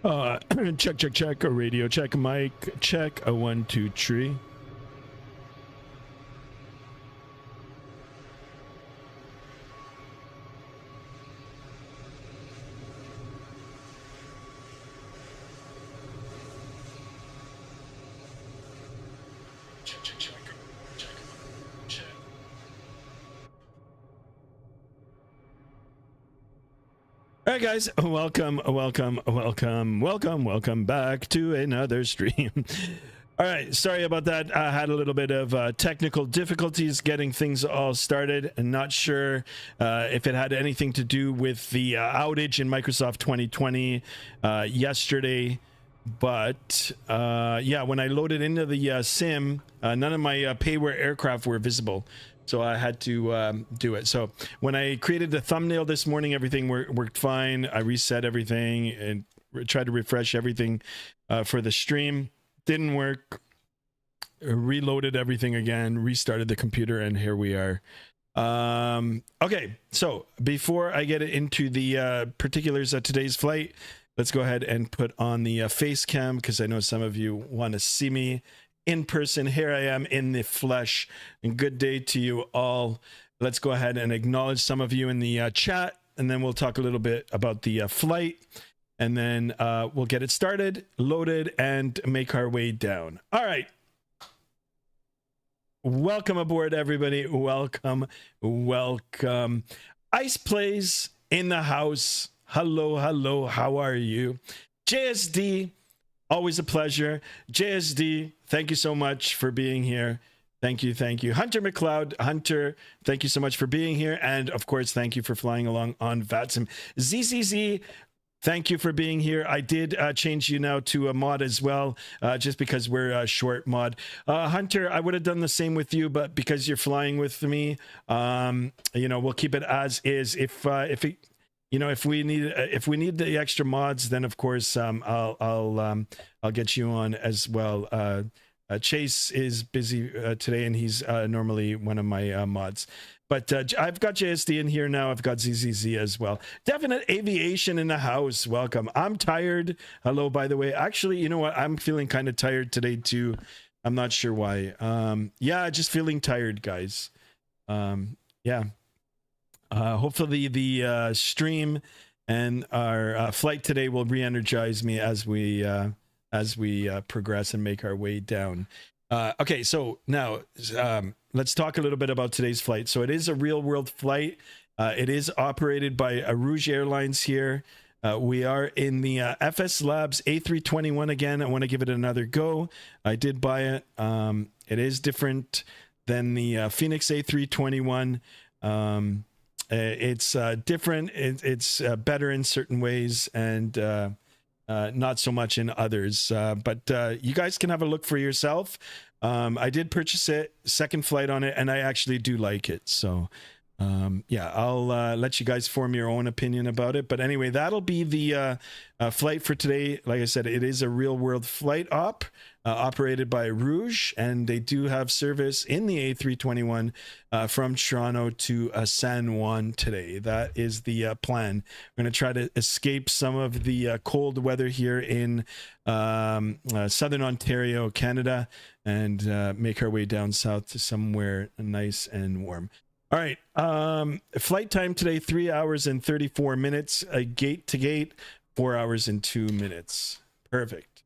Check, check, check. A radio check. Mic check. A 1, 2, 3. All right, guys, welcome back to another stream. All right, sorry about that. I had a little bit of technical difficulties getting things all started, and not sure if it had anything to do with the outage in Microsoft 2020 yesterday. But yeah, when I loaded into the sim, none of my payware aircraft were visible. So I had to do it. So when I created the thumbnail this morning, everything worked fine. I reset everything and tried to refresh everything for the stream. Didn't work. Reloaded everything again, restarted the computer, and here we are. Okay, so before I get into the particulars of today's flight, let's go ahead and put on the face cam, because I know some of you want to see me in person. Here I am in the flesh, and good day to you all. Let's go ahead and acknowledge some of you in the chat, and then we'll talk a little bit about the flight, and then we'll get it started, loaded, and make our way down. All right. Welcome aboard, everybody. Welcome. Ice Plays in the house. Hello. How are you? JSD. Always a pleasure. JSD, thank you so much for being here. Thank you. Hunter McLeod, Hunter, thank you so much for being here. And of course, thank you for flying along on Vatsim. ZZZ, thank you for being here. I did change you now to a mod as well, just because we're a short mod. Hunter, I would have done the same with you, but because you're flying with me, you know, we'll keep it as is. If we need the extra mods, then of course I'll get you on as well. Chase is busy today, and he's normally one of my mods. But I've got JSD in here now. I've got ZZZ as well. Definite Aviation in the house. Welcome. I'm tired. Hello, by the way. Actually, you know what? I'm feeling kind of tired today too. I'm not sure why. Yeah, just feeling tired, guys. Yeah. Hopefully the stream and our flight today will re-energize me as we progress and make our way down. Okay, so now let's talk a little bit about today's flight. So it is a real-world flight. It is operated by Rouge Airlines here. We are in the FSLabs A321 again. I want to give it another go. I did buy it. It is different than the Phoenix A321. It's different. It's better in certain ways, and not so much in others. But you guys can have a look for yourself. I did purchase it, second flight on it, and I actually do like it. So yeah, I'll let you guys form your own opinion about it. But anyway, that'll be the flight for today. Like I said, it is a real world flight operated by Rouge, and they do have service in the A321 from Toronto to San Juan today. That is the plan. We're going to try to escape some of the cold weather here in southern Ontario, Canada, and make our way down south to somewhere nice and warm. All right, flight time today, 3 hours and 34 minutes, gate to gate, 4 hours and 2 minutes. Perfect.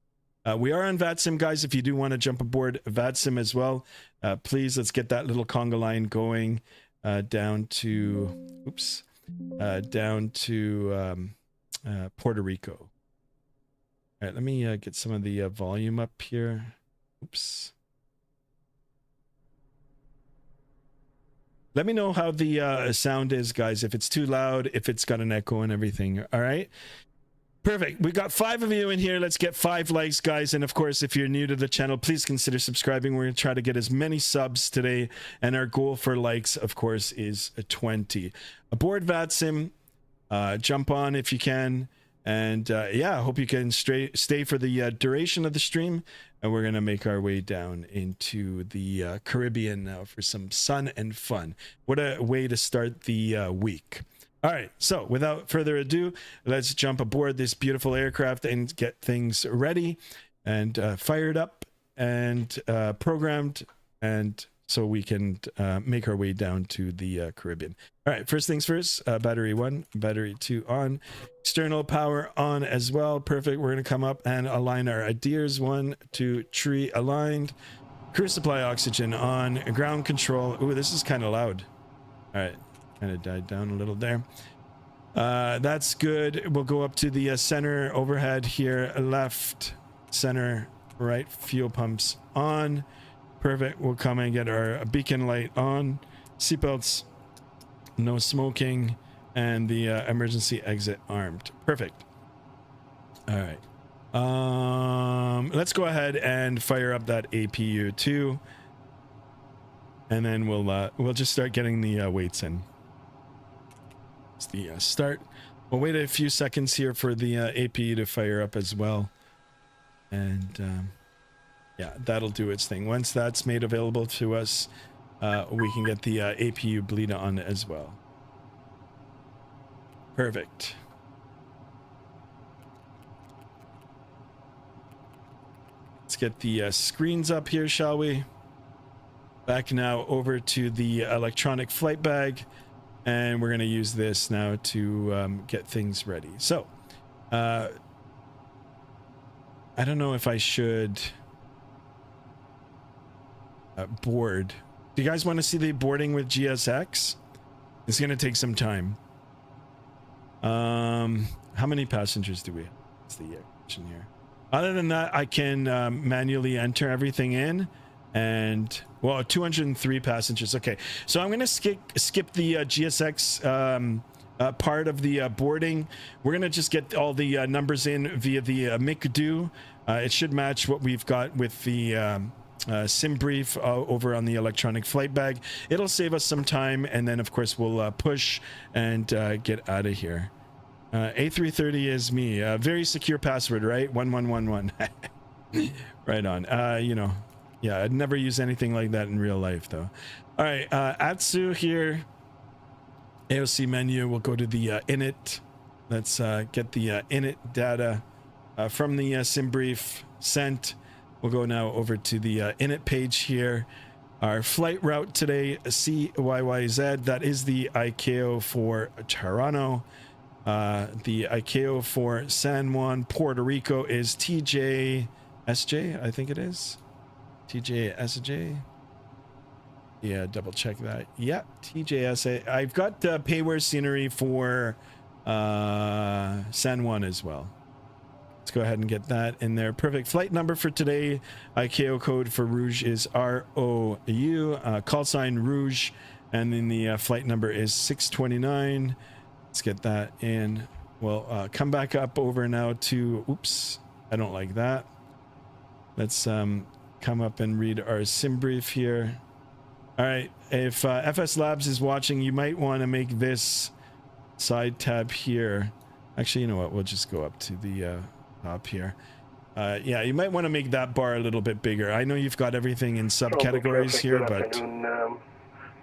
We are on Vatsim, guys. If you do want to jump aboard Vatsim as well, please, let's get that little conga line going down to Puerto Rico. All right, let me get some of the volume up here. Oops. Let me know how the sound is, guys, if it's too loud, if it's got an echo and everything. All right. Perfect. We got 5 of you in here. Let's get 5 likes, guys. And of course, if you're new to the channel, please consider subscribing. We're going to try to get as many subs today. And our goal for likes, of course, is 20. Aboard Vatsim. Jump on if you can. And yeah, I hope you can stay for the duration of the stream. And we're going to make our way down into the Caribbean now for some sun and fun. What a way to start the week. All right, so without further ado, let's jump aboard this beautiful aircraft and get things ready and fired up and programmed, and so we can make our way down to the Caribbean. All right, first things first, battery 1, battery 2 on, external power on as well. Perfect. We're going to come up and align our ideas. 1, 2, 3 aligned. Crew supply oxygen on, ground control. Ooh, this is kind of loud. All right. Kind of died down a little there. That's good. We'll go up to the center overhead here. Left, center, right. Fuel pumps on. Perfect. We'll come and get our beacon light on. Seatbelts. No smoking. And the emergency exit armed. Perfect. All right. Let's go ahead and fire up that APU 2. And then we'll just start getting the weights in. It's the start. We'll wait a few seconds here for the APU to fire up as well. And yeah, that'll do its thing. Once that's made available to us, we can get the APU bleed on as well. Perfect. Let's get the screens up here, shall we? Back now over to the electronic flight bag. And we're going to use this now to get things ready. So, I don't know if I should board. Do you guys want to see the boarding with GSX? It's going to take some time. How many passengers do we have? What's the question here? Other than that, I can manually enter everything in. And well, 203 passengers. Okay, so I'm going to skip the GSX part of the boarding. We're going to just get all the numbers in via the McDo. It should match what we've got with the sim brief over on the electronic flight bag. It'll save us some time, and then of course we'll push and get out of here. A330 is me. Very secure password, right? 1111. Right on. You know. Yeah, I'd never use anything like that in real life, though. All right, Atsu here. AOC menu. We'll go to the init. Let's get the init data from the sim brief sent. We'll go now over to the init page here. Our flight route today, CYYZ. That is the ICAO for Toronto. The ICAO for San Juan, Puerto Rico is TJSJ, I think it is. TJSJ. Yeah, double check that. Yeah, TJSA. I've got payware scenery for San Juan as well. Let's go ahead and get that in there. Perfect. Flight number for today. ICAO code for Rouge is ROU. Call sign Rouge. And then the flight number is 629. Let's get that in. We'll come back up over now to... Oops. I don't like that. Let's... come up and read our sim brief here. All right, if FSLabs is watching, you might want to make this side tab here. Actually, you know what? We'll just go up to the top here. Yeah, you might want to make that bar a little bit bigger. I know you've got everything in subcategories here, but...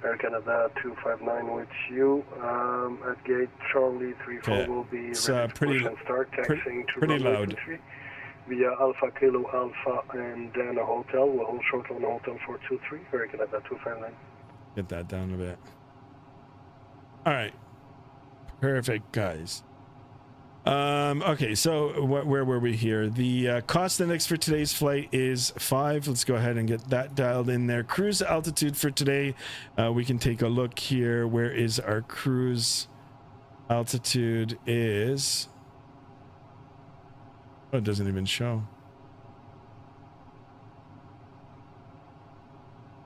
Air Canada 259 with you. At gate Charlie 34 will be ready to push and start taxiing to pretty loud. Via Alpha Kilo Alpha and then a hotel. We'll hold short on the hotel 423. Very good at that 259. Get that down a bit. All right. Perfect, guys. Okay, so where were we here? The cost index for today's flight is 5. Let's go ahead and get that dialed in there. Cruise altitude for today. We can take a look here. Where is our cruise altitude is... Oh, it doesn't even show.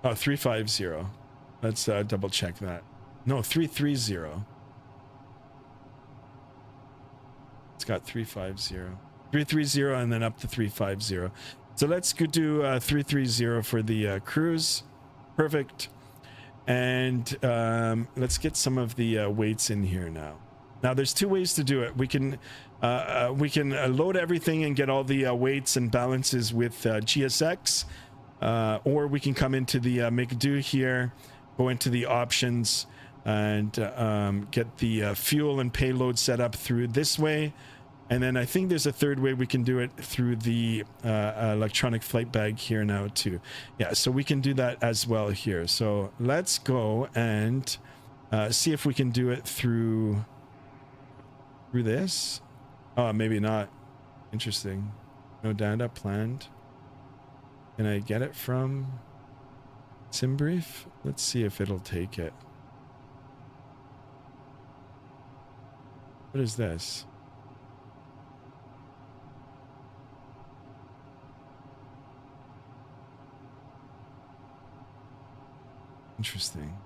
Oh, 350. Let's double check that. No, 330. It's got 350. 330 and then up to 350. So let's go do 330 for the cruise. Perfect. And let's get some of the weights in here now. Now, there's two ways to do it. We can load everything and get all the weights and balances with GSX, or we can come into the McDo here, go into the options, and get the fuel and payload set up through this way. And then I think there's a third way we can do it through the electronic flight bag here now too. Yeah, so we can do that as well here. So let's go and see if we can do it through this. Oh, maybe not. Interesting. No data planned. Can I get it from SimBrief? Let's see if it'll take it. What is this? Interesting.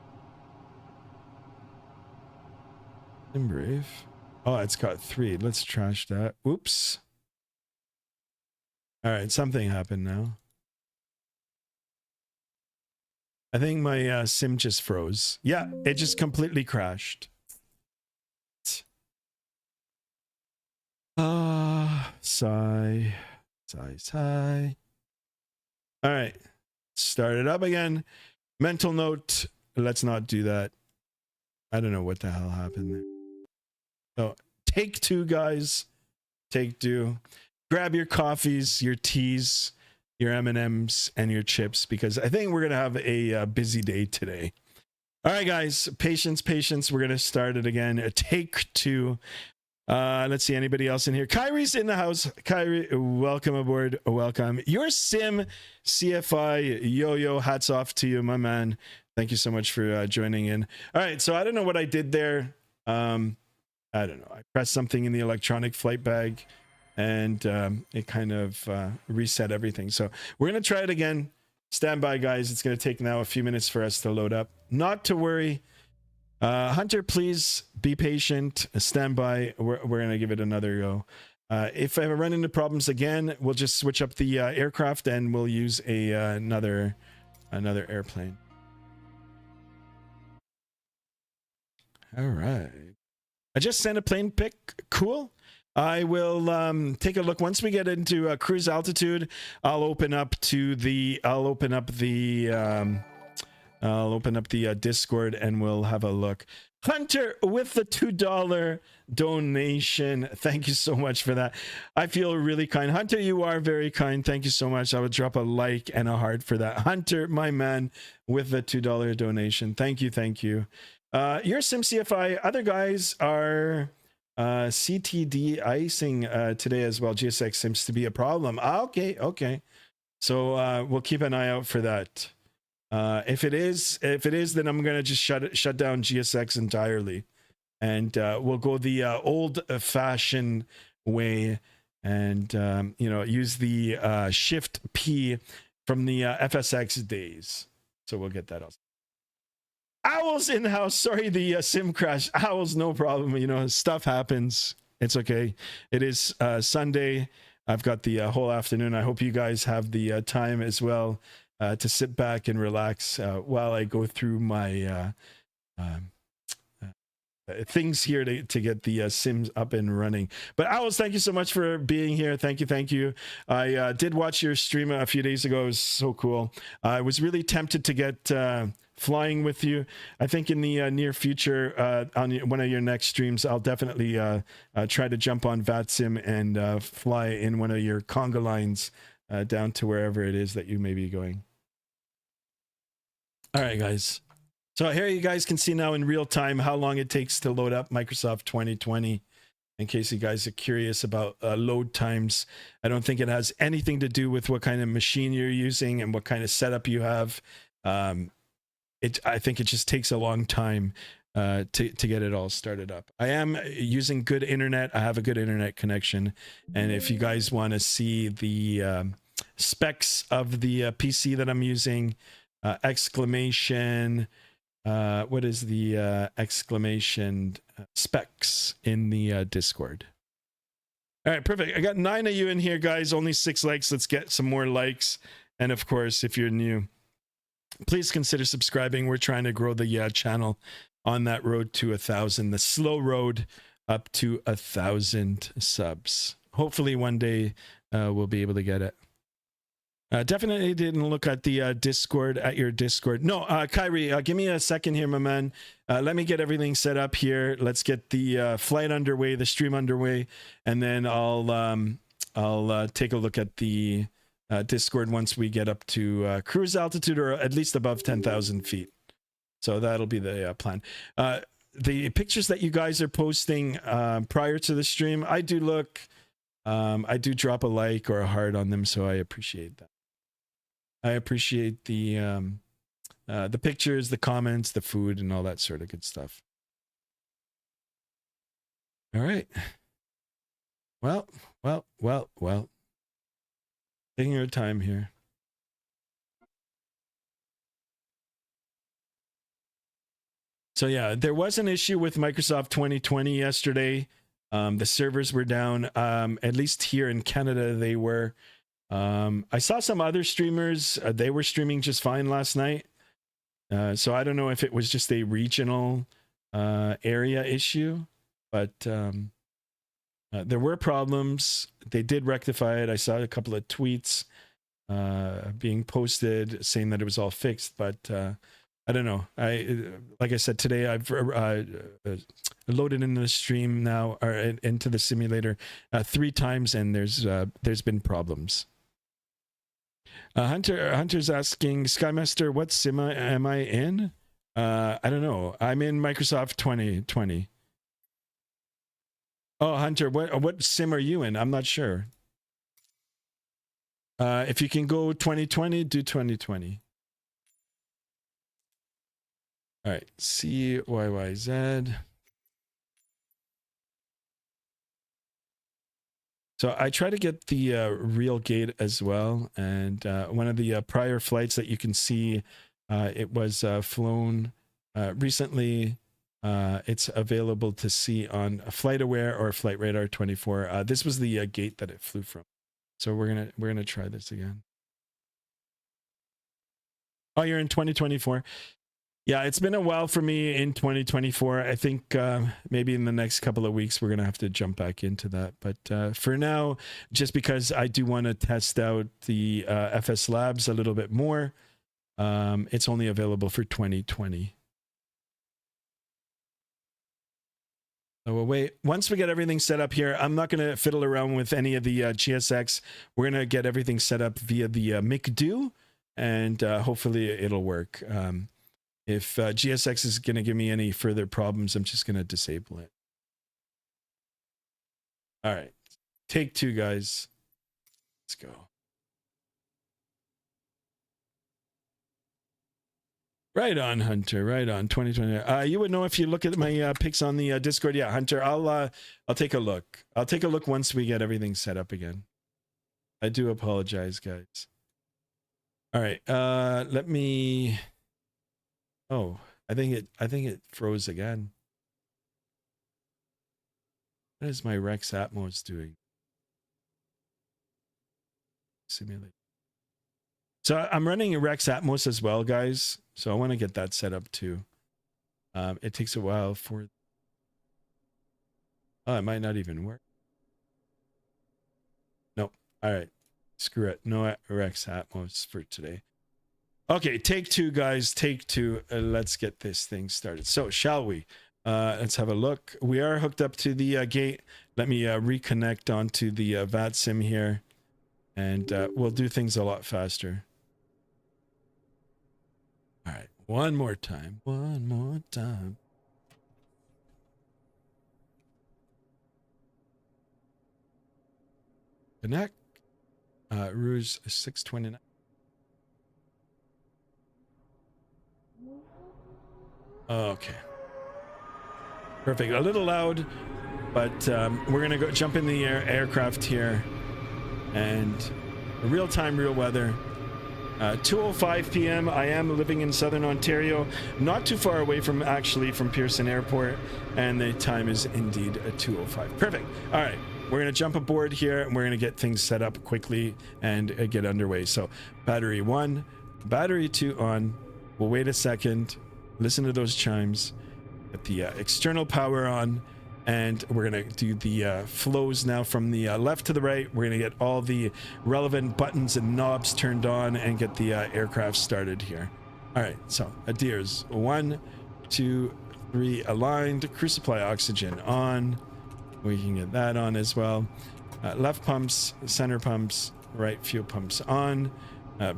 SimBrief. Oh, it's got 3. Let's trash that. Oops. All right, something happened now. I think my sim just froze. Yeah, it just completely crashed. Sigh. All right, start it up again. Mental note, let's not do that. I don't know what the hell happened there. So, take 2, guys. Take 2. Grab your coffees, your teas, your M&Ms, and your chips, because I think we're going to have a busy day today. All right, guys. Patience. We're going to start it again. Take 2. Let's see, anybody else in here? Kyrie's in the house. Kyrie, welcome aboard. Welcome. Your sim CFI yo, hats off to you, my man. Thank you so much for joining in. All right, so I don't know what I did there. I don't know. I pressed something in the electronic flight bag, and it kind of reset everything. So we're going to try it again. Stand by, guys. It's going to take now a few minutes for us to load up. Not to worry. Hunter, please be patient. Stand by. We're going to give it another go. If I run into problems again, we'll just switch up the aircraft and we'll use another airplane. All right. I just sent a plane pic. Cool. I will take a look once we get into cruise altitude. I'll open up the Discord and we'll have a look. Hunter with the $2 donation. Thank you so much for that. I feel really kind. Hunter, you are very kind. Thank you so much. I would drop a like and a heart for that. Hunter, my man, with the $2 donation. Thank you. Your SimCFI, other guys are CTD icing today as well. GSX seems to be a problem. Okay. So we'll keep an eye out for that. If it is, then I'm gonna just shut down GSX entirely, and we'll go the old-fashioned way, and use the Shift P from the FSX days. So we'll get that out. Owls in the house. Sorry, the sim crash. Owls, no problem. Stuff happens. It's okay. It is Sunday. I've got the whole afternoon. I hope you guys have the time as well to sit back and relax while I go through my things here to get the sims up and running. But Owls, thank you so much for being here. Thank you. I did watch your stream a few days ago. It was so cool. I was really tempted to get flying with you. I think in the near future, on one of your next streams, I'll definitely try to jump on Vatsim and fly in one of your conga lines down to wherever it is that you may be going. All right, guys. So here you guys can see now in real time how long it takes to load up Microsoft 2020. In case you guys are curious about load times, I don't think it has anything to do with what kind of machine you're using and what kind of setup you have. I think it just takes a long time to get it all started up. I am using good internet. I have a good internet connection. And if you guys want to see the specs of the PC that I'm using, exclamation, what is the exclamation specs in the Discord. All right, perfect. I got 9 of you in here, guys. Only 6 likes. Let's get some more likes. And of course, if you're new, please consider subscribing. We're trying to grow the channel on that road to 1,000, the slow road up to 1,000 subs. Hopefully one day we'll be able to get it. Definitely didn't look at the Discord, at your Discord. No, Kyrie, give me a second here, my man. Let me get everything set up here. Let's get the flight underway, the stream underway, and then I'll take a look at the Discord once we get up to cruise altitude, or at least above 10,000 feet. So that'll be the plan. The pictures that you guys are posting prior to the stream, I do look, I do drop a like or a heart on them, so I appreciate that. I appreciate the pictures, the comments, the food, and all that sort of good stuff. All right. Well. Taking your time here. So yeah, there was an issue with Microsoft 2020 yesterday. The servers were down. At least here in Canada, they were. I saw some other streamers, they were streaming just fine last night. So I don't know if it was just a regional area issue, but there were problems. They did rectify it. I saw a couple of tweets being posted saying that it was all fixed, but I don't know. Like I said, today I've loaded into the stream now, or into the simulator 3 times, and there's been problems. Hunter's asking, Skymaster, what sim am I in? I don't know. I'm in Microsoft 2020. Oh, Hunter, what sim are you in? I'm not sure. If you can go 2020, do 2020. All right, CYYZ. So I try to get the real gate as well, and one of the prior flights that you can see, it was flown recently. It's available to see on FlightAware or Flight Radar 24. This was the gate that it flew from. So we're gonna try this again. Oh, you're in 2024. Yeah, it's been a while for me in 2024. I think maybe in the next couple of weeks, we're going to have to jump back into that. But for now, just because I do want to test out the FSLabs a little bit more, it's only available for 2020. So we'll wait. Once we get everything set up here, I'm not going to fiddle around with any of the GSX. We're going to get everything set up via the McDo, and hopefully it'll work. If GSX is going to give me any further problems, I'm just going to disable it. All right. Take 2, guys. Let's go. Right on, Hunter. Right on. 2020. You would know if you look at my pics on the Discord. Yeah, Hunter, I'll take a look. I'll take a look once we get everything set up again. I do apologize, guys. All right. Let me... Oh, I think it froze again. What is my Rex Atmos doing? Simulate. So I'm running a Rex Atmos as well, guys. So I want to get that set up too. It takes a while for... Oh, it might not even work. Nope. All right. Screw it. No Rex Atmos for today. Okay, take 2, guys. Take 2. Let's get this thing started. So, shall we? Let's have a look. We are hooked up to the gate. Let me reconnect onto the Vatsim here, and we'll do things a lot faster. All right, one more time. One more time. Connect. Rouge 629. Okay. Perfect. A little loud, but we're gonna go jump in the aircraft here, and real time, real weather. 2:05 p.m. I am living in Southern Ontario, not too far away from Pearson Airport, and the time is indeed 2:05. Perfect. All right, we're gonna jump aboard here, and we're gonna get things set up quickly and get underway. So, battery 1, battery 2 on. We'll wait a second. Listen to those chimes. Get the external power on, and we're gonna do the flows now from the left to the right. We're gonna get all the relevant buttons and knobs turned on and get the aircraft started here. All right, so adheres 1, 2, 3 aligned. Crew supply oxygen on. We can get that on as well. Left pumps, center pumps, right fuel pumps on.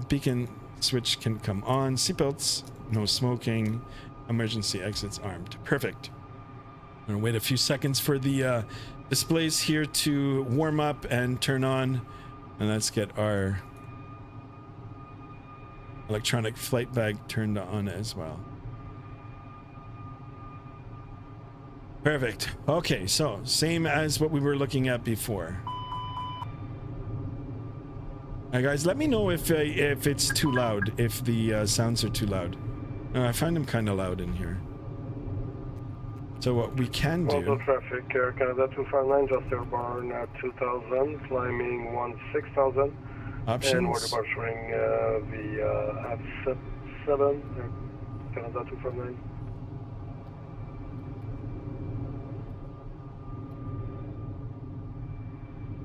Beacon switch can come on. Seatbelts, no smoking. Emergency exits armed. Perfect. I'm gonna wait a few seconds for the displays here to warm up and turn on, and let's get our electronic flight bag turned on as well. Perfect. Okay, so same as what we were looking at before. Guys, let me know if it's too loud, if the sounds are too loud. I find them kind of loud in here. So what we can do... Global traffic, Air Canada 259, just airborne at 2000, climbing 16,000. Options. And we're departing the F7, Air Canada 259.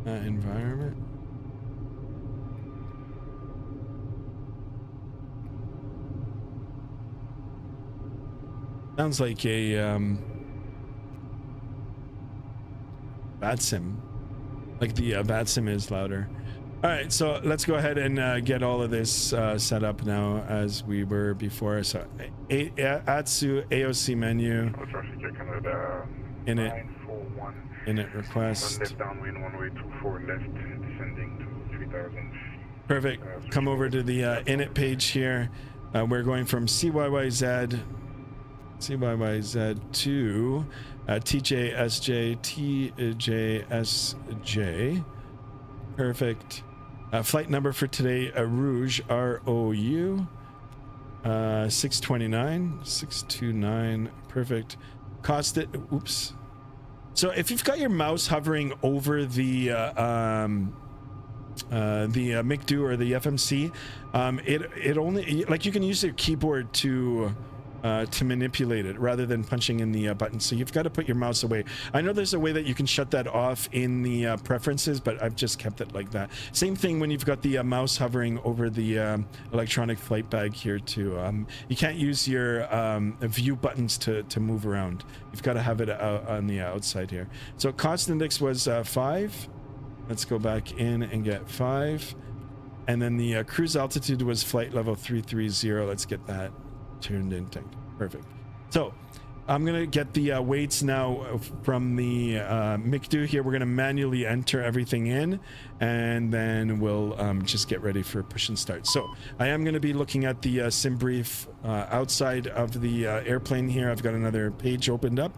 Environment. Sounds like a Vatsim, like the Vatsim is louder. All right, so let's go ahead and get all of this set up now as we were before. So ATSU AOC menu, init request, left downwind, runway 24 left, descending to 3,000 feet. Perfect. Come over to the init page here. We're going from CYYZ to TJSJ, TJSJ. Perfect. Flight number for today, Rouge, ROU, 629. Perfect. Cost it. Oops. So if you've got your mouse hovering over the MICDO or the FMC, it only, like, you can use your keyboard to manipulate it rather than punching in the button. So you've got to put your mouse away. I know there's a way that you can shut that off in the preferences, but I've just kept it like that. Same thing when you've got the mouse hovering over the electronic flight bag here too. You can't use your view buttons to move around. You've got to have it on the outside here. So cost index was 5. Let's go back in and get 5. And then the cruise altitude was flight level 330. Let's get that turned in. Perfect. So I'm gonna get the weights now from the MICDO here. We're gonna manually enter everything in, and then we'll just get ready for push and start. So I am gonna be looking at the sim brief outside of the airplane here. I've got another page opened up.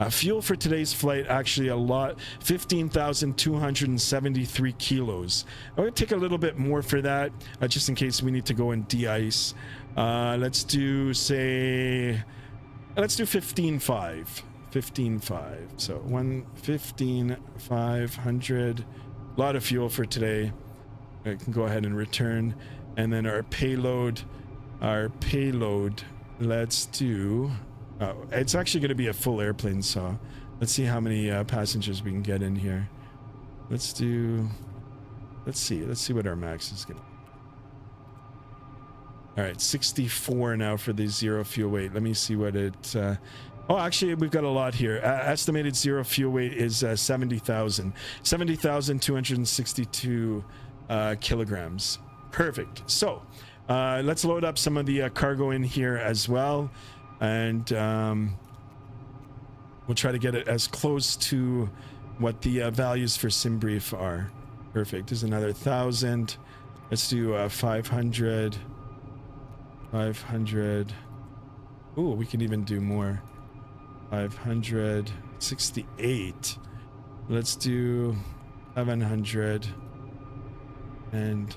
Fuel for today's flight, actually a lot, 15,273 kilos. I'm gonna take a little bit more for that, just in case we need to go and de-ice. Let's do 15.5. 15.5. So 15,500. A lot of fuel for today. I can go ahead and return. And then our payload, let's do, it's actually going to be a full airplane, so let's see how many passengers we can get in here. Let's see what our max is going to be. All right, 64 now for the zero fuel weight. Let me see what it... oh, actually, we've got a lot here. Estimated zero fuel weight is 70,000. 70,262 kilograms. Perfect. So, let's load up some of the cargo in here as well. And we'll try to get it as close to what the values for SimBrief are. Perfect. There's another 1,000. Let's do 500. 500. Ooh, we can even do more. 568. Let's do 700. And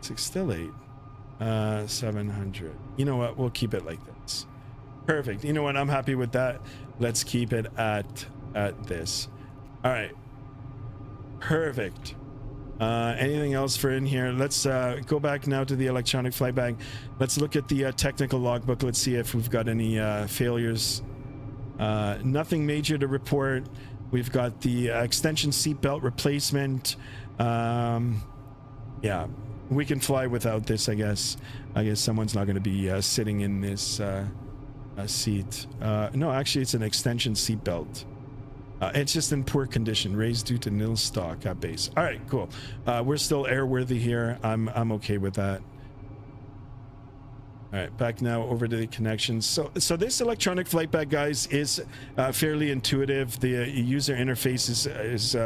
still 8. 700. You know what? We'll keep it like this. Perfect. You know what? I'm happy with that. Let's keep it at this. All right. Perfect. Anything else for in here? Let's go back now to the electronic flight bag. Let's look at the technical logbook. Let's see if we've got any failures. Nothing major to report. We've got the extension seatbelt replacement. Yeah, we can fly without this, I guess. I guess someone's not going to be sitting in this seat. No, actually, it's an extension seatbelt. It's just in poor condition, raised due to nil stock at base. All right, cool. We're still airworthy here. I'm okay with that. All right, back now over to the connections. So this electronic flight bag, guys, is fairly intuitive. The user interface is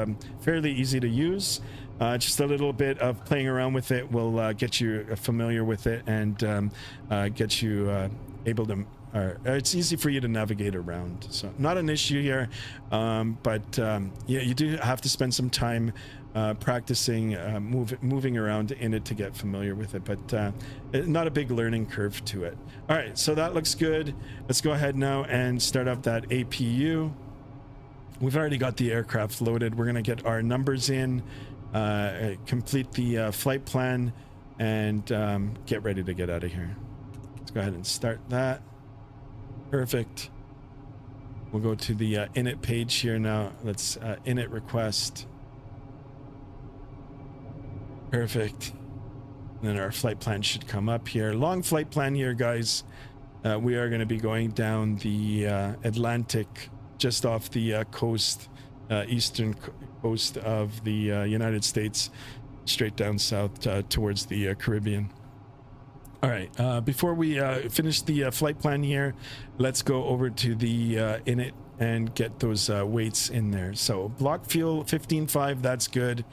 fairly easy to use. Just a little bit of playing around with it will get you familiar with it and get you able to. It's easy for you to navigate around. So not an issue here, but yeah, you do have to spend some time practicing moving around in it to get familiar with it, but not a big learning curve to it. All right, so that looks good. Let's go ahead now and start up that APU. We've already got the aircraft loaded. We're gonna get our numbers in, complete the flight plan, and get ready to get out of here. Let's go ahead and start that. Perfect. We'll go to the init page here now. Let's init request. Perfect. And then our flight plan should come up here. Long flight plan here, guys. We are going to be going down the Atlantic, just off the coast, eastern coast of the United States, straight down south towards the Caribbean. All right, before we finish the flight plan here, let's go over to the init and get those weights in there. So block fuel 15.5, that's good.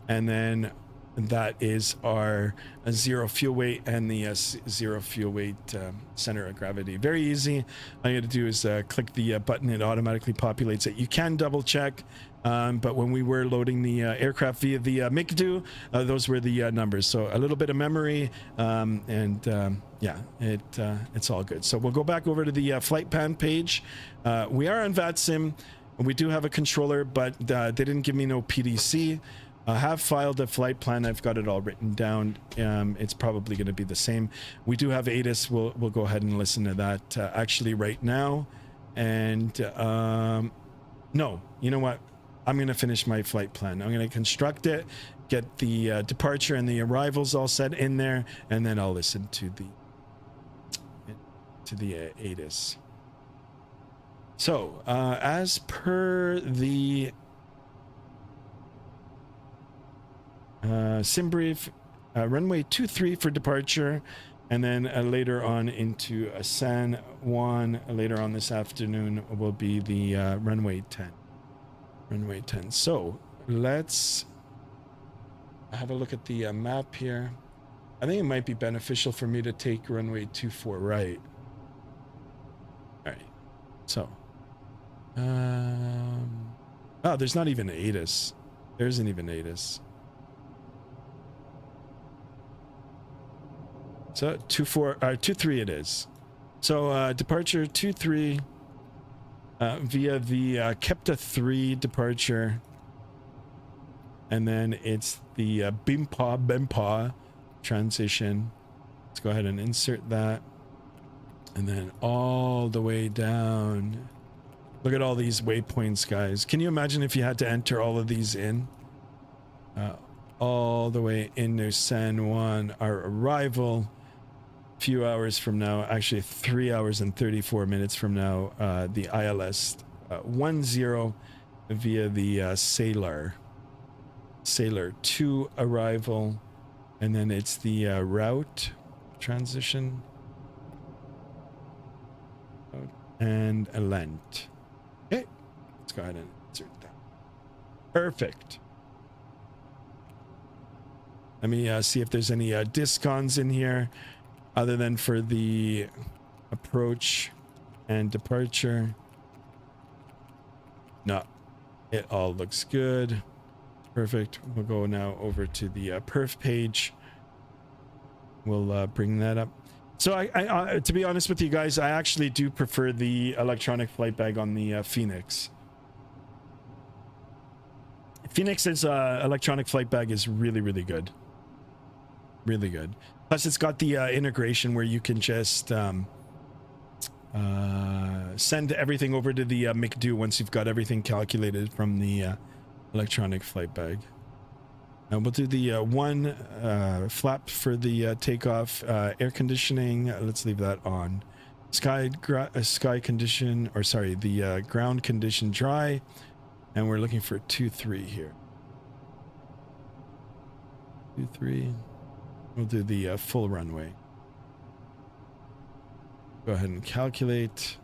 And then that is our zero fuel weight and the zero fuel weight center of gravity. Very easy. All you got to do is click the button. It automatically populates it. You can double check, but when we were loading the aircraft via the MICDO, those were the numbers. So a little bit of memory, and yeah, it's all good. So we'll go back over to the flight plan page. We are on Vatsim. We do have a controller, but they didn't give me no PDC. I have filed a flight plan. I've got it all written down. It's probably going to be the same. We do have ATIS. We'll go ahead and listen to that actually right now. And no, you know what? I'm going to finish my flight plan. I'm going to construct it, get the departure and the arrivals all set in there, and then I'll listen to the ATIS. So as per the sim brief, runway 23 for departure, and then later on into San Juan later on this afternoon will be the runway 10. So let's have a look at the map here. I think it might be beneficial for me to take runway 24 right. All right, so oh, there's not even ATIS. There isn't even ATIS. So 23 it is. So departure 23 via the Kepta 3 departure, and then it's the Bimpa transition. Let's go ahead and insert that, and then all the way down. Look at all these waypoints, guys. Can you imagine if you had to enter all of these in? All the way into San Juan, our arrival. Few hours from now, actually 3 hours and 34 minutes from now, the ILS 10 via the Sailor 2 arrival, and then it's the route transition and a lent. Okay, let's go ahead and insert that. Perfect. Let me see if there's any discons in here, other than for the approach and departure. No, it all looks good. Perfect. We'll go now over to the perf page. We'll bring that up. So I to be honest with you guys, I actually do prefer the electronic flight bag on the Phoenix. Phoenix's electronic flight bag is really, really good. Really good. Plus, it's got the integration where you can just send everything over to the McDo once you've got everything calculated from the electronic flight bag. And we'll do the one flap for the takeoff. Air conditioning, let's leave that on. Sky condition, or sorry, the ground condition dry. And we're looking for 2-3 here. 2-3. We'll do the full runway. Go ahead and calculate.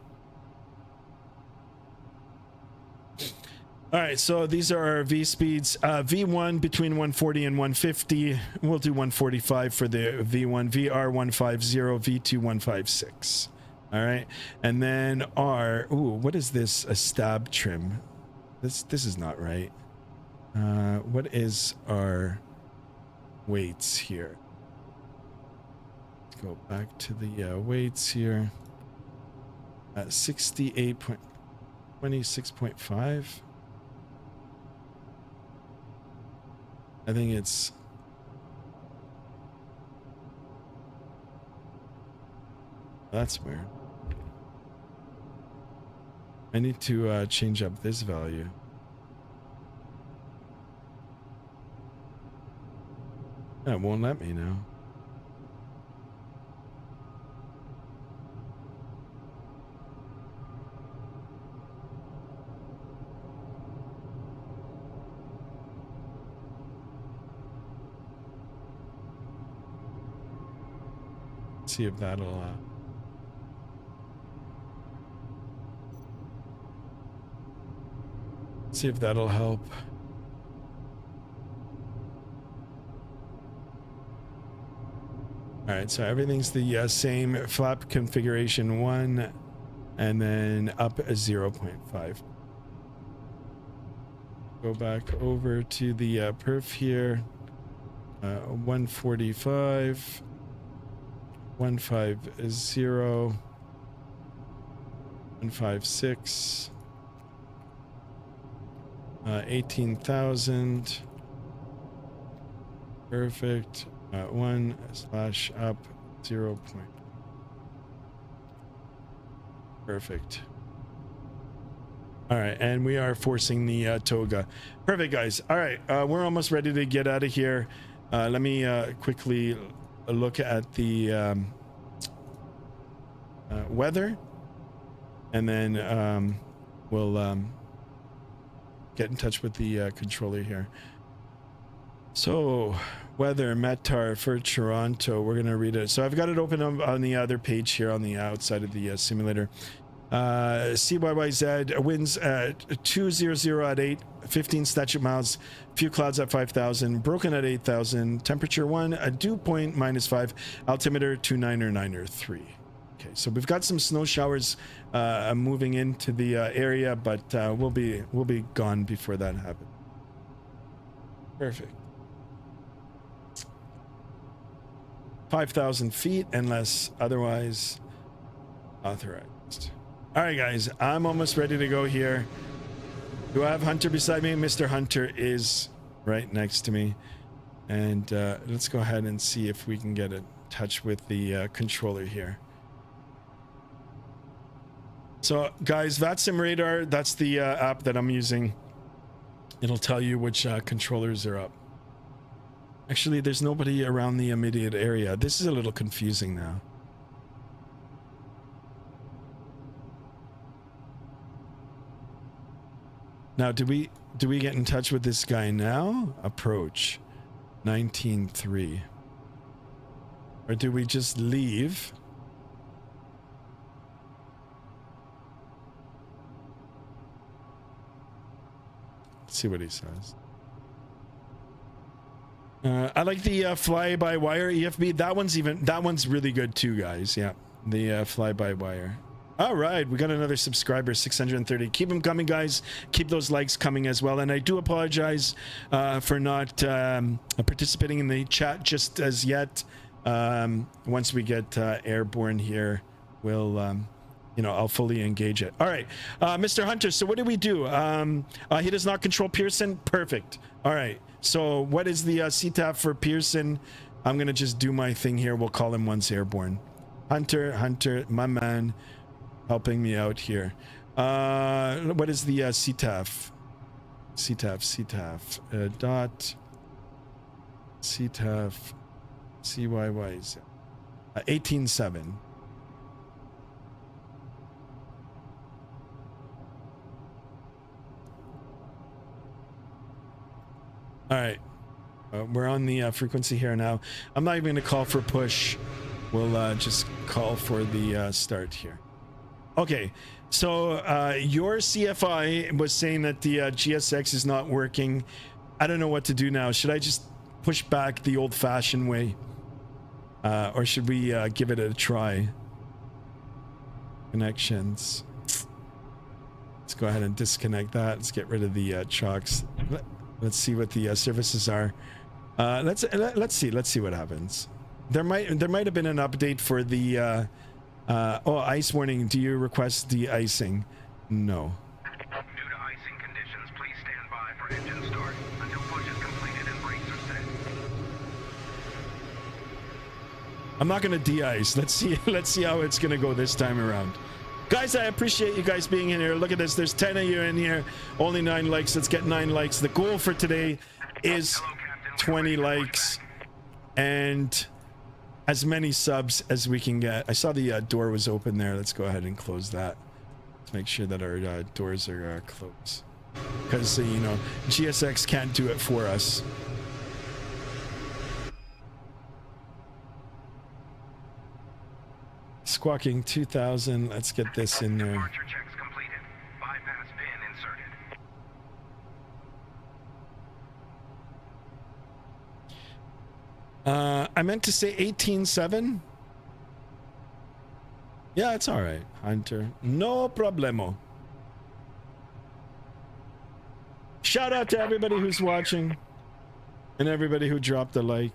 All right, so these are our V speeds. V1 between 140 and 150. We'll do 145 for the V1. VR 150, V2 156. All right, and then our, ooh, what is this? A stab trim. This is not right. What is our weights here? Let's go back to the weights here. 68.26.5. I think it's that's weird. I need to change up this value. That won't let me now. See if that'll help. All right, so everything's the same. Flap configuration 1 and then up a 0.5. Go back over to the perf here. 145 150 156 18,000. Perfect. 1/up 0. Perfect. All right, and we are forcing the toga. Perfect, guys. All right, we're almost ready to get out of here. Let me quickly look at the weather, and then we'll get in touch with the controller here. So, weather METAR for Toronto. We're gonna read it. So I've got it open on the other page here on the outside of the simulator. CYYZ winds at 200 at 8, 15 statute miles, few clouds at 5,000, broken at 8,000, temperature 1, a dew point -5, altimeter 2993. Okay, so we've got some snow showers moving into the area, but we'll be gone before that happens. Perfect. 5,000 feet unless otherwise authorized. All right, guys, I'm almost ready to go here. Do I have Hunter beside me? Mr. Hunter is right next to me. And let's go ahead and see if we can get in touch with the controller here. So, guys, Vatsim Radar, that's the app that I'm using. It'll tell you which controllers are up. Actually, there's nobody around the immediate area. This is a little confusing now. Now, do we get in touch with this guy now? Approach 19.3. Or do we just leave? Let's see what he says. I like the fly-by-wire EFB. That one's really good too, guys. Yeah, the fly-by-wire. All right, we got another subscriber, 630. Keep them coming, guys. Keep those likes coming as well. And I do apologize for not participating in the chat just as yet. Once we get airborne here, we'll, I'll fully engage it. All right, Mr. Hunter, so what do we do? He does not control Pearson? Perfect. All right, so what is the CTAF for Pearson? I'm going to just do my thing here. We'll call him once airborne. Hunter, my man. helping me out here. What is the CTAF? CTAF dot CTAF CYYZ 18.7. All right, we're on the frequency here now. I'm not even going to call for push. We'll just call for the start here. Okay, so your CFI was saying that the GSX is not working. I don't know what to do now. Should I just push back the old-fashioned way? Or should we give it a try? Connections. Let's go ahead and disconnect that. Let's get rid of the chocks. Let's see what the services are. Let's see what happens. There might have been an update for the oh, ice warning. Do you request de-icing? No. Due to icing conditions, please stand by for engine start until push is completed and brakes are set. I'm not gonna de-ice. Let's see how it's gonna go this time around. Guys, I appreciate you guys being in here. Look at this. There's 10 of you in here. Only 9 likes. Let's get 9 likes. The goal for today is 20 likes and as many subs as we can get. I saw the door was open there. Let's go ahead and close that. Let's make sure that our doors are closed. Because, you know, GSX can't do it for us. Squawking 2000. Let's get this in there. Departure checks completed. Bypass pin inserted. I meant to say 18.7. Yeah, it's all right, Hunter. No problemo. Shout out to everybody who's watching and everybody who dropped a like.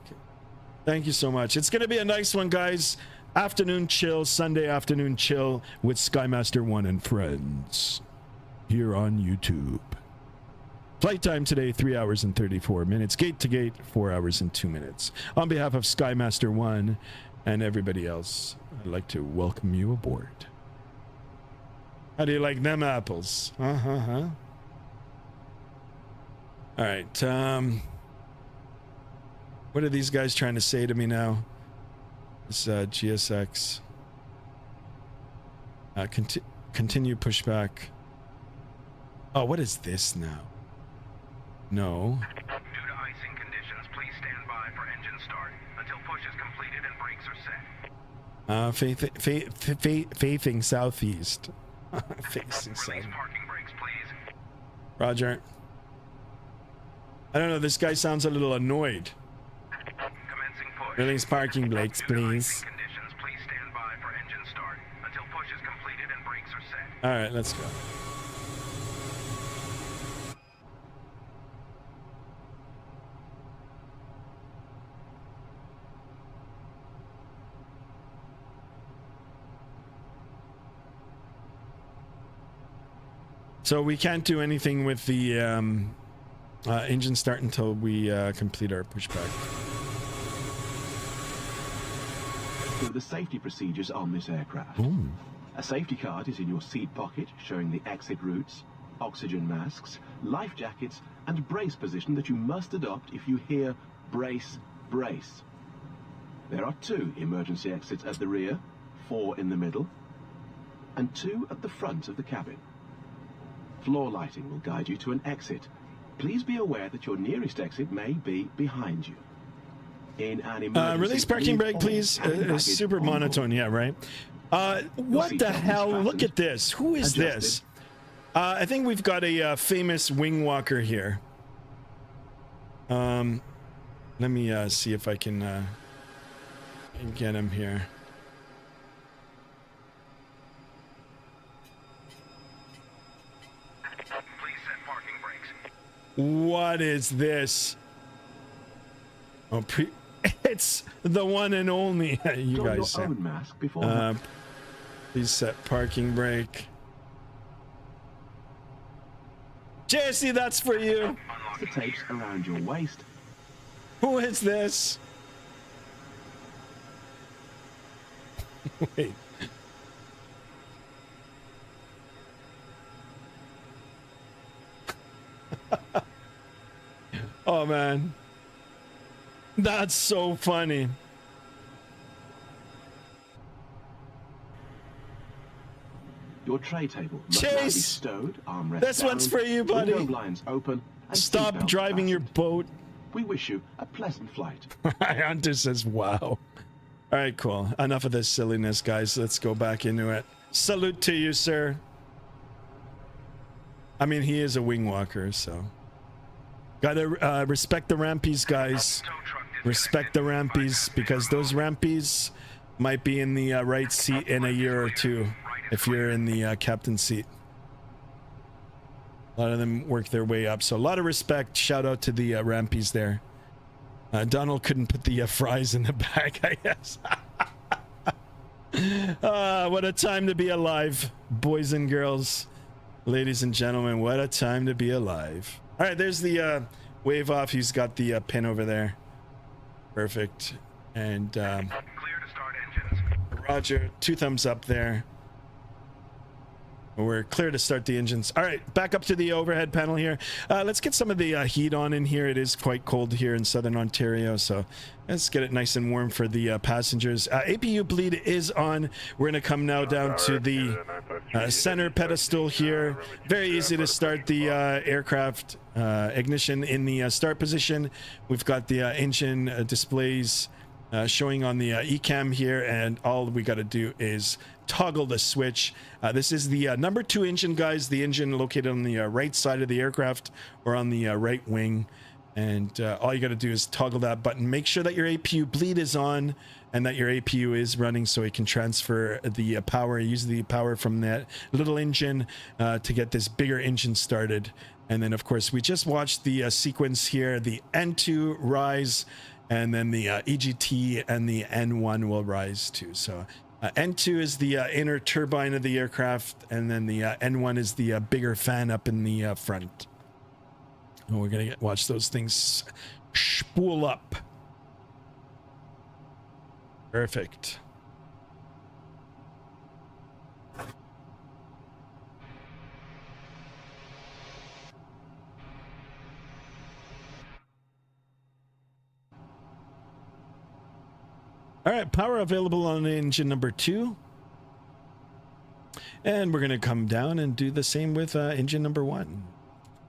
Thank you so much. It's going to be a nice one, guys. Afternoon chill, Sunday afternoon chill with Skymaster 1 and friends here on YouTube. Flight time today, 3 hours and 34 minutes. Gate to gate, 4 hours and 2 minutes. On behalf of Skymaster 1 and everybody else, I'd like to welcome you aboard. How do you like them apples? All right. What are these guys trying to say to me now? This GSX. Continue pushback. Oh, what is this now? No. Due to icing conditions, please stand by for engine start until push is completed and brakes are set. Facing southeast. Facing south. Release parking brakes, please. Roger. I don't know, this guy sounds a little annoyed. Commencing push. Release parking brakes, Due to please. icing conditions, please stand by for engine start until push is completed and brakes are set. All right, let's go. So we can't do anything with the engine start until we complete our pushback. The safety procedures on this aircraft. Ooh. A safety card is in your seat pocket showing the exit routes, oxygen masks, life jackets, and brace position that you must adopt if you hear brace, brace. There are 2 emergency exits at the rear, 4 in the middle, and 2 at the front of the cabin. Floor lighting will guide you to an exit. Please be aware that your nearest exit may be behind you. In an emergency, Release parking brake, please. Super monotone, yeah, right. What the hell? Look at this. Who is this? I think we've got a famous wing walker here. Let me see if I can get him here. What is this? Oh, it's the one and only. You guys your own mask before please set parking brake. Jesse, that's for you. the tapes around your waist. Who is this? Wait. Oh man, that's so funny. Your tray table must now be Chase, stowed, armrest this one's down, for you, buddy. window blinds open, and Stop seatbelts driving your fastened. boat. We wish you a pleasant flight. Hunter says, wow. All right, cool. Enough of this silliness, guys. Let's go back into it. Salute to you, sir. I mean, he is a wing walker, so. Gotta respect the rampies, guys. Respect the rampies, because those rampies might be in the right seat in a year or two if you're in the captain's seat. A lot of them work their way up, so a lot of respect. Shout out to the rampies there. Donald couldn't put the fries in the bag, I guess. What a time to be alive, boys and girls, ladies and gentlemen. What a time to be alive. All right, there's the wave off. He's got the pin over there. Perfect. And Clear to start engines. Roger, 2 thumbs up there. We're clear to start the engines. All right, back up to the overhead panel here. Let's get some of the heat on in here. It is quite cold here in southern Ontario, so let's get it nice and warm for the passengers. APU bleed is on. We're going to come now down to the center pedestal here. Very easy to start the aircraft ignition in the start position. We've got the engine displays showing on the ECAM here, and all we got to do is toggle the switch. This is the number 2 engine, guys. The engine located on the right side of the aircraft, or on the right wing, and all you got to do is toggle that button. Make sure that your APU bleed is on and that your APU is running, so it can transfer the power, use the power from that little engine to get this bigger engine started. And then of course we just watched the sequence here. The N2 rise, and then the EGT and the N1 will rise too. So N2 is the inner turbine of the aircraft, and then the N1 is the bigger fan up in the front. And we're gonna watch those things spool up. Perfect. All right, power available on engine number 2. And we're going to come down and do the same with engine number 1.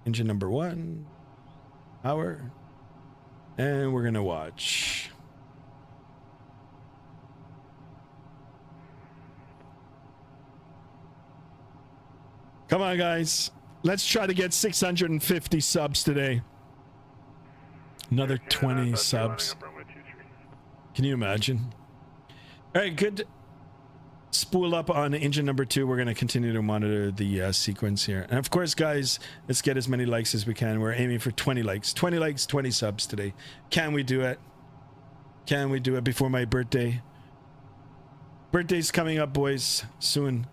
Engine number 1, power. And we're going to watch. Come on, guys. Let's try to get 650 subs today. Another 20 subs. Can you imagine? All right, good. Spool up on engine number 2. We're going to continue to monitor the sequence here. And of course, guys, let's get as many likes as we can. We're aiming for 20 likes. 20 likes, 20 subs today. Can we do it? Can we do it before my birthday? Birthday's coming up, boys, soon.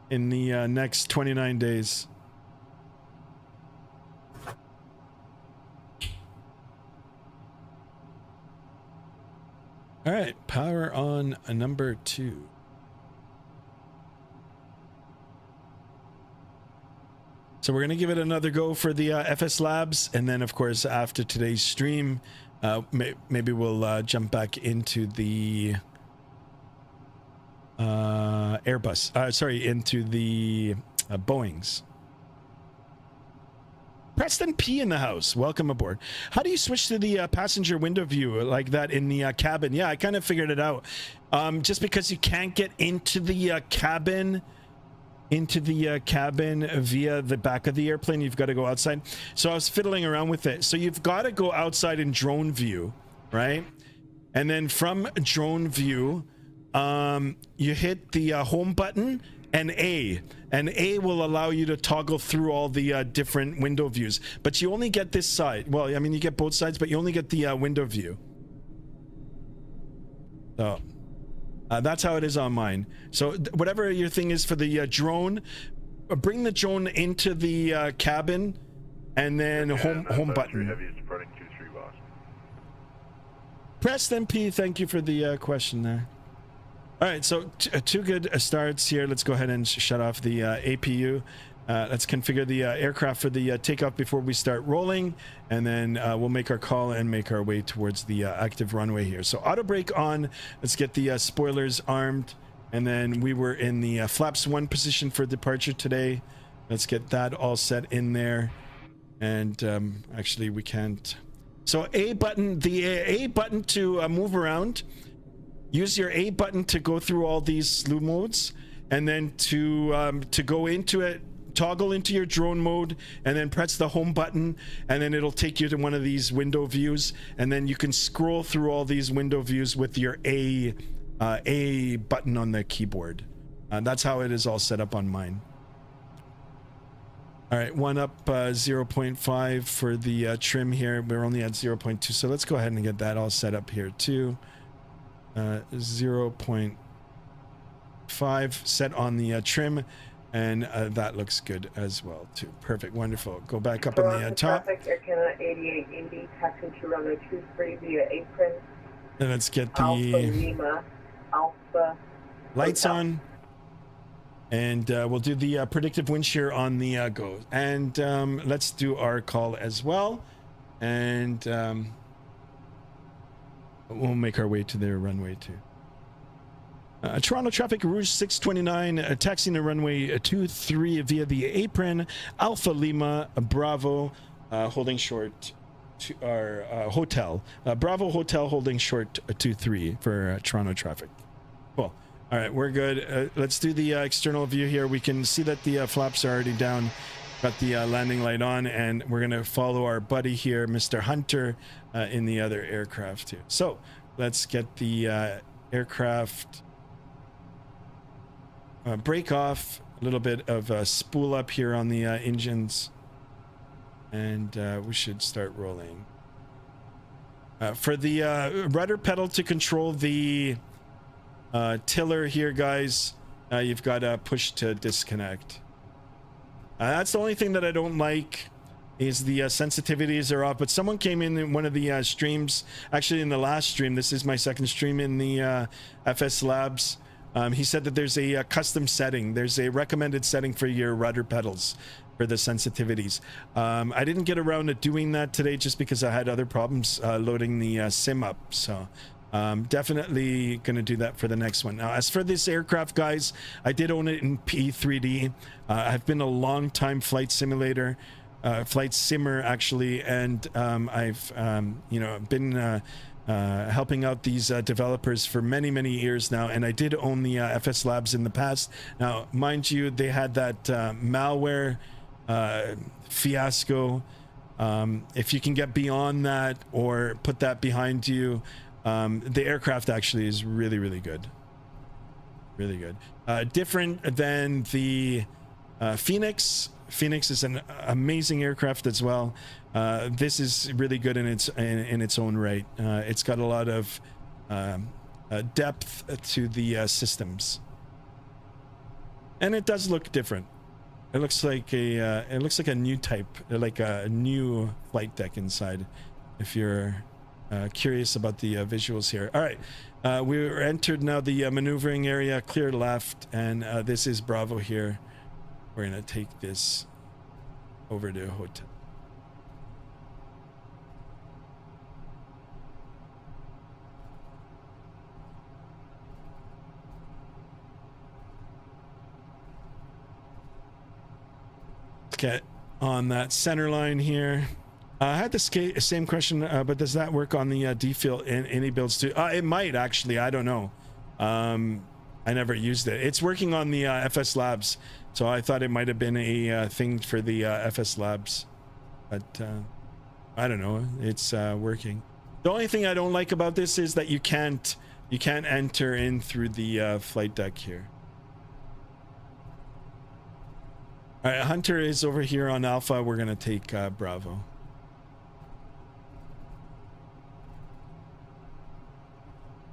In the next 29 days. All right, power on number 2. So we're going to give it another go for the FSLabs, and then of course after today's stream, maybe we'll jump back into the Airbus. Sorry, into the Boeings. Preston P in the house. Welcome aboard. How do you switch to the passenger window view like that in the cabin? Yeah, I kind of figured it out. Just because you can't get into the cabin via the back of the airplane, you've got to go outside. So I was fiddling around with it. So you've got to go outside in drone view, right? And then from drone view, you hit the home button and A will allow you to toggle through all the different window views, but you only get this side. Well, I mean, you get both sides, but you only get the window view. So that's how it is on mine. So whatever your thing is for the drone, bring the drone into the cabin, and then home button. Preston P, thank you for the question there. All right, so two good starts here. Let's go ahead and shut off the APU. Let's configure the aircraft for the takeoff before we start rolling, and then we'll make our call and make our way towards the active runway here. So auto brake on. Let's get the spoilers armed, and then we were in the flaps 1 position for departure today. Let's get that all set in there. And actually we can't. So A button, the A button to move around. Use your A button to go through all these slew modes, and then to go into it, toggle into your drone mode, and then press the home button, and then it'll take you to one of these window views, and then you can scroll through all these window views with your A button on the keyboard. That's how it is all set up on mine. All right, 1 up 0.5 for the trim here. We're only at 0.2, so let's go ahead and get that all set up here too. 0.5 set on the trim, and that looks good as well too. Perfect, wonderful. Go back up on the top. Traffic, Air Canada 88 Indy, taxi to runway 23 via apron. And let's get the Alpha Lima, Alpha lights Hotel. on. And we'll do the predictive wind shear on the go. And let's do our call as well. And we'll make our way to their runway too. Toronto traffic, Rouge 629, taxiing the runway 23 via the apron. Alpha Lima, Bravo, holding short to our hotel. Bravo Hotel holding short 23 for Toronto traffic. Cool. All right, we're good. Let's do the external view here. We can see that the flaps are already down. Got the landing light on, and we're going to follow our buddy here, Mr. Hunter, in the other aircraft here. So let's get the aircraft break off, a little bit of spool up here on the engines, and we should start rolling. For the rudder pedal to control the tiller here, guys, you've got to push to disconnect. That's the only thing that I don't like, is the sensitivities are off. But someone came in one of the streams, actually in the last stream, this is my second stream in the FSLabs. He said that there's a custom setting. There's a recommended setting for your rudder pedals for the sensitivities. I didn't get around to doing that today just because I had other problems loading the sim up. So definitely going to do that for the next one. Now, as for this aircraft, guys, I did own it in P3D. I've been a long time flight simmer actually, and I've been helping out these developers for many years now, and I did own the FSLabs in the past. Now, mind you, they had that malware fiasco. If you can get beyond that or put that behind you, the aircraft actually is really good. Really good. Different than the Phoenix. Phoenix is an amazing aircraft as well. This is really good in its own right. It's got a lot of depth to the systems, and it does look different. It looks like a new type, like a new flight deck inside. If you're curious about the visuals here. All right, we're entered now the maneuvering area. Clear left, and this is Bravo here. We're gonna take this over to hotel. Let's get on that center line here. I had the same question, but does that work on the D-Fill in any builds too? It might actually. I don't know. I never used it. It's working on the FSLabs, so I thought it might have been a thing for the FSLabs, but I don't know. It's working. The only thing I don't like about this is that you can't enter in through the flight deck here. All right, Hunter is over here on Alpha. We're gonna take Bravo.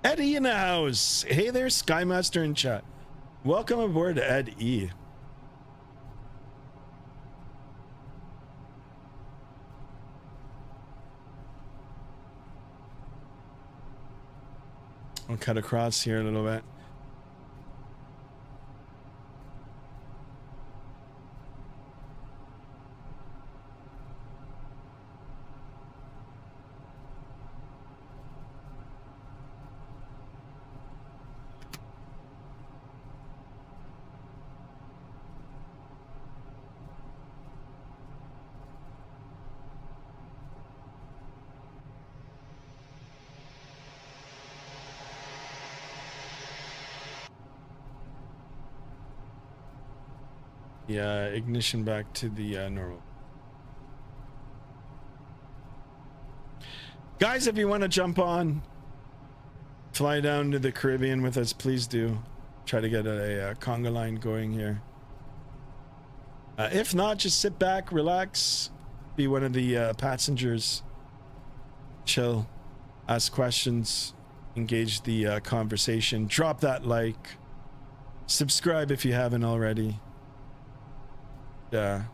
Eddie in the house. Hey there, Skymaster in chat. Welcome aboard, Ed E. I'll cut across here a little bit. the ignition back to the normal. Guys, if you want to jump on, fly down to the Caribbean with us, please do. Try to get a conga line going here. If not, just sit back, relax, be one of the passengers, chill, ask questions, engage the conversation, drop that like, subscribe if you haven't already. Have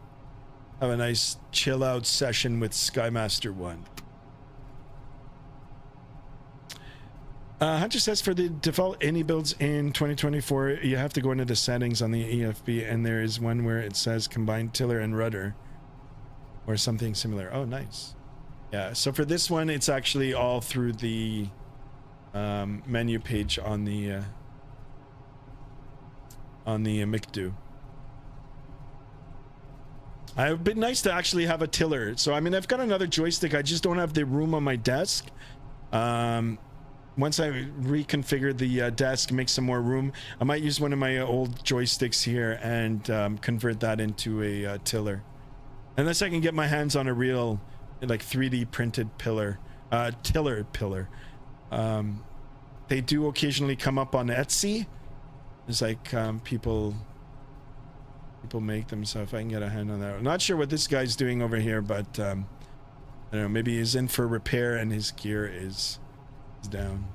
a nice chill out session with Skymaster 1. Hunter says for the default any builds in 2024, you have to go into the settings on the EFB, and there is one where it says combined tiller and rudder or something similar. Oh, nice. Yeah, so for this one, it's actually all through the menu page on the McDo. It'd been nice to actually have a tiller. So I mean, I've got another joystick. I just don't have the room on my desk. Once I reconfigure the desk, make some more room, I might use one of my old joysticks here and convert that into a tiller. Unless I can get my hands on a real, like 3D printed tiller pillar. They do occasionally come up on Etsy. It's like people make them, so if I can get a hand on that. I'm not sure what this guy's doing over here, but I don't know, maybe he's in for repair and his gear is down.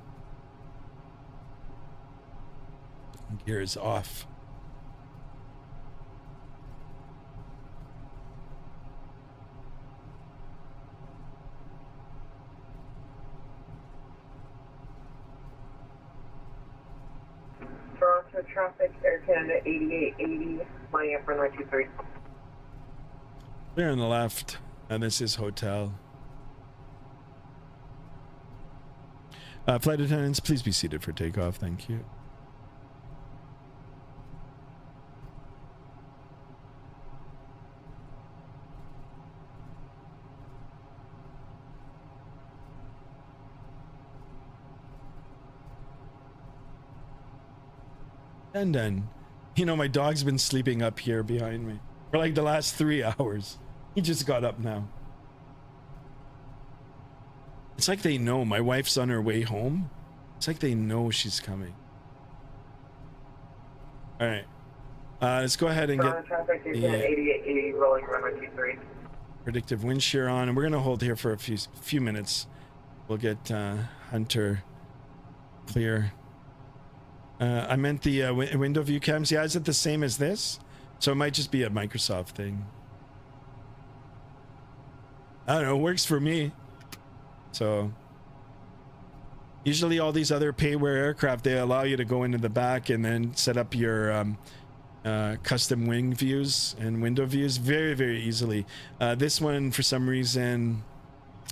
Gear is off. Toronto traffic, Air Canada 8880, flying up runway 23. Clear on the left, and this is hotel. Flight attendants, please be seated for takeoff. Thank you. And then, you know, my dog's been sleeping up here behind me for like the last 3 hours. He just got up now. It's like they know my wife's on her way home. It's like they know she's coming. All right, let's go ahead and get the rolling runway 23. Predictive wind shear on, and we're gonna hold here for a few minutes. We'll get Hunter clear. I meant the window view cams. Yeah, is it the same as this? So it might just be a Microsoft thing. I don't know, it works for me. So usually all these other payware aircraft, they allow you to go into the back and then set up your custom wing views and window views very, very easily. This one, for some reason,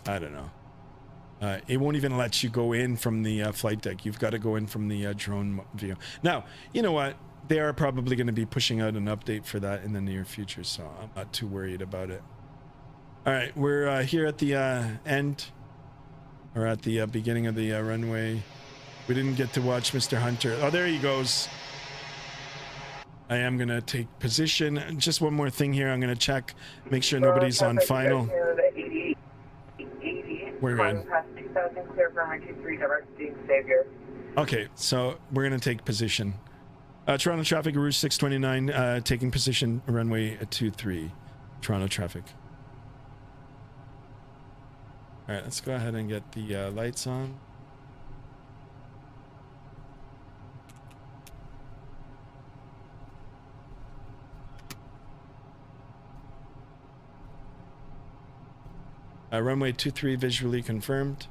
I don't know. It won't even let you go in from the flight deck. You've got to go in from the drone view. Now, you know what? They are probably going to be pushing out an update for that in the near future, so I'm not too worried about it. All right, we're here at the end, or at the beginning of the runway. We didn't get to watch Mr. Hunter. Oh, there he goes. I am going to take position. Just one more thing here. I'm going to check, make sure nobody's on final. We're good. Okay, so we're going to take position. Toronto traffic, Rouge 629, taking position, runway 23. Toronto traffic. All right, let's go ahead and get the lights on. Runway 23 visually confirmed.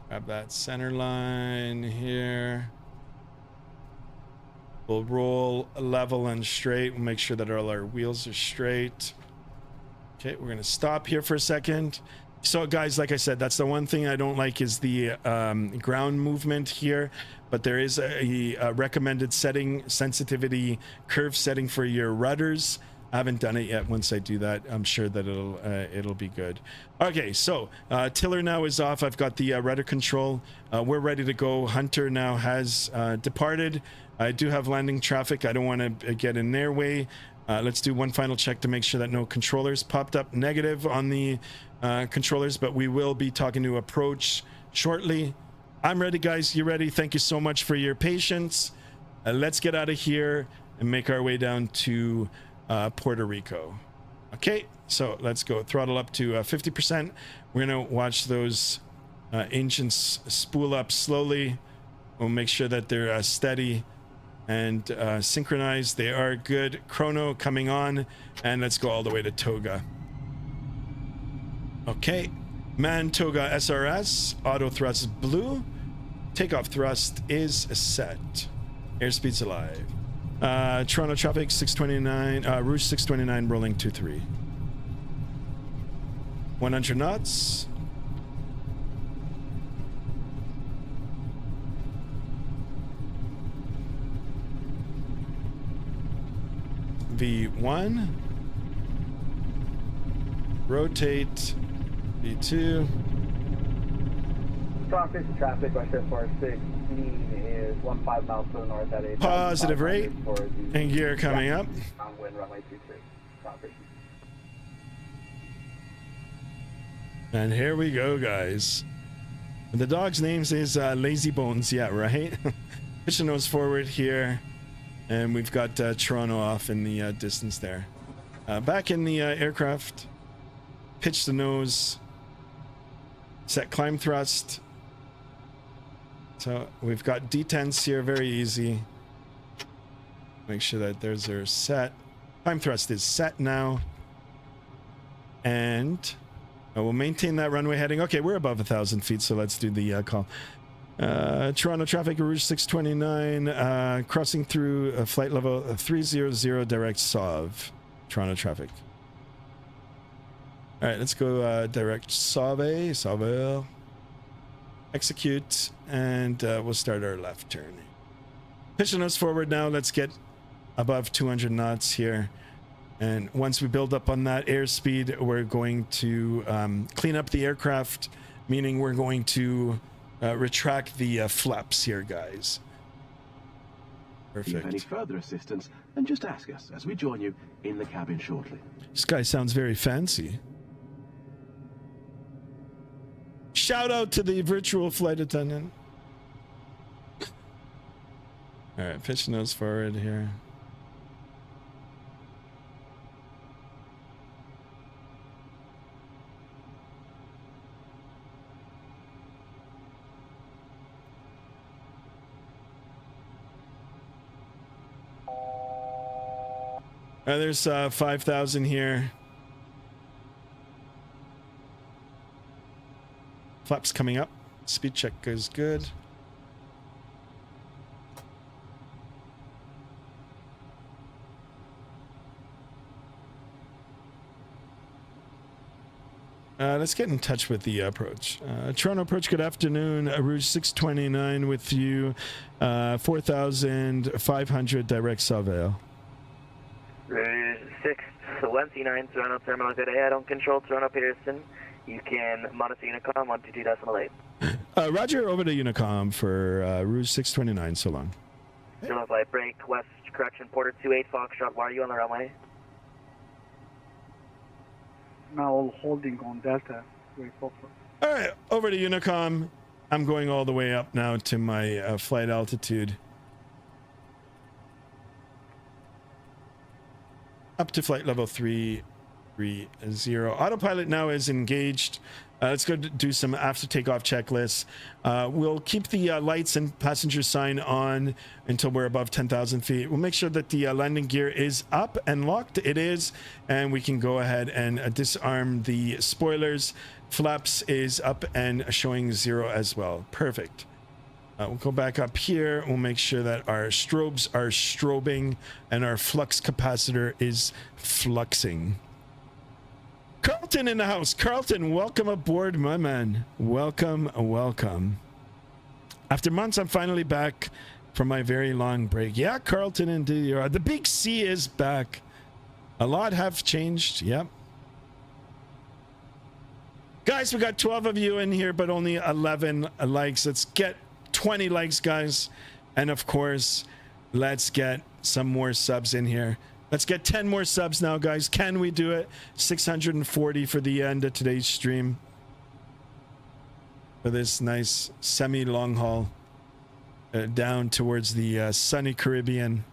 Grab that center line here. We'll roll level and straight. We'll make sure that all our wheels are straight. Okay, we're gonna stop here for a second. So guys, like I said, that's the one thing I don't like is the ground movement here, but there is a recommended setting, sensitivity curve setting for your rudders. I haven't done it yet. Once I do that, I'm sure that it'll be good. Okay, so tiller now is off. I've got the rudder control. We're ready to go. Hunter now has departed. I do have landing traffic. I don't want to get in their way. Let's do one final check to make sure that no controllers popped up negative on the controllers, but we will be talking to approach shortly. I'm ready, guys. You ready? Thank you so much for your patience. Let's get out of here and make our way down to Puerto Rico. Okay, so let's go. Throttle up to 50%. We're gonna watch those engines spool up slowly. We'll make sure that they're steady and synchronized. They are good. Chrono coming on, and let's go all the way to Toga. Okay, man Toga SRS, auto thrust blue. Takeoff thrust is set. Airspeed's alive. Toronto traffic 629, Rouge 629 rolling 23. 100 knots. V1. Rotate. V2. Traffic by shift 416 is 15 miles to the north at a positive rate and gear coming up. Downwind runway 23. And here we go, guys. The dog's name is Lazy Bones, yeah, right? Pitch the nose forward here, and we've got Toronto off in the distance there. Back in the aircraft, pitch the nose, set climb thrust. So we've got detents here, very easy. Make sure that those are set. Climb thrust is set now. And we'll maintain that runway heading. Okay, we're above 1,000 feet, so let's do the call. Toronto traffic, Rouge 629, crossing through flight level 300 direct SOV. Toronto traffic. All right, let's go direct SOV. Execute, and we'll start our left turn. Pitching us forward now. Let's get above 200 knots here. And once we build up on that airspeed, we're going to clean up the aircraft, meaning we're going to retract the flaps here, guys. If you have any further assistance, then just ask us as we join you in the cabin shortly. This guy sounds very fancy. Shout out to the virtual flight attendant. All right, pitch nose forward here. There's 5,000 here. Flaps coming up. Speed check goes good. Let's get in touch with the approach. Toronto approach, good afternoon. Rouge 629 with you. 4,500 direct Savale. Rouge 629, Toronto Terminal, good day. I don't control Toronto Peterson. You can monitor Unicom 122.8. Roger, over to Unicom for Rouge 629, so long. Zero flight break, west correction, Porter 28 Foxtrot, why are you on the runway? Now holding on Delta. Alright, over to Unicom. I'm going all the way up now to my flight altitude. Up to flight level 330. Autopilot now is engaged. Let's go do some after takeoff checklists. We'll keep the lights and passenger sign on until we're above 10,000 feet. We'll make sure that the landing gear is up and locked. It is, and we can go ahead and disarm the spoilers. Flaps is up and showing 0 as well. Perfect. We'll go back up here. We'll make sure that our strobes are strobing and our flux capacitor is fluxing. Carlton in the house. Carlton, welcome aboard, my man. Welcome, welcome. After months, I'm finally back from my very long break. Yeah, Carlton, indeed. The big C is back. A lot have changed. Yep. Guys, we got 12 of you in here, but only 11 likes. Let's get 20 likes, guys. And of course, let's get some more subs in here. Let's get 10 more subs now, guys. Can we do it? 640 for the end of today's stream. For this nice semi-long haul down towards the sunny Caribbean.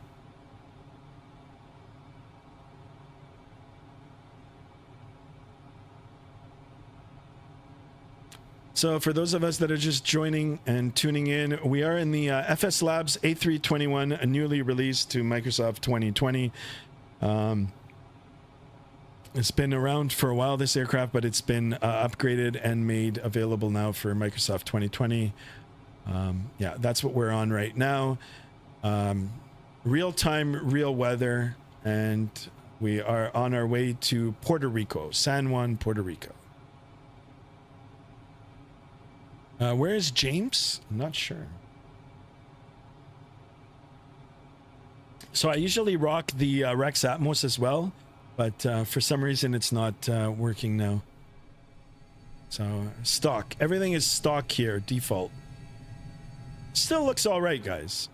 So for those of us that are just joining and tuning in, we are in the FSLabs A321, a newly released to Microsoft 2020. It's been around for a while, this aircraft, but it's been upgraded and made available now for Microsoft 2020. Yeah, that's what we're on right now. Real time, real weather, and we are on our way to Puerto Rico, San Juan, Puerto Rico. Where is James? I'm not sure. So I usually rock the Rex Atmos as well, but for some reason it's not working now. So stock. Everything is stock here, default. Still looks all right, guys.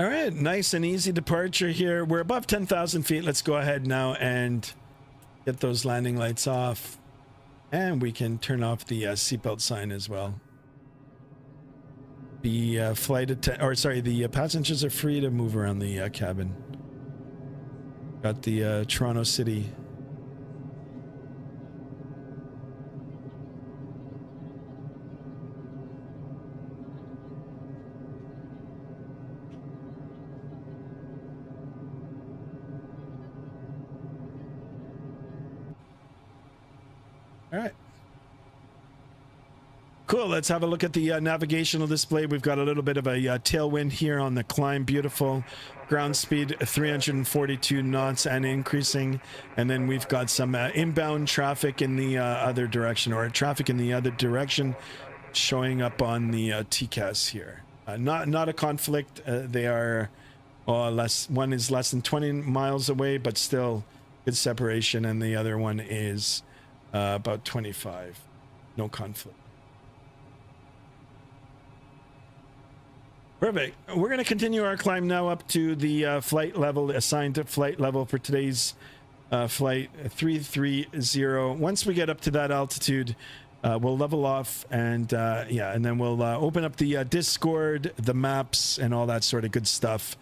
All right, nice and easy departure here. We're above 10,000 feet. Let's go ahead now and get those landing lights off. And we can turn off the seatbelt sign as well. The the passengers are free to move around the cabin. Got the Toronto City. All right. Cool. Let's have a look at the navigational display. We've got a little bit of a tailwind here on the climb. Beautiful. Ground speed 342 knots and increasing. And then we've got some inbound traffic in the other direction, or traffic in the other direction showing up on the TCAS here. Not a conflict. They are less. One is less than 20 miles away, but still good separation. And the other one is about 25. No conflict. Perfect. We're going to continue our climb now up to the flight level, assigned to flight level for today's flight 330. Once we get up to that altitude, we'll level off and and then we'll open up the Discord, the maps, and all that sort of good stuff.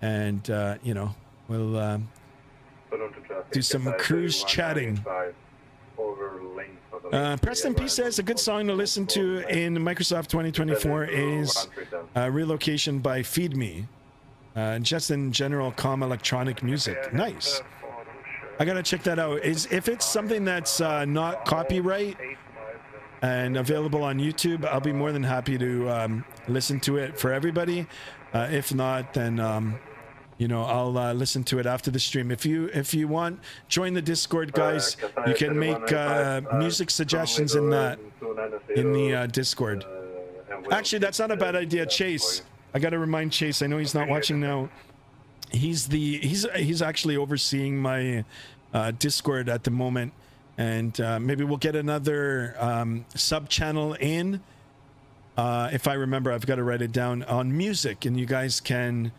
And, we'll do some cruise chatting. Preston P says a good song to listen to in Microsoft 2024 is Relocation by Feed Me. Just in general, calm electronic music. Nice. I gotta check that out. If it's something that's not copyright and available on YouTube, I'll be more than happy to listen to it for everybody. If not, then I'll listen to it after the stream. If you want, join the Discord, guys. You can make music suggestions in the Discord. Actually, that's not a bad idea, Chase. I got to remind Chase. I know he's not watching now. He's actually overseeing my Discord at the moment, and maybe we'll get another sub channel in. If I remember, I've got to write it down on music, and you guys can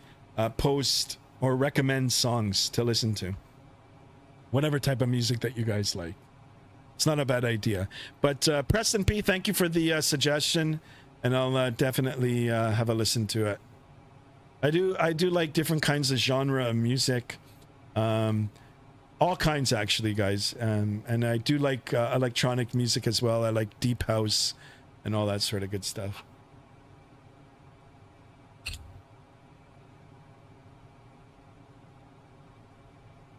post or recommend songs to listen to. Whatever type of music that you guys like. It's not a bad idea. But Preston P, thank you for the suggestion, and I'll definitely have a listen to it. I do like different kinds of genre of music. All kinds, actually, guys. And I do like electronic music as well. I like deep house and all that sort of good stuff.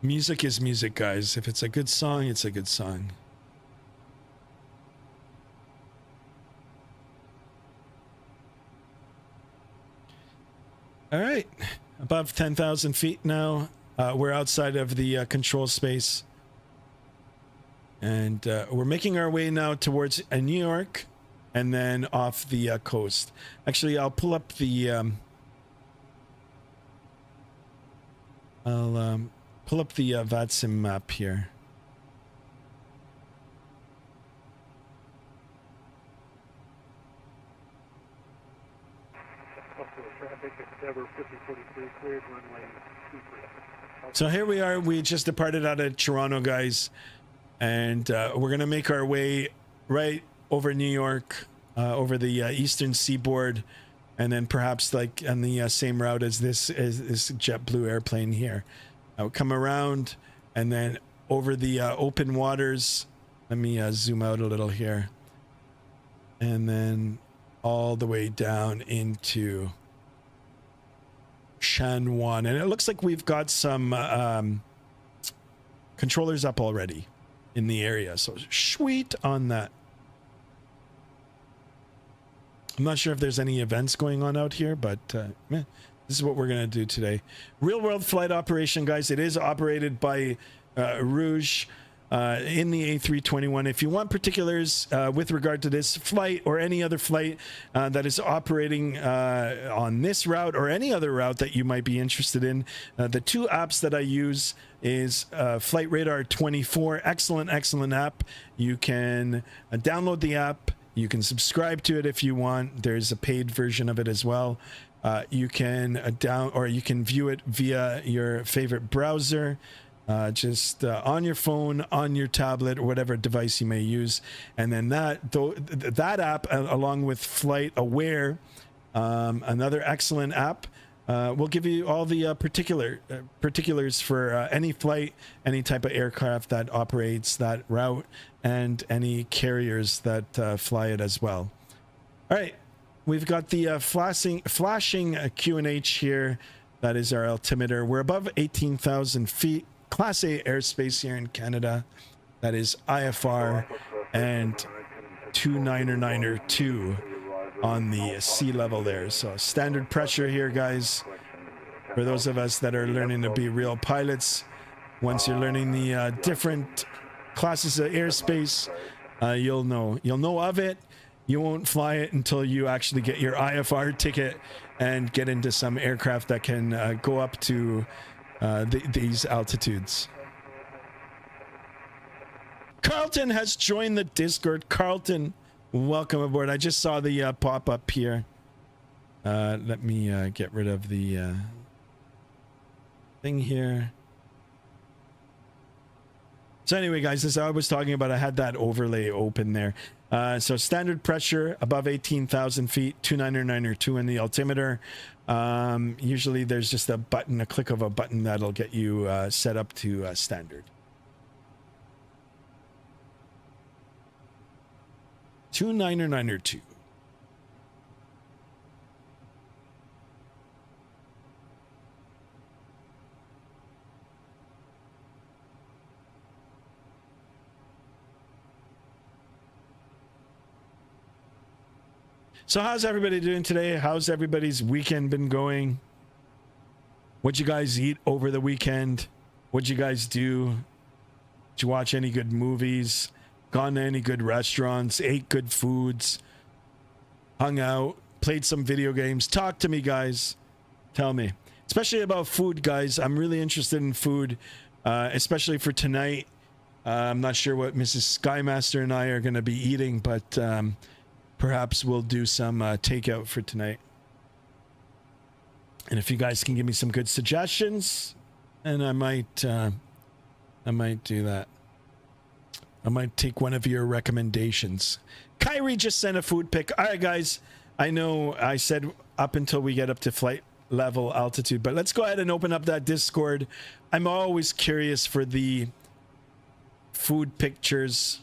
Music is music, guys. If it's a good song, it's a good song. All right. Above 10,000 feet now. We're outside of the control space. And we're making our way now towards New York and then off the coast. Actually, I'll pull up the... I'll pull up the Vatsim map here. So here we are. We just departed out of Toronto, guys. And we're going to make our way right over New York, over the eastern seaboard, and then perhaps like on the same route as this JetBlue airplane here. I'll come around and then over the open waters. Let me zoom out a little here. And then all the way down into Juan. And it looks like we've got some controllers up already in the area. So sweet on that. I'm not sure if there's any events going on out here, but this is what we're going to do today. Real world flight operation, guys. It is operated by Rouge in the A321. If you want particulars with regard to this flight or any other flight that is operating on this route or any other route that you might be interested in, the two apps that I use is Flight Radar 24. Excellent app. You can download the app. You can subscribe to it if you want. There's a paid version of it as well. You can you can view it via your favorite browser, just on your phone, on your tablet, or whatever device you may use. And then that app, along with Flight Aware, another excellent app, will give you all the particulars for any flight, any type of aircraft that operates that route, and any carriers that fly it as well. All right, we've got the flashing QNH here. That is our altimeter. We're above 18,000 feet. Class A airspace here in Canada. That is IFR and 299er2 on the sea level there. So standard pressure here, guys. For those of us that are learning to be real pilots, once you're learning the different classes of airspace, you'll know of it. You won't fly it until you actually get your IFR ticket and get into some aircraft that can go up to these altitudes. Carlton has joined the Discord. Carlton, welcome aboard. I just saw the pop-up here. Let me get rid of the thing here. So anyway, guys, as I was talking about, I had that overlay open there. So standard pressure above 18,000 feet, 299er2 in the altimeter. Usually there's just a click of a button that'll get you set up to standard. 299er2. So how's everybody doing today? How's everybody's weekend been going? What'd you guys eat over the weekend? What'd you guys do? Did you watch any good movies? Gone to any good restaurants? Ate good foods? Hung out? Played some video games? Talk to me, guys. Tell me. Especially about food, guys. I'm really interested in food, especially for tonight. I'm not sure what Mrs. Skymaster and I are going to be eating, but perhaps we'll do some takeout for tonight. And if you guys can give me some good suggestions, and I might do that. I might take one of your recommendations. Kyrie just sent a food pic. All right, guys. I know I said up until we get up to flight level altitude, but let's go ahead and open up that Discord. I'm always curious for the food pictures.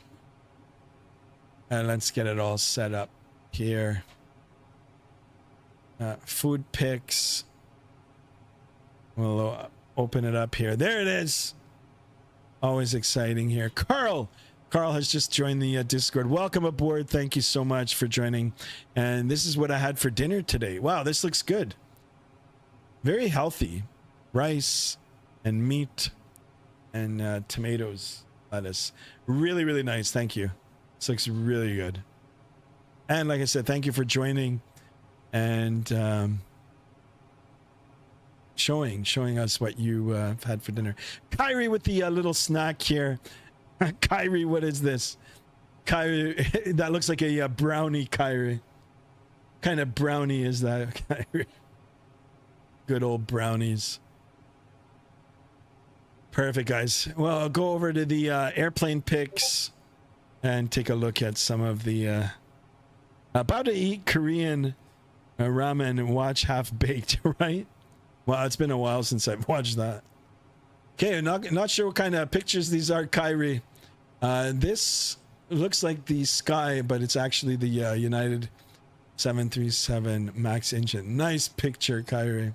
And let's get it all set up here. Food pics. We'll open it up here. There it is. Always exciting here. Carl has just joined the Discord. Welcome aboard. Thank you so much for joining. And this is what I had for dinner today. Wow, this looks good. Very healthy. Rice and meat and tomatoes, lettuce. Really, really nice. Thank you. This looks really good. And like I said, thank you for joining and showing us what you have had for dinner. Kyrie with the little snack here. Kyrie, what is this? Kyrie, that looks like a brownie, Kyrie. What kind of brownie is that, Kyrie? Good old brownies. Perfect, guys. Well, I'll go over to the airplane pics and take a look at some of the about to eat Korean ramen and watch Half Baked, right? Well, it's been a while since I've watched that. Okay, not sure what kind of pictures these are, Kyrie. This looks like the sky, but it's actually the United 737 MAX engine. Nice picture, Kyrie.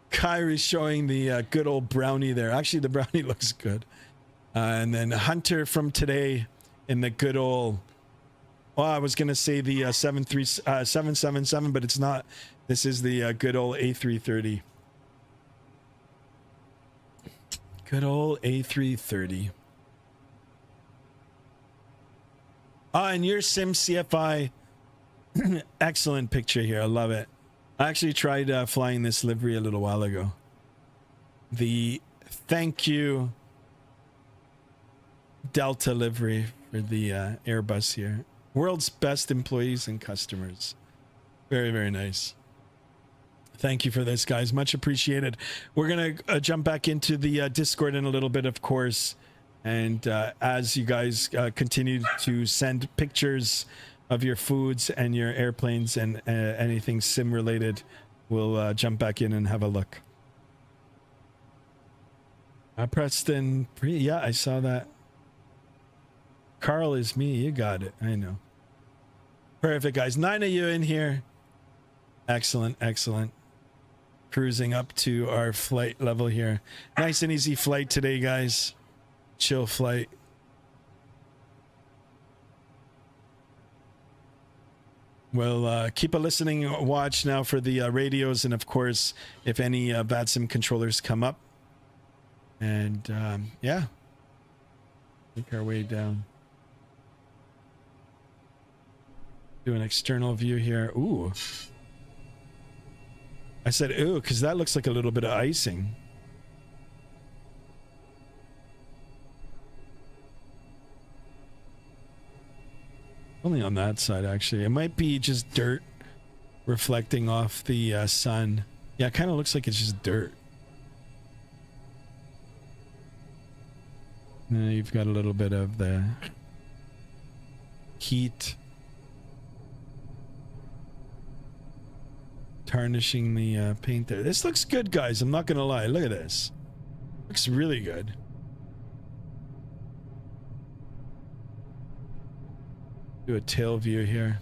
Kyrie showing the good old brownie there. Actually, the brownie looks good. And then Hunter from today in the good old... Well, I was going to say the 777, but it's not. This is the good old A330. Good old A330. And your Sim CFI. Excellent picture here. I love it. I actually tried flying this livery a little while ago. The thank you Delta livery for the Airbus here. World's best employees and customers. Very, very nice. Thank you for this, guys. Much appreciated. We're going to jump back into the Discord in a little bit, of course. And as you guys continue to send pictures of your foods and your airplanes and anything sim related, we'll jump back in and have a look. Preston, yeah, I saw that. Carl is me. You got it. I know. Perfect, guys. 9 of you in here. Excellent, excellent. Cruising up to our flight level here. Nice and easy flight today, guys. Chill flight. We'll keep a listening watch now for the radios, and of course, if any Vatsim controllers come up. And yeah, make our way down. Do an external view here. Ooh. I said ooh because that looks like a little bit of icing. Only on that side, actually. It might be just dirt reflecting off the sun. Yeah, it kind of looks like it's just dirt. You've got a little bit of the heat tarnishing the paint there. This looks good, guys. I'm not gonna lie. Look at this. Looks really good. Do a tail view here.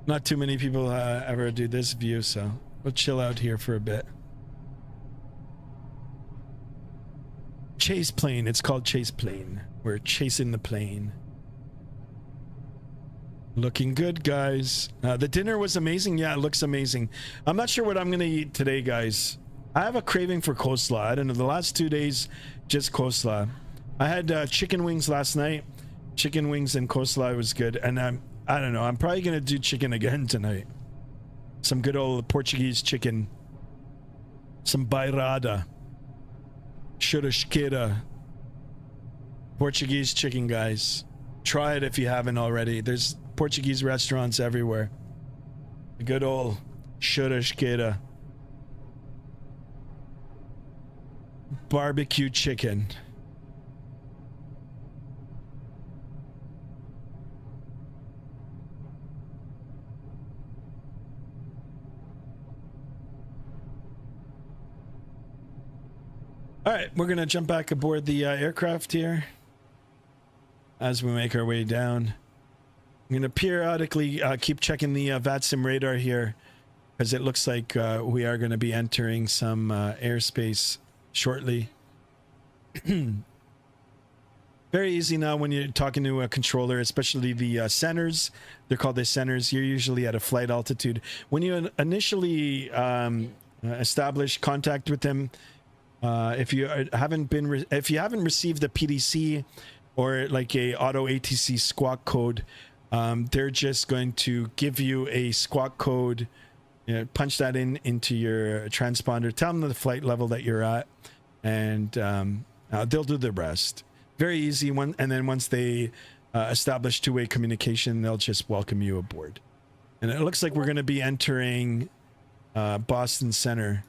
Not too many people ever do this view, so we'll chill out here for a bit. Chase plane. It's called chase plane. We're chasing the plane. Looking good, guys. The dinner was amazing. Yeah, it looks amazing. I'm not sure what I'm gonna eat today, guys. I have a craving for coleslaw. I don't know. The last 2 days, just coleslaw. I had chicken wings last night. Chicken wings and coleslaw was good. And I don't know. I'm probably gonna do chicken again tonight. Some good old Portuguese chicken. Some bairrada. Churrasqueira. Portuguese chicken, guys. Try it if you haven't already. There's Portuguese restaurants everywhere. A good old churrasqueira. Barbecue chicken. All right, we're gonna jump back aboard the aircraft here as we make our way down. I'm gonna periodically keep checking the Vatsim radar here because it looks like we are gonna be entering some airspace shortly. Very easy now when you're talking to a controller, especially the centers. They're called the centers. You're usually at a flight altitude. When you initially establish contact with them. If you haven't received a PDC or like a auto ATC squawk code, they're just going to give you a squawk code. Punch that into your transponder. Tell them the flight level that you're at, and they'll do the rest. Very easy one. And then once they establish two-way communication, they'll just welcome you aboard. And it looks like we're going to be entering Boston Center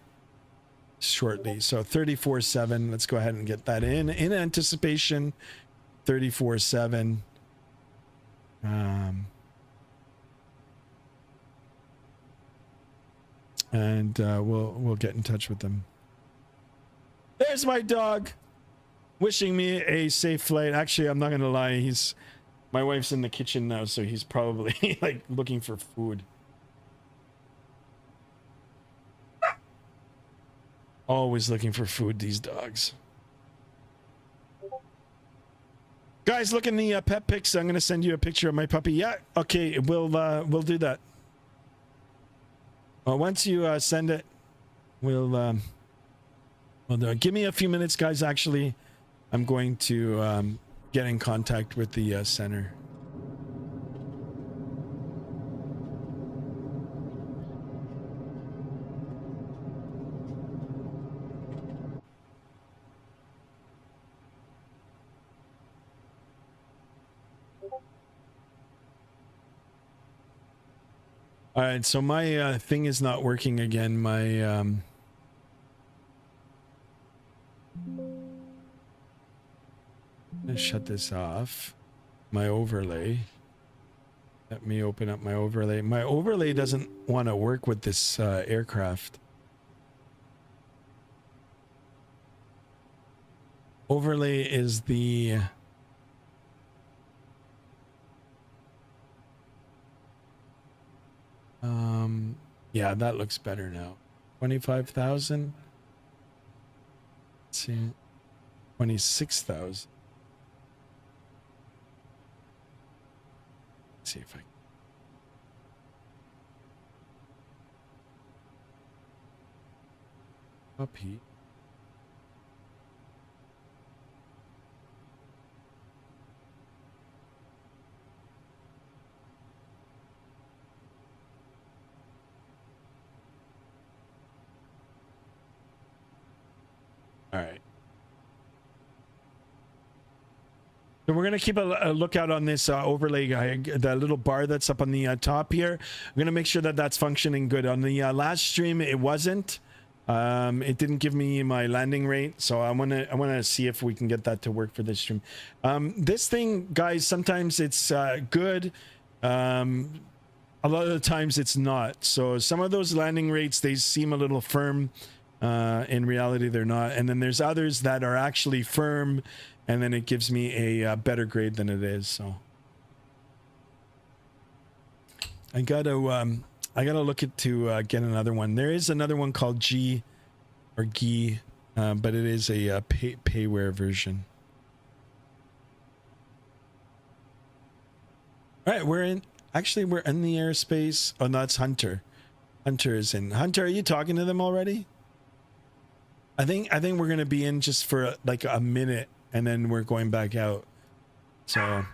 shortly. So 34-7. Let's go ahead and get that in anticipation. 34-7. And we'll get in touch with them. There's my dog, wishing me a safe flight. Actually, I'm not gonna lie. My wife's in the kitchen now, so he's probably like looking for food. Always looking for food, these dogs. Guys, look in the pet pics. I'm gonna send you a picture of my puppy. Yeah, okay, we'll do that. Once you send it, we'll do it. Give me a few minutes, guys. Actually, I'm going to get in contact with the center. All right, so my thing is not working again. My let's shut this off. My overlay. Let me open up my overlay. My overlay doesn't want to work with this aircraft. Overlay is the yeah, that looks better now. 25,000. Let's see. 26,000. Let's see if I can. Puppy. All right. So we're going to keep a lookout on this overlay guy, the little bar that's up on the top here. I'm going to make sure that that's functioning good. On the last stream, it wasn't. It didn't give me my landing rate, so I want to see if we can get that to work for this stream. This thing, guys, sometimes it's good. A lot of the times it's not. So some of those landing rates, they seem a little firm. In reality, they're not. And then there's others that are actually firm, and then it gives me a better grade than it is. So I gotta look to get another one. There is another one called G or G, but it is a payware version. All right, we're in the airspace. Oh, no, that's Hunter. Hunter is in. Hunter, are you talking to them already? I think we're gonna be in just for like a minute, and then we're going back out. So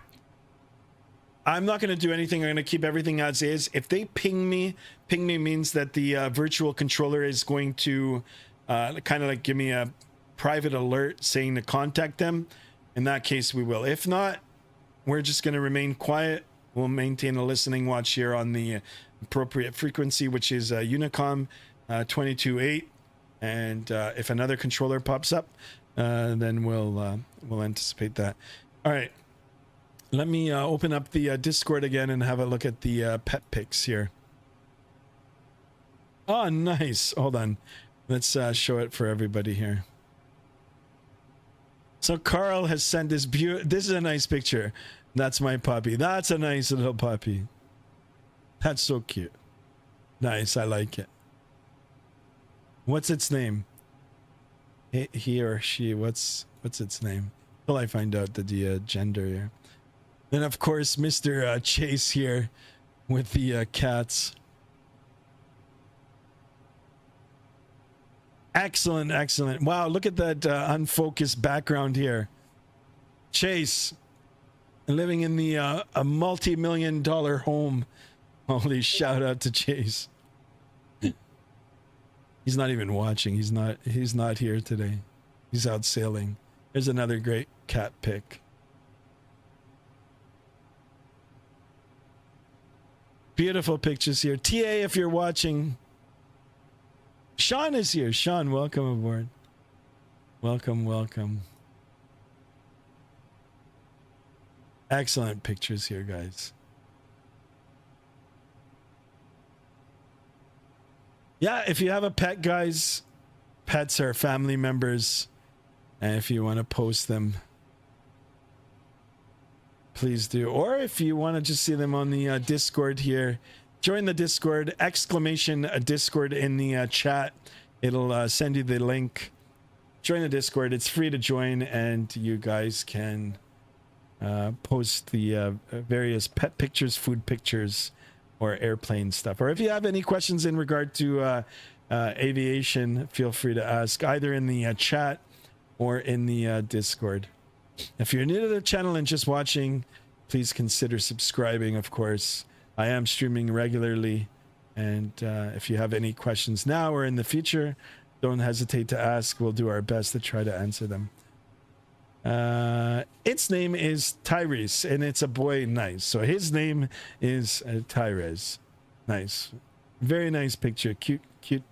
I'm not gonna do anything. I'm gonna keep everything as is. If they ping me means that the virtual controller is going to kind of like give me a private alert saying to contact them. In that case, we will. If not, we're just gonna remain quiet. We'll maintain a listening watch here on the appropriate frequency, which is Unicom 22.8. And if another controller pops up, then we'll anticipate that. All right, let me open up the Discord again and have a look at the pet pics here. Oh, nice. Hold on, let's show it for everybody here. So Carl has sent this this is a nice picture. That's my puppy. That's a nice little puppy. That's so cute. Nice, I like it. What's its name? He or she, what's its name? Till I find out the gender here. Then of course Mr. Chase here with the cats. Excellent, excellent. Wow, look at that unfocused background here. Chase, living in the a multi-million-dollar home. Holy shout out to Chase. He's not even watching. He's not here today. He's out sailing. There's another great cat pic. Beautiful pictures here. TA, if you're watching. Sean is here. Sean, welcome aboard. Welcome, welcome. Excellent pictures here, guys. Yeah, if you have a pet, guys, pets are family members, and if you want to post them, please do. Or if you want to just see them on the Discord here, join the Discord, exclamation Discord in the chat. It'll send you the link. Join the Discord. It's free to join, and you guys can post the various pet pictures, food pictures, or airplane stuff. Or if you have any questions in regard to aviation, feel free to ask either in the chat or in the Discord. If you're new to the channel and just watching, please consider subscribing, of course. I am streaming regularly, and if you have any questions now or in the future, don't hesitate to ask. We'll do our best to try to answer them. Its name is Tyrese, and it's a boy. Nice. So his name is Tyrese. Nice. Very nice picture. Cute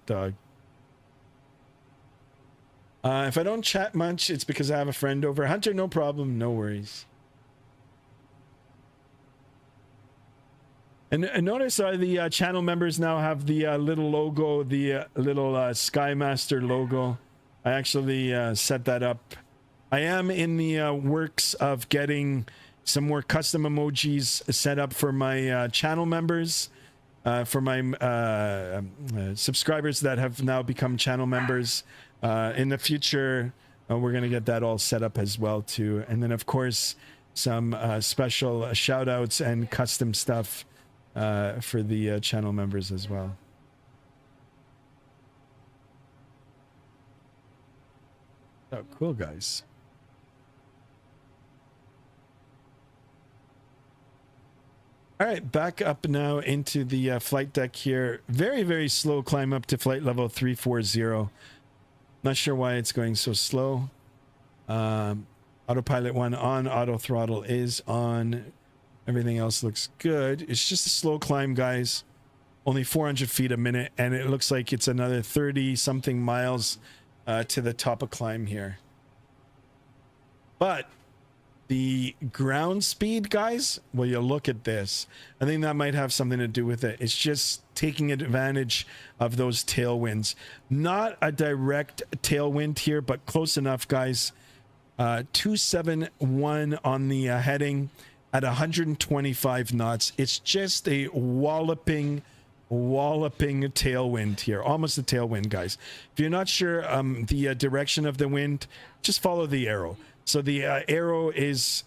dog. If I don't chat much, it's because I have a friend over. Hunter, no problem. No worries. And notice the channel members now have the little logo, the little Skymaster logo. I actually set that up. I am in the works of getting some more custom emojis set up for my channel members, for my subscribers that have now become channel members. In the future, we're going to get that all set up as well too. And then of course, some special shout outs and custom stuff for the channel members as well. Oh, cool, guys. All right, back up now into the flight deck here. Very, very slow climb up to flight level 340. Not sure why it's going so slow. Autopilot 1 on, auto throttle is on. Everything else looks good. It's just a slow climb, guys. Only 400 feet a minute, and it looks like it's another 30-something miles to the top of climb here. But the ground speed, guys, well, you look at this. I think that might have something to do with it. It's just taking advantage of those tailwinds. Not a direct tailwind here, but close enough, guys. 271 on the heading at 125 knots. It's just a walloping tailwind here. Almost a tailwind, guys. If you're not sure the direction of the wind, just follow the arrow. So the arrow is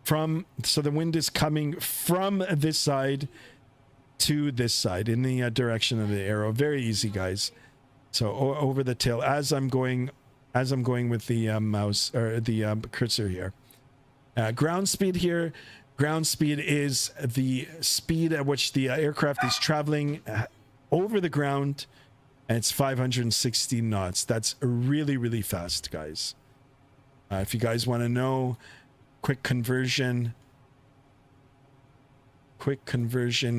from, so the wind is coming from this side to this side in the direction of the arrow. Very easy, guys. So over the tail as I'm going with the mouse or the cursor here. Ground speed here. Ground speed is the speed at which the aircraft is traveling over the ground, and it's 560 knots. That's really, really fast, guys. If you guys want to know, quick conversion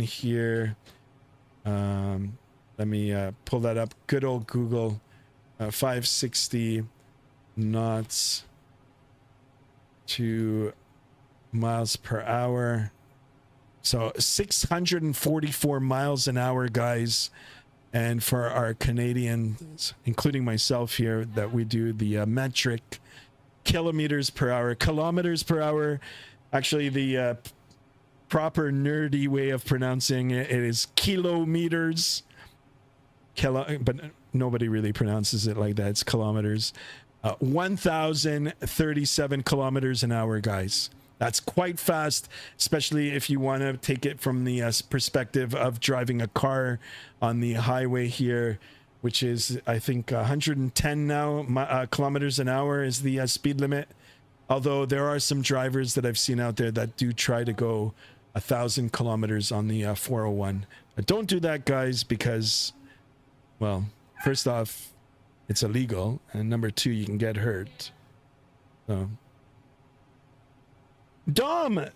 here. Let me pull that up. Good old Google. 560 knots to miles per hour. So 644 miles an hour, guys. And for our Canadians, including myself here, that we do the metric kilometers per hour, kilometers per hour. Actually, the proper nerdy way of pronouncing it is kilometers. But nobody really pronounces it like that. It's kilometers. 1,037 kilometers an hour, guys. That's quite fast, especially if you want to take it from the perspective of driving a car on the highway here. which is, I think, 110 now kilometers an hour is the speed limit. Although there are some drivers that I've seen out there that do try to go 1,000 kilometers on the 401. But don't do that, guys, because, well, first off, it's illegal, and number two, you can get hurt. So, Dom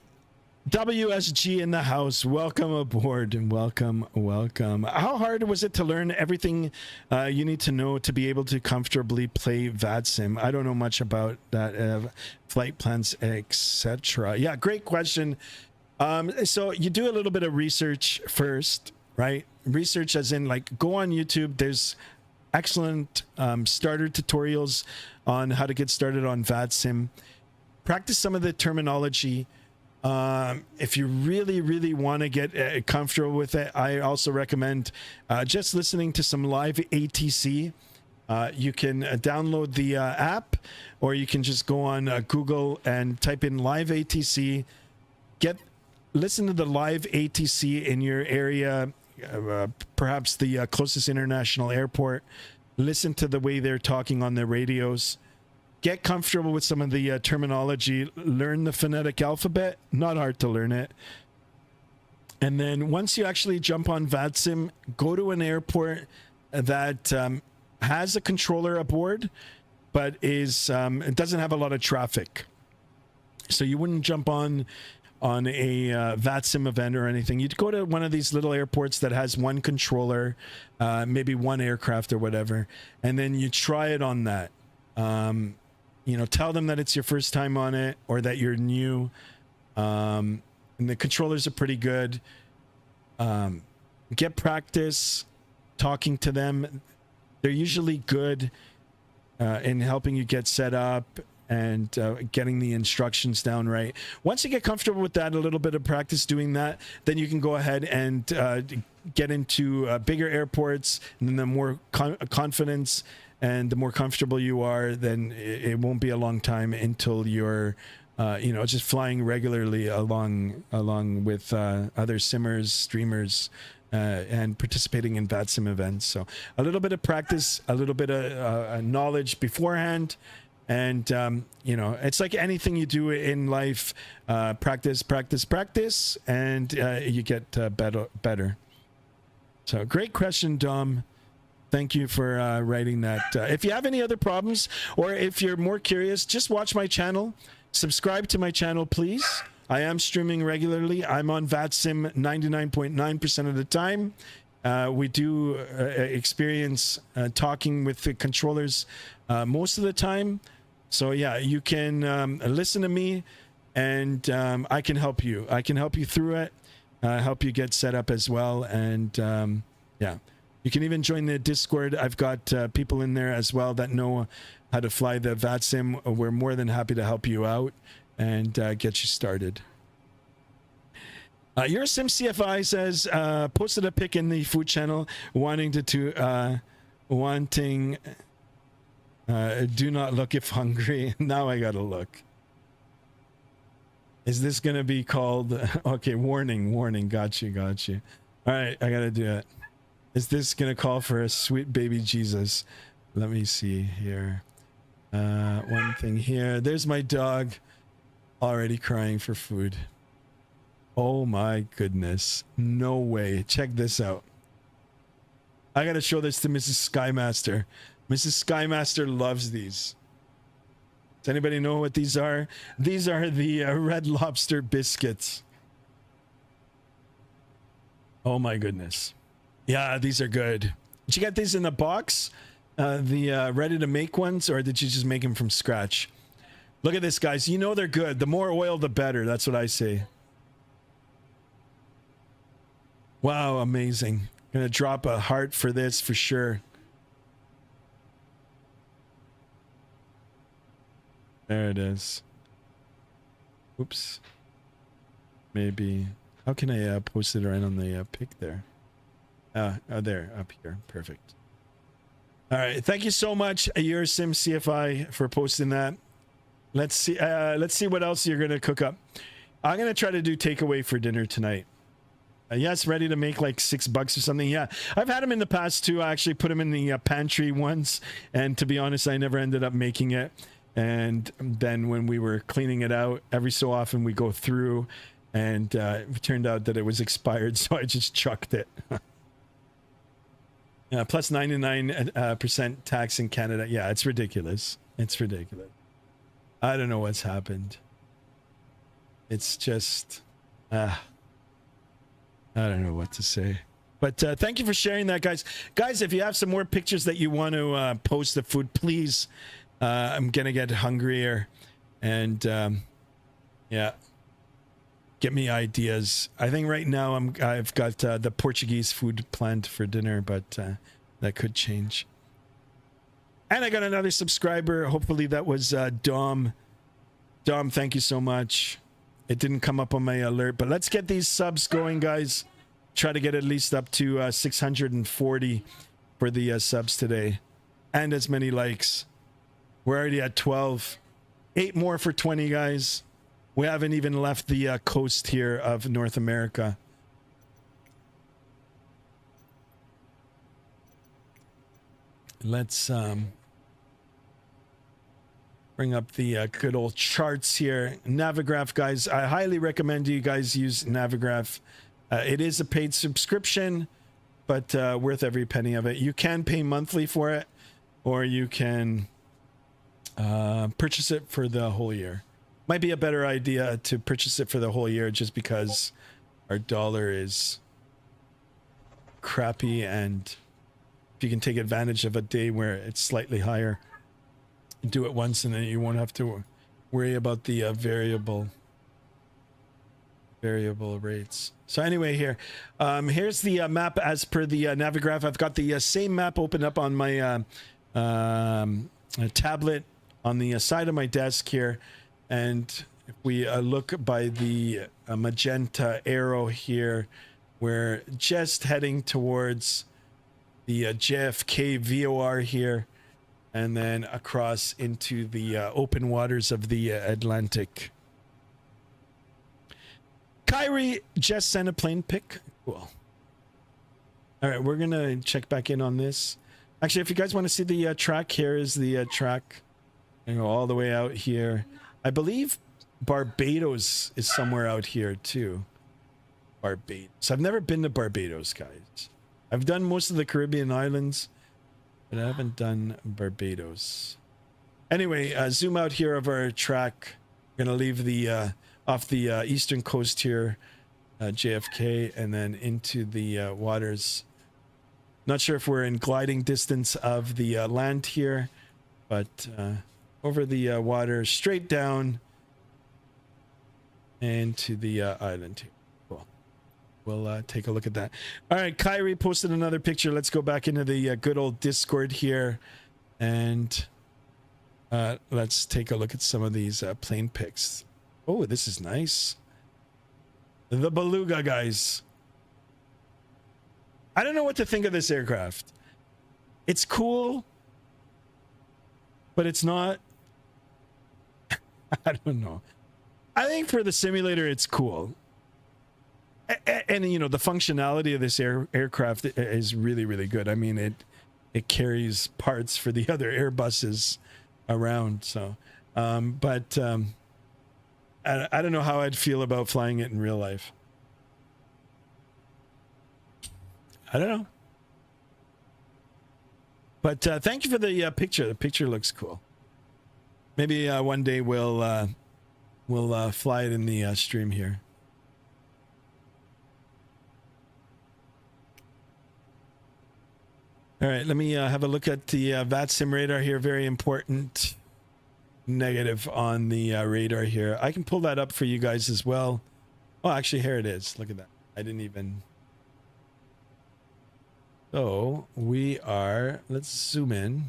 WSG in the house, welcome aboard and welcome. How hard was it to learn everything you need to know to be able to comfortably play Vatsim? I don't know much about that, flight plans, etc. Yeah, great question. So you do a little bit of research first, right? Research as in, like, go on YouTube. There's excellent starter tutorials on how to get started on Vatsim. Practice some of the terminology. If you really want to get comfortable with it, I also recommend just listening to some live ATC. You can download the app, or you can just go on Google and type in live ATC. Listen to the live ATC in your area, perhaps the closest international airport. Listen to the way they're talking on their radios. Get comfortable with some of the terminology. Learn the phonetic alphabet. Not hard to learn it. And then once you actually jump on Vatsim, go to an airport that has a controller aboard, but it doesn't have a lot of traffic. So you wouldn't jump on a Vatsim event or anything. You'd go to one of these little airports that has one controller, maybe one aircraft or whatever, and then you try it on that. Tell them that it's your first time on it or that you're new. And the controllers are pretty good. Get practice talking to them. They're usually good in helping you get set up and getting the instructions down right. Once you get comfortable with that, a little bit of practice doing that, then you can go ahead and get into bigger airports, and then the more confidence and the more comfortable you are, then it won't be a long time until you're just flying regularly along with other simmers, streamers, and participating in Vatsim events. So a little bit of practice, a little bit of knowledge beforehand. And, it's like anything you do in life, practice, and you get better. So great question, Dom. Thank you for writing that. If you have any other problems, or if you're more curious, just watch my channel. Subscribe to my channel, please. I am streaming regularly. I'm on Vatsim 99.9% of the time. We do experience talking with the controllers most of the time. So yeah, you can listen to me, and I can help you. I can help you through it, help you get set up as well. And yeah, you can even join the Discord. I've got people in there as well that know how to fly the Vatsim. We're more than happy to help you out and get you started. Your Sim CFI says, posted a pic in the food channel wanting do not look if hungry. Now I gotta look. Is this gonna be called? Okay, warning. Got you. All right, I gotta do it. Is this gonna call for a sweet baby Jesus? Let me see here. One thing here. There's my dog already crying for food. Oh my goodness. No way. Check this out. I gotta show this to Mrs. Skymaster. Mrs. Skymaster loves these. Does anybody know what these are? These are the Red Lobster biscuits. Oh my goodness. Yeah, these are good. Did you get these in the box? The ready to make ones, or did you just make them from scratch? Look at this, guys. You know they're good. The more oil, the better. That's what I say. Wow, amazing. Gonna drop a heart for this for sure. There it is. Oops. Maybe. How can I post it right on the pic there? There, up here. Perfect. All right. Thank you so much, your Sim CFI, for posting that. Let's see what else you're gonna cook up. I'm gonna try to do takeaway for dinner tonight. Yes, ready to make like $6 or something. Yeah, I've had them in the past too. I actually put them in the pantry once, and to be honest, I never ended up making it. And then when we were cleaning it out, every so often we go through, and it turned out that it was expired, so I just chucked it. Yeah, plus 99% tax in Canada. Yeah, it's ridiculous. It's ridiculous. I don't know what's happened. It's just... I don't know what to say, but thank you for sharing that, guys. Guys, if you have some more pictures that you want to post of food, please. I'm gonna get hungrier, and yeah, get me ideas. I think right now I've got the Portuguese food planned for dinner, but that could change. And I got another subscriber. Hopefully that was Dom. Dom, thank you so much. It didn't come up on my alert, but let's get these subs going, guys. Try to get at least up to 640 for the subs today, and as many likes. We're already at 12. 8 more for 20, guys. We haven't even left the coast here of North America. Let's bring up the good old charts here. Navigraph, guys. I highly recommend you guys use Navigraph. It is a paid subscription, but worth every penny of it. You can pay monthly for it, or you can purchase it for the whole year. Might be a better idea to purchase it for the whole year, just because our dollar is crappy, and if you can take advantage of a day where it's slightly higher, do it once, and then you won't have to worry about the variable rates. So anyway, here's the map as per the Navigraph. I've got the same map open up on my tablet on the side of my desk here, and if we look by the magenta arrow here, we're just heading towards the JFK VOR here, and then across into the open waters of the Atlantic. Kyrie just sent a plane pic. Cool. All right, we're gonna check back in on this. Actually, if you guys want to see the track, here is the track. I go all the way out here. I believe Barbados is somewhere out here too. Barbados. I've never been to Barbados, guys. I've done most of the Caribbean islands, but I haven't done Barbados. Anyway, zoom out here of our track. We're gonna leave the off the eastern coast here, JFK, and then into the waters. Not sure if we're in gliding distance of the land here, but over the water, straight down, and to the island here. Cool. We'll take a look at that. All right, Kyrie posted another picture. Let's go back into the good old Discord here, and let's take a look at some of these plane pics. Oh, this is nice. The Beluga, guys. I don't know what to think of this aircraft. It's cool, but it's not. I don't know. I think for the simulator, it's cool. And you know, the functionality of this aircraft is really, really good. I mean, it carries parts for the other Airbuses around. So, I don't know how I'd feel about flying it in real life. I don't know. But thank you for the picture. The picture looks cool. Maybe one day we'll fly it in the stream here. All right, let me have a look at the Vatsim radar here. Very important. Negative on the radar here. I can pull that up for you guys as well. Oh, actually, here it is. Look at that. I didn't even. So we are. Let's zoom in.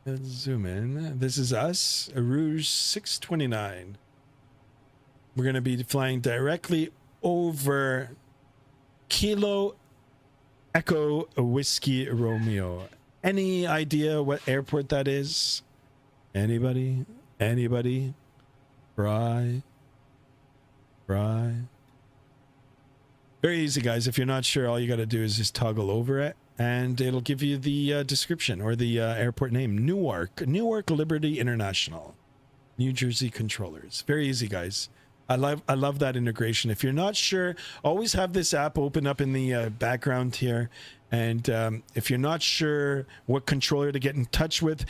Let's zoom in. This is us, Rouge 629. We're going to be flying directly over Kilo Echo Whiskey Romeo. Any idea what airport that is? Anybody? Anybody? Fry? Very easy, guys. If you're not sure, all you got to do is just toggle over it, and it'll give you the description or the airport name. Newark Liberty International, New Jersey controllers. Very easy, guys. I love that integration. If you're not sure, always have this app open up in the background here. And if you're not sure what controller to get in touch with,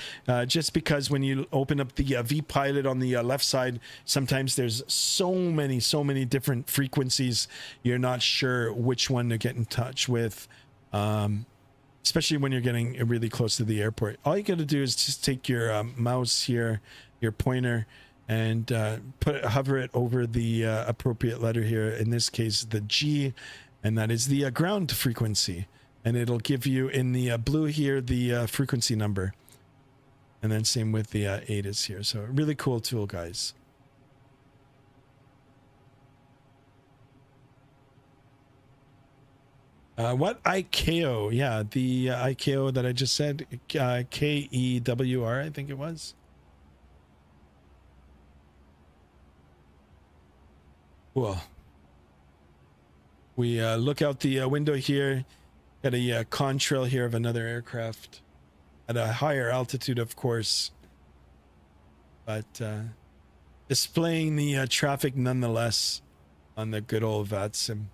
just because when you open up the vPilot on the left side, sometimes there's so many different frequencies, you're not sure which one to get in touch with, especially when you're getting really close to the airport. All you got to do is just take your mouse here, your pointer, and hover it over the appropriate letter here, in this case the G, and that is the ground frequency. And it'll give you in the blue here the frequency number, and then same with the ATIS here. So really cool tool, guys. What ICAO? Yeah, the ICAO that I just said, KEWR, I think it was. Cool. We look out the window here. Got a contrail here of another aircraft at a higher altitude, of course, but displaying the traffic nonetheless on the good old Vatsim.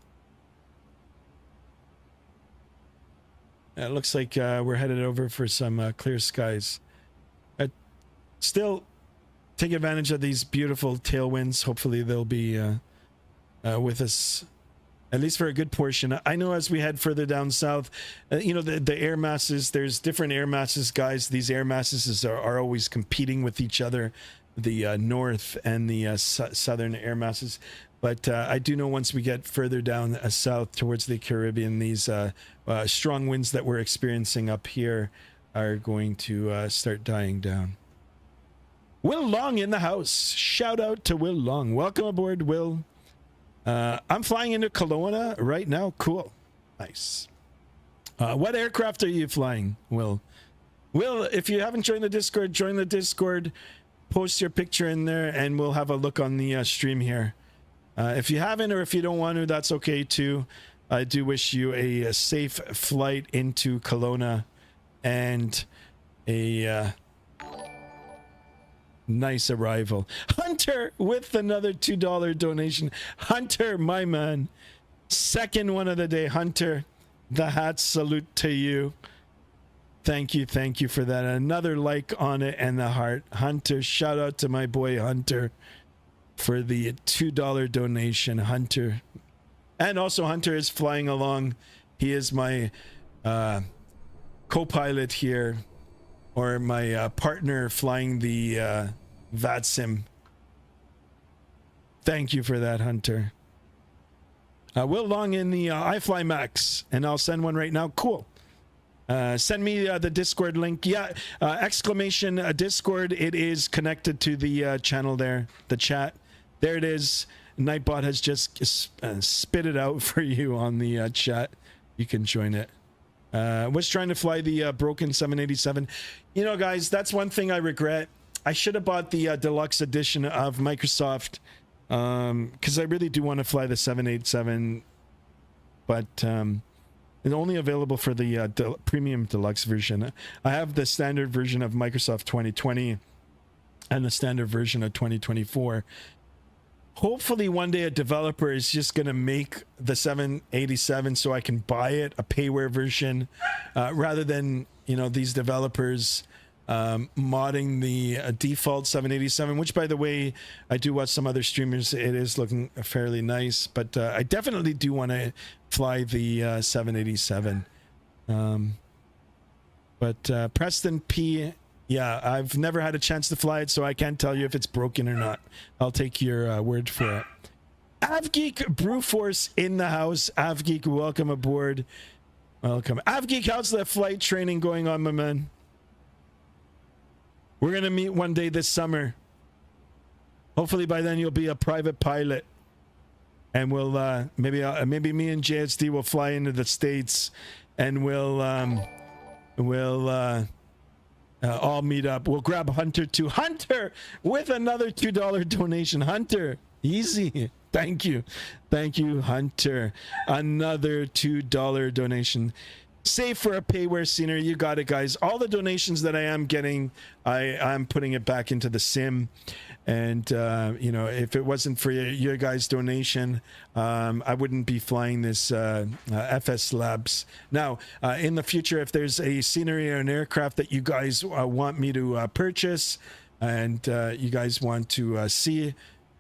It looks like we're headed over for some clear skies. Still take advantage of these beautiful tailwinds. Hopefully they'll be with us at least for a good portion. I know as we head further down south, you know, the air masses, there's different air masses, guys. These air masses are always competing with each other, the north and the southern air masses. But I do know once we get further down south towards the Caribbean, these strong winds that we're experiencing up here are going to start dying down. Will Long in the house. Shout out to Will Long. Welcome aboard, Will. I'm flying into Kelowna right now. Cool. Nice. What aircraft are you flying, Will? Will, if you haven't joined the Discord, join the Discord. Post your picture in there, and we'll have a look on the stream here. If you haven't, or if you don't want to, that's okay too. I do wish you a safe flight into Kelowna and a nice arrival. Hunter with another $2 donation. Hunter, my man. Second one of the day. Hunter, the hat salute to you. Thank you for that. Another like on it and the heart. Hunter, shout out to my boy Hunter for the $2 donation. Hunter. And also Hunter is flying along. He is my co-pilot here, or my partner flying the Vatsim. Thank you for that, Hunter. Will Long in the iFly Max, and I'll send one right now. Cool. Send me the Discord link. Yeah, exclamation Discord. It is connected to the channel there, the chat. There it is. Nightbot has just spit it out for you on the chat. You can join it. Was trying to fly the broken 787. You know, guys, that's one thing I regret. I should have bought the deluxe edition of Microsoft, because I really do want to fly the 787, but it's only available for the premium deluxe version. I have the standard version of Microsoft 2020 and the standard version of 2024. Hopefully one day a developer is just going to make the 787 so I can buy it, a payware version, rather than, you know, these developers modding the default 787, which, by the way, I do watch some other streamers. It is looking fairly nice, but I definitely do want to fly the 787. But Preston P, yeah, I've never had a chance to fly it, so I can't tell you if it's broken or not. I'll take your word for it. AvGeek Brewforce in the house. AvGeek, welcome aboard. Welcome. AvGeek, how's the flight training going on, my man? We're going to meet one day this summer. Hopefully by then you'll be a private pilot. And we'll, maybe me and JSD will fly into the States, and we'll all meet up. We'll grab Hunter too. Hunter with another $2 donation. Hunter, Easy. Thank you. Thank you, Hunter. Another $2 donation. Save for a payware scenery. You got it, guys. All the donations that I am getting, I'm putting it back into the sim. And, you know, if it wasn't for your guys' donation, I wouldn't be flying this FSLabs. Now, in the future, if there's a scenery or an aircraft that you guys want me to purchase and you guys want to see,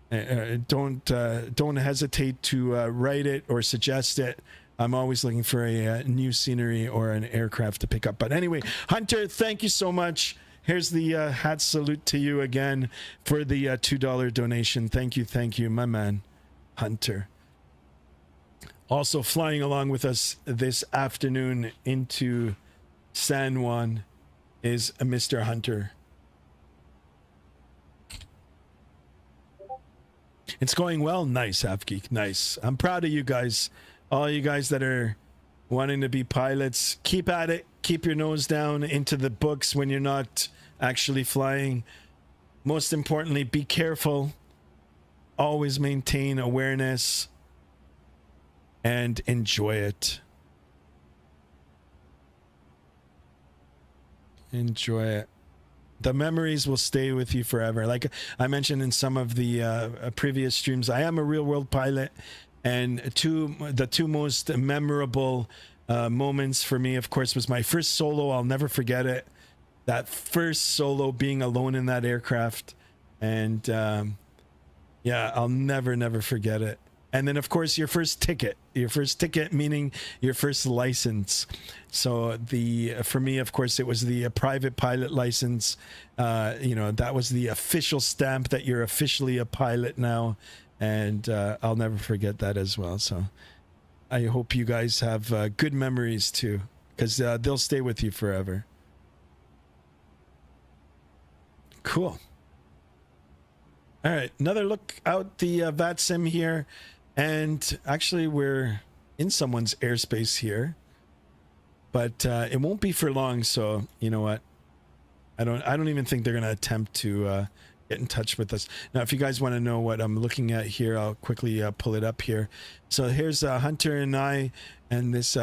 don't hesitate to write it or suggest it. I'm always looking for a new scenery or an aircraft to pick up. But anyway, Hunter, thank you so much. Here's the hat salute to you again for the $2 donation. Thank you, my man, Hunter. Also flying along with us this afternoon into San Juan is Mr. Hunter. It's going well. Nice, Half-Geek. Nice. I'm proud of you guys. All you guys that are wanting to be pilots, keep at it. Keep your nose down into the books when you're not actually flying. Most importantly, be careful. Always maintain awareness and enjoy it. Enjoy it. The memories will stay with you forever. Like I mentioned in some of the previous streams, I am a real world pilot, and the two most memorable moments for me, of course, was my first solo. I'll never forget it. That first solo, being alone in that aircraft, and yeah, I'll never forget it. And then, of course, your first ticket meaning your first license. So for me, of course, it was the private pilot license. You know, that was the official stamp that you're officially a pilot now. And I'll never forget that as well. So I hope you guys have good memories too, because they'll stay with you forever. Cool. All right, another look out the Vatsim here. And actually, we're in someone's airspace here, but it won't be for long. So you know what? I don't even think they're gonna attempt to get in touch with us. Now, if you guys want to know what I'm looking at here, I'll quickly pull it up here. So here's Hunter and I, and this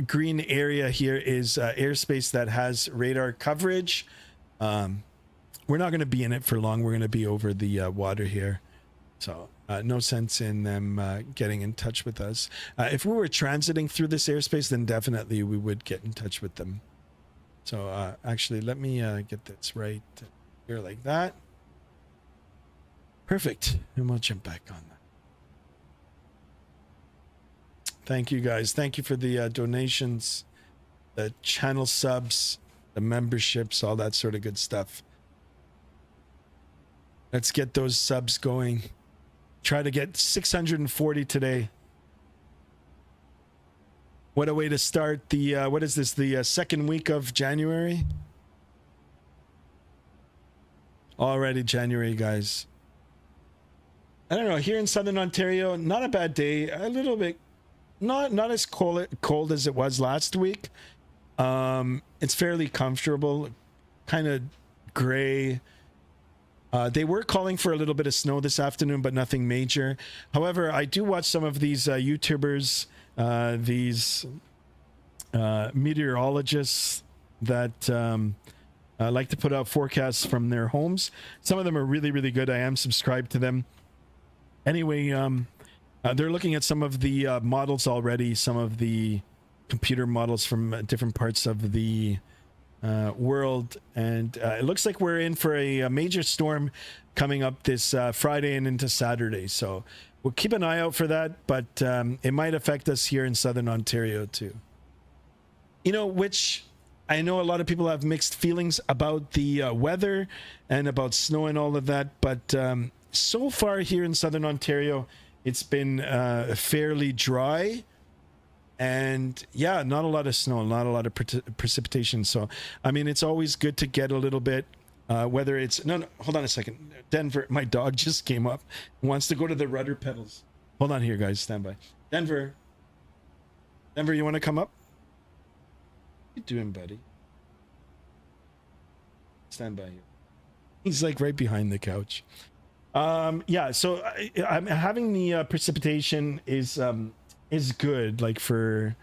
green area here is airspace that has radar coverage. We're not going to be in it for long. We're going to be over the water here. So no sense in them getting in touch with us. If we were transiting through this airspace, then definitely we would get in touch with them. So actually, let me get this right here like that. Perfect. And we'll jump back on that. Thank you, guys. Thank you for the donations, the channel subs, the memberships, all that sort of good stuff. Let's get those subs going. Try to get 640 today. What a way to start the, what is this, the second week of January? Already January, guys. I don't know, here in Southern Ontario, not a bad day. A little bit, not as cold as it was last week. It's fairly comfortable, kind of gray. They were calling for a little bit of snow this afternoon, but nothing major. However, I do watch some of these YouTubers, these meteorologists that like to put out forecasts from their homes. Some of them are really, really good. I am subscribed to them. Anyway, they're looking at some of the models already, some of the computer models from different parts of the world, and it looks like we're in for a major storm coming up this Friday and into Saturday. So we'll keep an eye out for that, but it might affect us here in Southern Ontario too. You know, which I know a lot of people have mixed feelings about the weather and about snow and all of that, but so far here in Southern Ontario, it's been fairly dry. And yeah, not a lot of snow, not a lot of precipitation. So, I mean, it's always good to get a little bit, whether it's, no, hold on a second. Denver, my dog just came up and wants to go to the rudder pedals. Hold on here, guys, stand by. Denver, you want to come up? What you doing, buddy? Stand by here. He's like right behind the couch. Yeah, so I'm having the precipitation is good, like for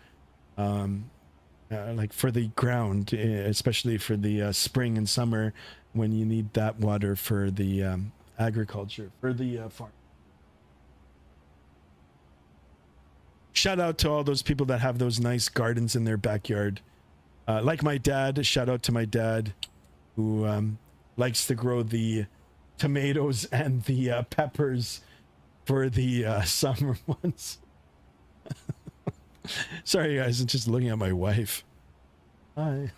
the ground, especially for the spring and summer, when you need that water for the agriculture, for the farm. Shout out to all those people that have those nice gardens in their backyard. Like my dad, shout out to my dad, who likes to grow the tomatoes and the peppers for the summer months. Sorry, guys, I'm just looking at my wife. Hi.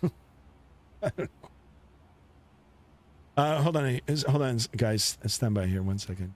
I don't know. Hold on, guys. Stand by here 1 second.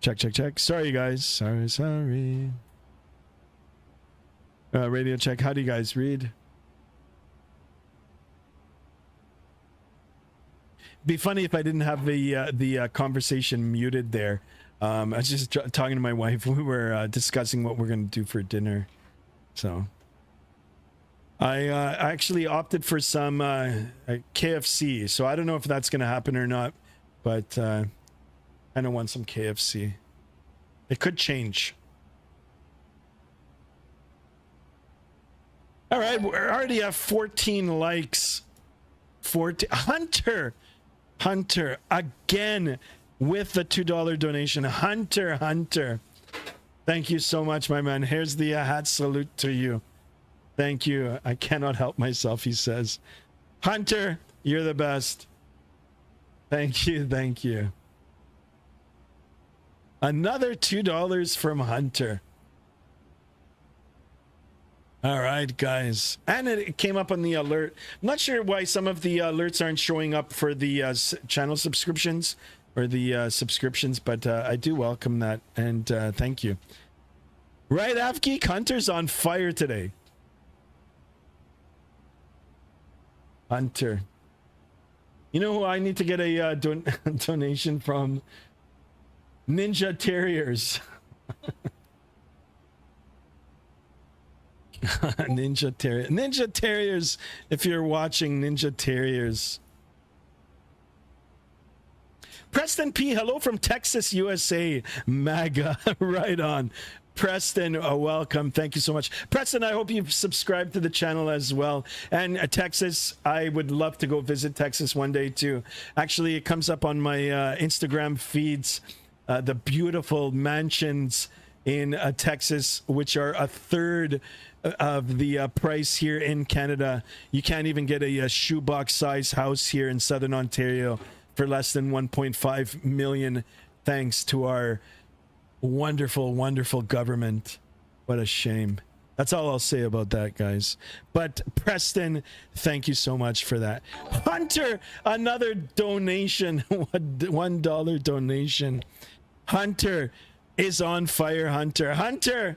Check. Sorry, guys. Sorry. Radio check. How do you guys read? Be funny if I didn't have the conversation muted there. I was just talking to my wife. We were discussing what we're going to do for dinner. So I actually opted for some KFC. So I don't know if that's going to happen or not, but I don't want some KFC. It could change. All right, we already have 14 likes. 14. Hunter again with the $2 donation. Hunter. Thank you so much, my man. Here's the hat salute to you. Thank you. I cannot help myself, he says. Hunter, you're the best. Thank you. Another $2 from Hunter. All right, guys. And it came up on the alert. I'm not sure why some of the alerts aren't showing up for the channel subscriptions or the subscriptions, but I do welcome that, and thank you. Right, Afgeek? Hunter's on fire today. Hunter. You know who I need to get a donation from? Ninja Terriers. Ninja Terriers, if you're watching, Ninja Terriers. Preston P, hello from Texas, USA. MAGA. Right on. Preston, welcome. Thank you so much. Preston, I hope you've subscribed to the channel as well. And Texas, I would love to go visit Texas one day too. Actually, it comes up on my Instagram feeds the beautiful mansions in Texas, which are a third of the price here in Canada. You can't even get a shoebox size house here in Southern Ontario for less than 1.5 million, thanks to our wonderful, wonderful government. What a shame. That's all I'll say about that, guys. But Preston, thank you so much for that. Hunter, another donation. $1 donation. Hunter is on fire. Hunter,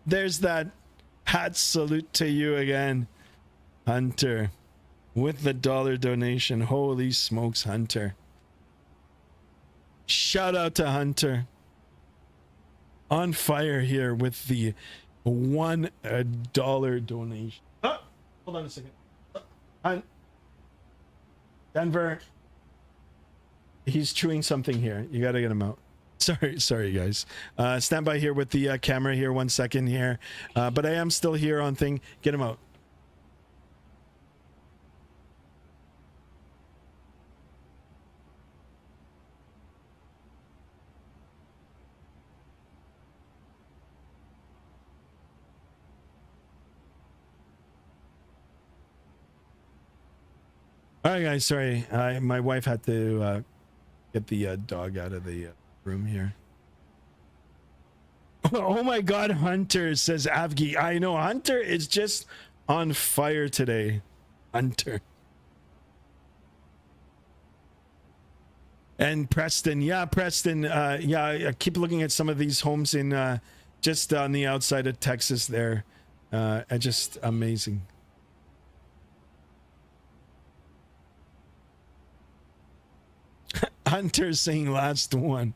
there's that hat salute to you again. Hunter, with the $1 donation. Holy smokes, Hunter. Shout out to Hunter. On fire here with the $1 donation. Oh, hold on a second. Denver, he's chewing something here. You got to get him out. Sorry, guys. Stand by here with the camera here 1 second here. But I am still here on thing. Get him out. All right, guys. Sorry, my wife had to get the dog out of the room here. Oh my God, Hunter, says Avgi. I know Hunter is just on fire today. Hunter. And Preston, yeah, Preston, yeah. I keep looking at some of these homes in just on the outside of Texas. There, just amazing. Hunter saying last one.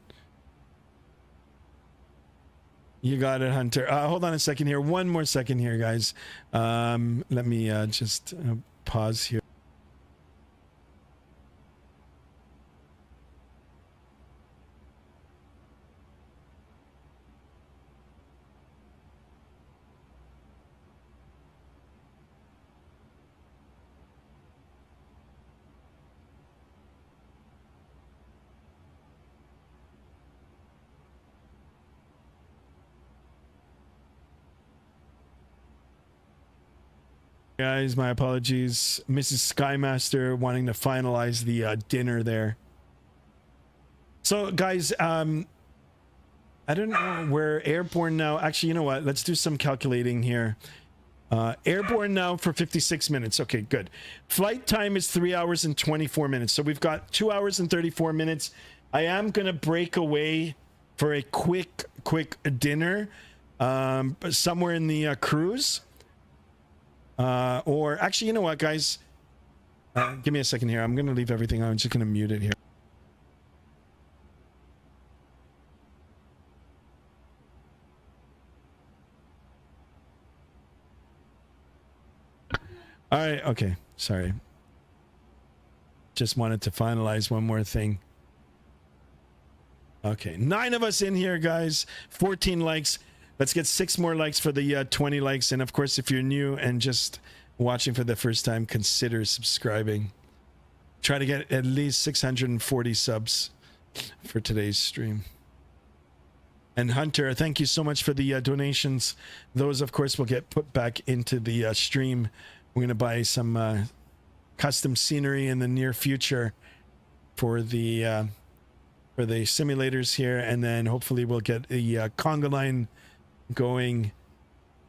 You got it, Hunter. Hold on a second here. One more second here, guys. Let me just pause here. Guys, my apologies. Mrs. Skymaster wanting to finalize the dinner there. So, guys, I don't know. We're airborne now. Actually, you know what? Let's do some calculating here. Airborne now for 56 minutes. Okay, good. Flight time is 3 hours and 24 minutes. So we've got 2 hours and 34 minutes. I am going to break away for a quick dinner somewhere in the cruise. Or actually, you know what, guys? Give me a second here. I'm going to leave everything on. I'm just going to mute it here. All right. Okay. Sorry. Just wanted to finalize one more thing. Okay. 9 of us in here, guys. 14 likes. Let's get 6 more likes for the 20 likes. And of course, if you're new and just watching for the first time, consider subscribing. Try to get at least 640 subs for today's stream. And Hunter, thank you so much for the donations. Those, of course, will get put back into the stream. We're going to buy some custom scenery in the near future for the simulators here. And then hopefully we'll get a conga line going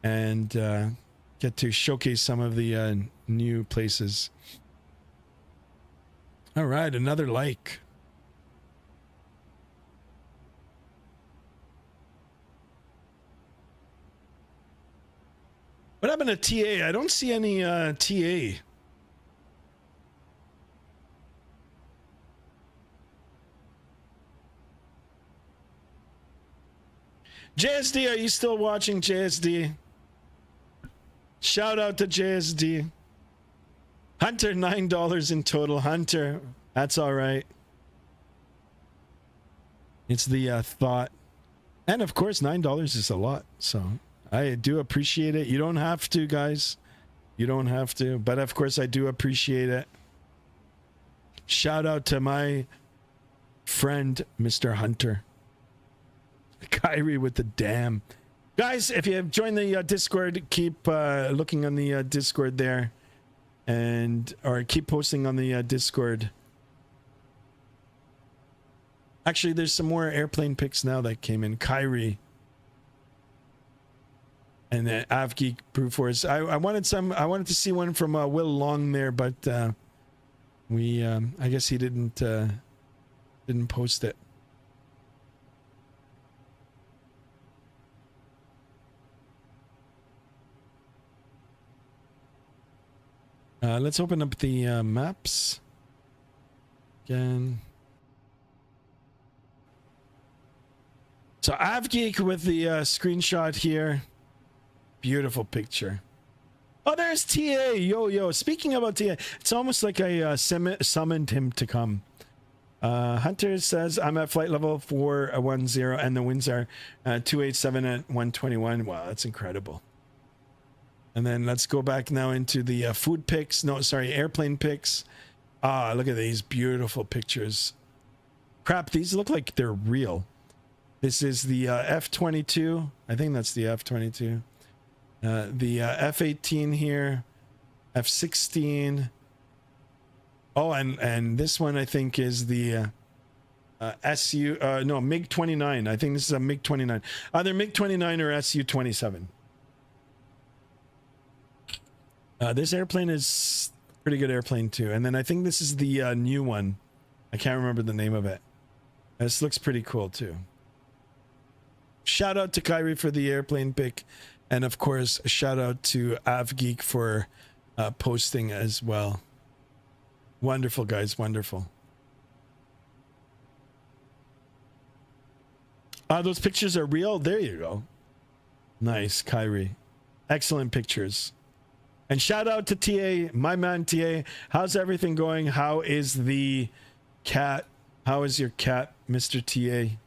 and get to showcase some of the new places. All right, another like. What happened to TA? I don't see any TA. JSD, are you still watching, JSD? Shout out to JSD. Hunter, $9 in total. Hunter, that's all right. It's the thought. And of course, $9 is a lot. So I do appreciate it. You don't have to, guys. You don't have to. But of course, I do appreciate it. Shout out to my friend, Mr. Hunter. Kyrie with the damn. Guys, if you have joined the Discord, keep looking on the Discord there. Or keep posting on the Discord. Actually, there's some more airplane pics now that came in. Kyrie. And then AvGeek Brute Force. I wanted to see one from Will Long there, but I guess he didn't post it. Let's open up the maps again. So AvGeek with the screenshot here. Beautiful picture. Oh, there's TA. Yo. Speaking about TA, it's almost like I summoned him to come. Hunter says, I'm at flight level 410 and the winds are 287 at 121. Wow, that's incredible. And then let's go back now into the food pics. No, sorry, airplane pics. Ah, look at these beautiful pictures. Crap, these look like they're real. This is the F-22. I think that's the F-22. The F-18 here. F-16. Oh, and this one I think is the MiG-29. I think this is a MiG-29. Either MiG-29 or Su-27. This airplane is a pretty good airplane too. And then I think this is the new one. I can't remember the name of it. This looks pretty cool too. Shout out to Kyrie for the airplane pic. And of course, a shout out to AvGeek for posting as well. Wonderful, guys. Wonderful. Those pictures are real. There you go. Nice, Kyrie. Excellent pictures. And shout out to TA, my man TA. How's everything going? How is the cat? How is your cat, Mr. TA?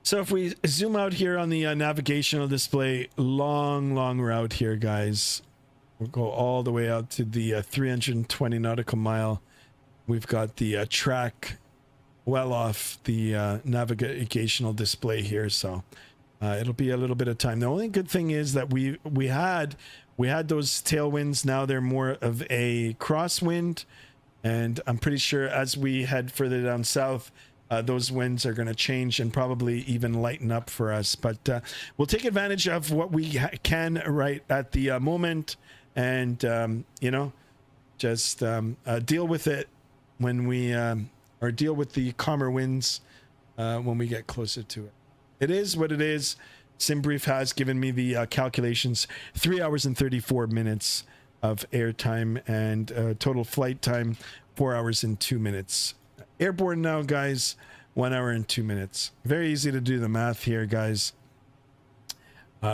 So if we zoom out here on the navigational display, long route here, guys. We'll go all the way out to the 320 nautical mile. We've got the track well off the navigational display here, so it'll be a little bit of time. The only good thing is that we had those tailwinds. Now they're more of a crosswind, and I'm pretty sure as we head further down south, those winds are going to change and probably even lighten up for us. But we'll take advantage of what we can right at the moment, and you know, just deal with it when we or deal with the calmer winds when we get closer to it. It is what it is. SimBrief has given me the calculations. 3 hours and 34 minutes of airtime, and total flight time 4 hours and 2 minutes. Airborne now, guys, 1 hour and 2 minutes. Very easy to do the math here, guys,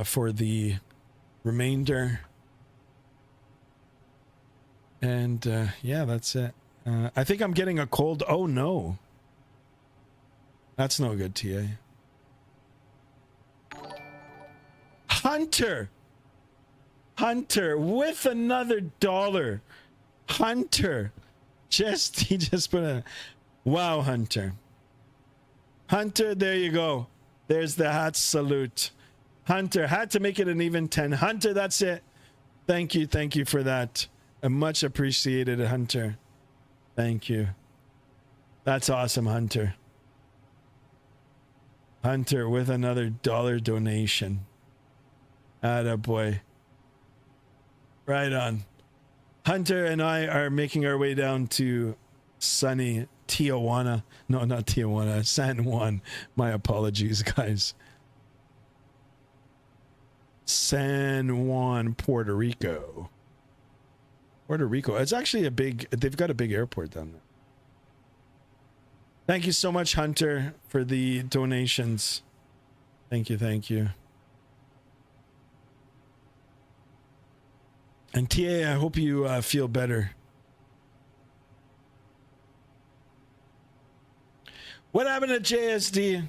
for the remainder. And yeah, that's it. I think I'm getting a cold. Oh no, that's no good, TA. Hunter with another $1. Hunter, he just put a wow. Hunter, there you go. There's the hat salute. Hunter had to make it an even 10. Hunter, that's it. Thank you for that. Much appreciated, Hunter. Thank you. That's awesome, Hunter. Hunter with another $1 donation. Attaboy. Right on. Hunter and I are making our way down to sunny Tijuana. No, not Tijuana. San Juan. My apologies, guys. San Juan, Puerto Rico. It's actually they've got a big airport down there. Thank you so much, Hunter, for the donations. Thank you. And TA, I hope you feel better. What happened to JSD?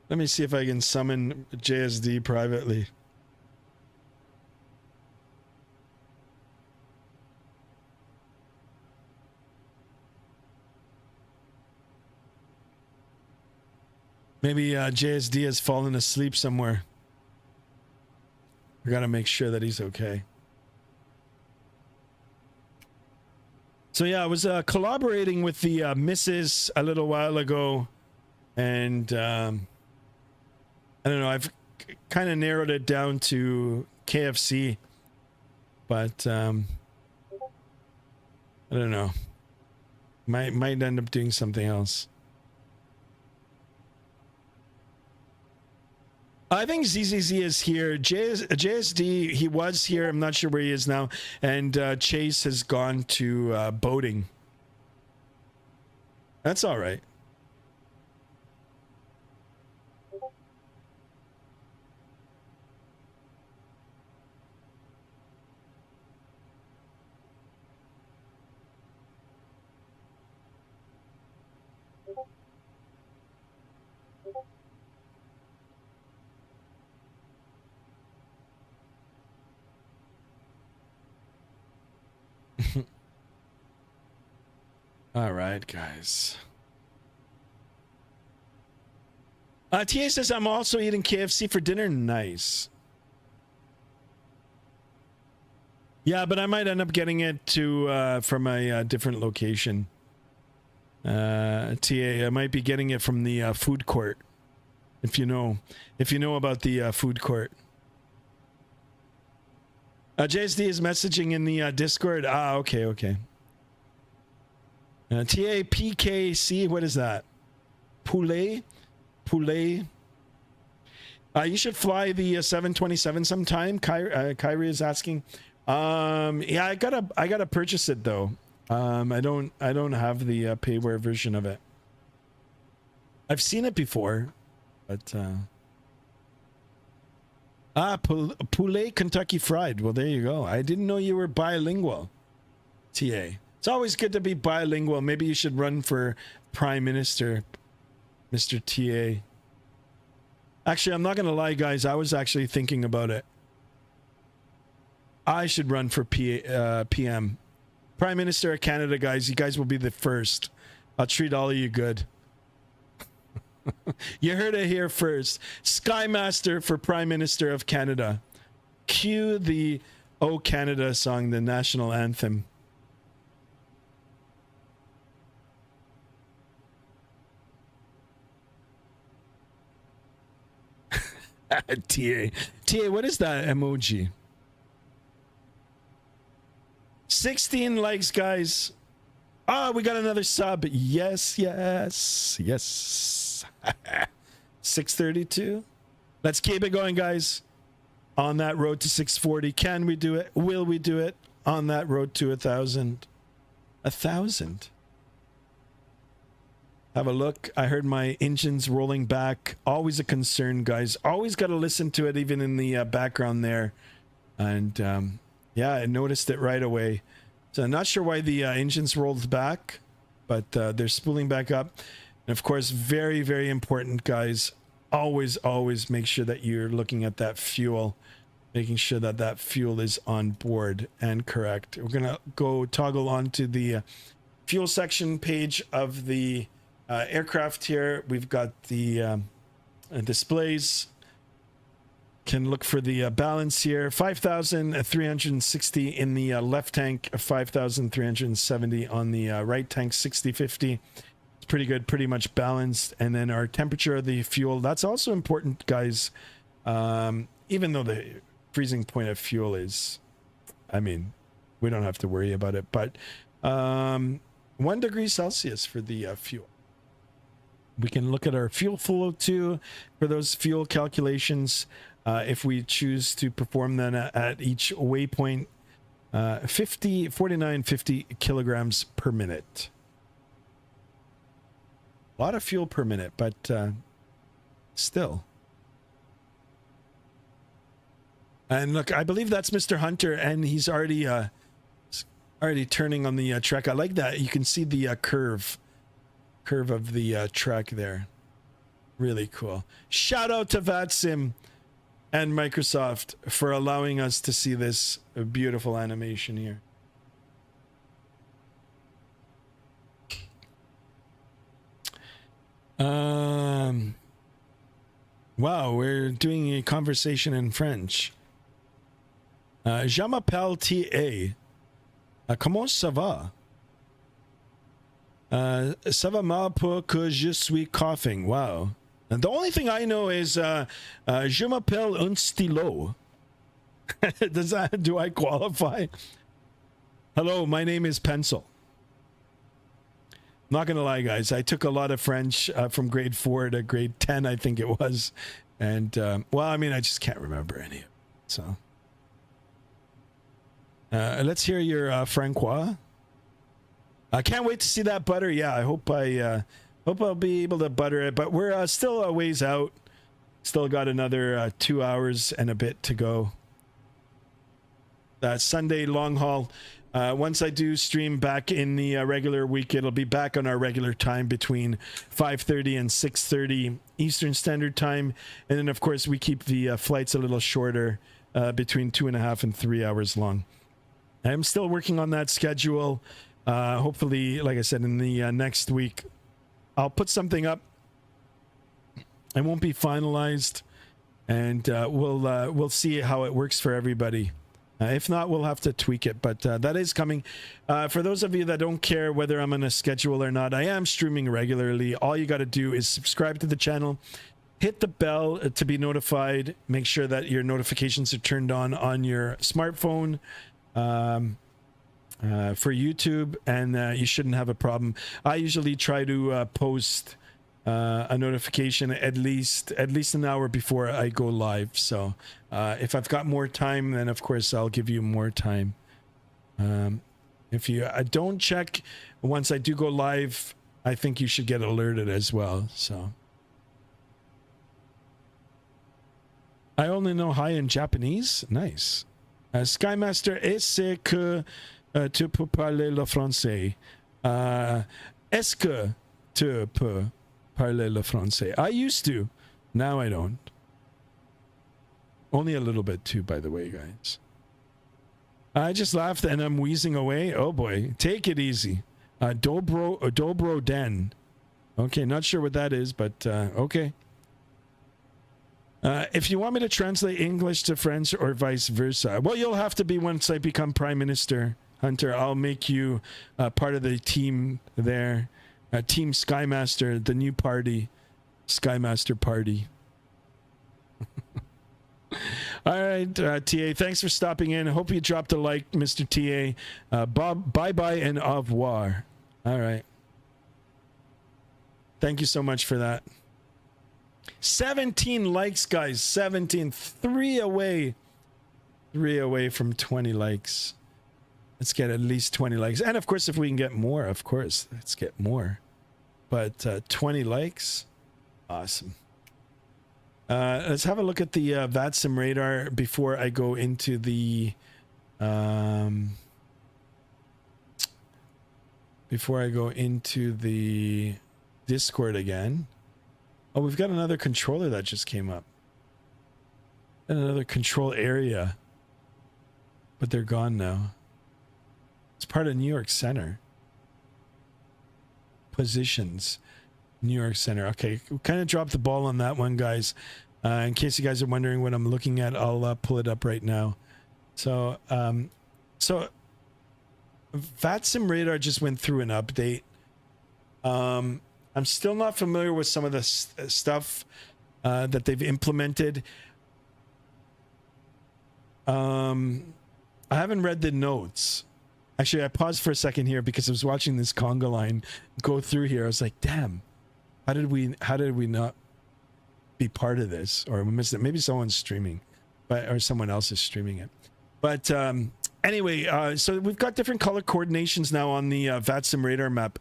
Let me see if I can summon JSD privately. Maybe JSD has fallen asleep somewhere. We gotta make sure that he's okay. So yeah, I was collaborating with the missus a little while ago, and I don't know, I've kind of narrowed it down to KFC, but I don't know, might end up doing something else. I think ZZZ is here. JSD, he was here. I'm not sure where he is now. And Chase has gone to boating. That's all right. All right, guys. TA says, I'm also eating KFC for dinner. Nice. Yeah, but I might end up getting it to from a different location. TA, I might be getting it from the food court. If you know about the food court. JSD is messaging in the Discord. Ah, okay. TAPKC, what is that? Poulet? You should fly the 727 sometime. Kyrie is asking. Yeah, I gotta purchase it though. I don't have the payware version of it. I've seen it before, but poulet Kentucky Fried. Well, there you go. I didn't know you were bilingual, TA. It's always good to be bilingual. Maybe you should run for Prime Minister, Mr. TA. Actually, I'm not going to lie, guys. I was actually thinking about it. I should run for PM. Prime Minister of Canada, guys. You guys will be the first. I'll treat all of you good. You heard it here first. Skymaster for Prime Minister of Canada. Cue the O Canada song, the national anthem. TA, what is that emoji? 16 likes, guys. Ah, we got another sub. Yes. 632. Let's keep it going, guys. On that road to 640. Can we do it? Will we do it? On that road to 1,000. 1,000. Have a look. I heard my engines rolling back. Always a concern, guys. Always got to listen to it, even in the background there. And yeah, I noticed it right away. So I'm not sure why the engines rolled back, but they're spooling back up. And of course, very, very important, guys. Always make sure that you're looking at that fuel, making sure that that fuel is on board and correct. We're going to go toggle onto the fuel section page of the aircraft here. We've got the displays. Can look for the balance here. 5,360 in the left tank, 5,370 on the right tank, 60-50. It's pretty good, pretty much balanced. And then our temperature of the fuel, that's also important, guys. Even though the freezing point of fuel is, I mean, we don't have to worry about it, but 1 degree Celsius for the fuel. We can look at our fuel flow too for those fuel calculations. If we choose to perform them at each waypoint, 50 kilograms per minute. A lot of fuel per minute, but still. And look, I believe that's Mr. Hunter, and he's already turning on the track. I like that. You can see the curve of the track there. Really cool. Shout out to Vatsim and Microsoft for allowing us to see this beautiful animation here. Wow, we're doing a conversation in French. Je m'appelle T.A. Comment ça va? Ça va mal pour que je suis coughing. Wow. And the only thing I know is je m'appelle un stylo. Do I qualify? Hello, my name is Pencil. Not gonna lie, guys, I took a lot of French from grade 4 to grade 10, I think it was. And, well, I mean, I just can't remember any of it. So, let's hear your Francois. I can't wait to see that butter. Yeah, I hope I'll be able to butter it. But we're still a ways out. Still got another 2 hours and a bit to go. Sunday long haul. Once I do stream back in the regular week, it'll be back on our regular time between 5:30 and 6:30 Eastern Standard Time. And then, of course, we keep the flights a little shorter, between 2.5 and 3 hours long. I'm still working on that schedule. Hopefully, like I said, in the next week, I'll put something up. It won't be finalized, and we'll see how it works for everybody. If not, we'll have to tweak it, but that is coming. For those of you that don't care whether I'm on a schedule or not, I am streaming regularly. All you got to do is subscribe to the channel, hit the bell to be notified, make sure that your notifications are turned on your smartphone for YouTube, and you shouldn't have a problem. I usually try to post a notification at least an hour before I go live. So if I've got more time, then of course I'll give you more time. If you don't check once I do go live, I think you should get alerted as well. So I only know hi in Japanese. Nice. Skymaster, est-ce que tu peux parler le français? Est-ce que tu peux parler le français? I used to. Now I don't. Only a little bit too, by the way, guys. I just laughed and I'm wheezing away. Oh boy. Take it easy. Dobro den. Okay, not sure what that is, but okay. If you want me to translate English to French or vice versa, well, you'll have to be once I become Prime Minister, Hunter. I'll make you part of the team there. Team Skymaster, the new party. Skymaster Party. All right, TA, thanks for stopping in. Hope you dropped a like, Mr. TA. Bye-bye and au revoir. All right. Thank you so much for that. 17 likes, guys. 17. 3 away. 3 away from 20 likes. Let's get at least 20 likes. And, of course, if we can get more, of course, let's get more. But 20 likes. Awesome. Let's have a look at the Vatsim radar before I go into the Discord again. Oh, we've got another controller that just came up. And another control area. But they're gone now. It's part of New York Center. Positions. New York Center. Okay, we kind of dropped the ball on that one, guys. In case you guys are wondering what I'm looking at, I'll pull it up right now. So Vatsim radar just went through an update. I'm still not familiar with some of the stuff that they've implemented. I haven't read the notes. Actually, I paused for a second here because I was watching this conga line go through here. I was like, damn. How did we not be part of this, or we missed it? Maybe someone's streaming, or someone else is streaming it. But anyway, so we've got different color coordinations now on the Vatsim radar map.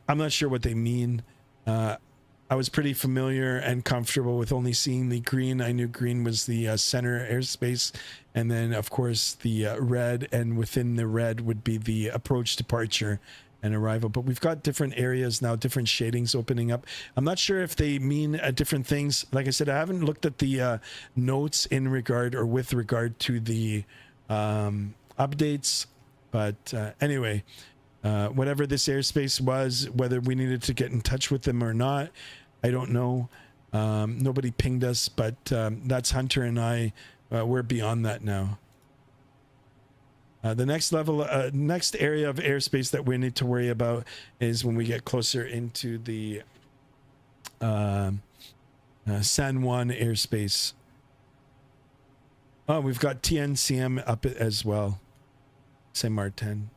I'm not sure what they mean. I was pretty familiar and comfortable with only seeing the green. I knew green was the center airspace, and then of course the red, and within the red would be the approach, departure, and arrival. But we've got different areas now, different shadings opening up. I'm not sure if they mean different things. Like I said, I haven't looked at the notes in regard or with regard to the updates. But anyway, whatever this airspace was, whether we needed to get in touch with them or not, I don't know. Nobody pinged us, but that's Hunter and I. We're beyond that now. The next level, next area of airspace that we need to worry about is when we get closer into the San Juan airspace. Oh, we've got TNCM up as well. Saint Martin.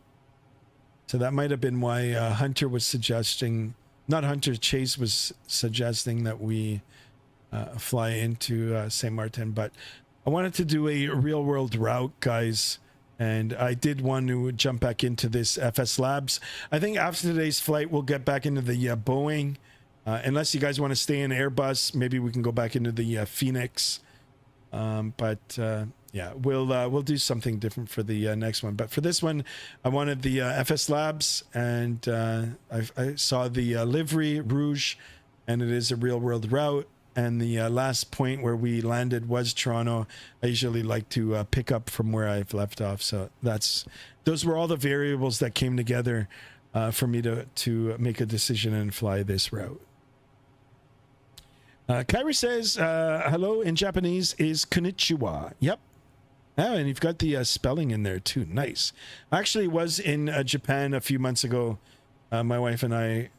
So that might have been why Hunter was suggesting, not Hunter, Chase was suggesting that we fly into Saint Martin. But I wanted to do a real world route, guys. And I did want to jump back into this FSLabs. I think after today's flight, we'll get back into the Boeing. Unless you guys want to stay in Airbus, maybe we can go back into the Phoenix. Yeah, we'll do something different for the next one. But for this one, I wanted the FSLabs, and I saw the livery rouge, and it is a real world route. And the last point where we landed was Toronto. I usually like to pick up from where I've left off. So those were all the variables that came together for me to make a decision and fly this route. Kyrie says, hello in Japanese is konnichiwa. Yep. Oh, and you've got the spelling in there too. Nice. I actually was in Japan a few months ago. My wife and I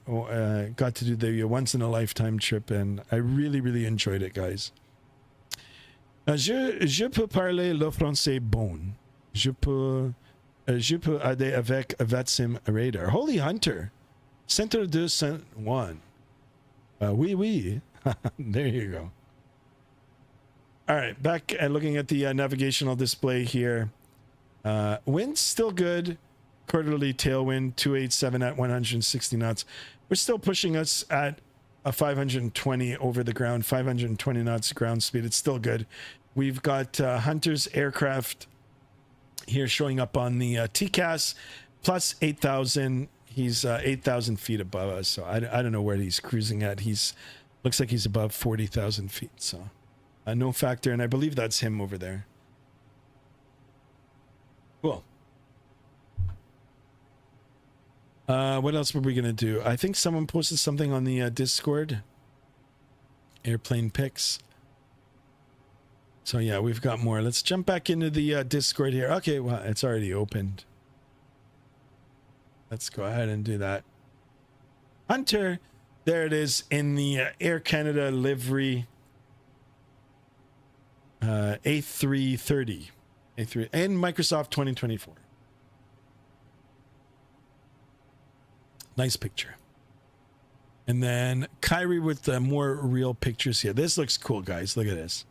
got to do the once-in-a-lifetime trip, and I really, really enjoyed it, guys. Je peux parler le français bon. Je peux aider avec Vatsim Radar. Holy Hunter. Centre de San Juan. Oui, oui. There you go. All right, back at looking at the navigational display here. Wind's still good. Quarterly tailwind 287 at 160 knots. We're still pushing us at a 520 over the ground, 520 knots ground speed. It's still good. We've got Hunter's aircraft here showing up on the TCAS plus 8,000. He's 8,000 feet above us, so I don't know where he's cruising at. Looks like he's above 40,000 feet, so no factor, and I believe that's him over there. Cool. What else were we gonna do? I think someone posted something on the Discord. Airplane pics. So yeah, we've got more. Let's jump back into the Discord here. Okay, well, it's already opened. Let's go ahead and do that. Hunter, there it is in the Air Canada livery. A330. A3 and Microsoft 2024. Nice picture. And then Kyrie with more real pictures here. This looks cool, guys. Look at this.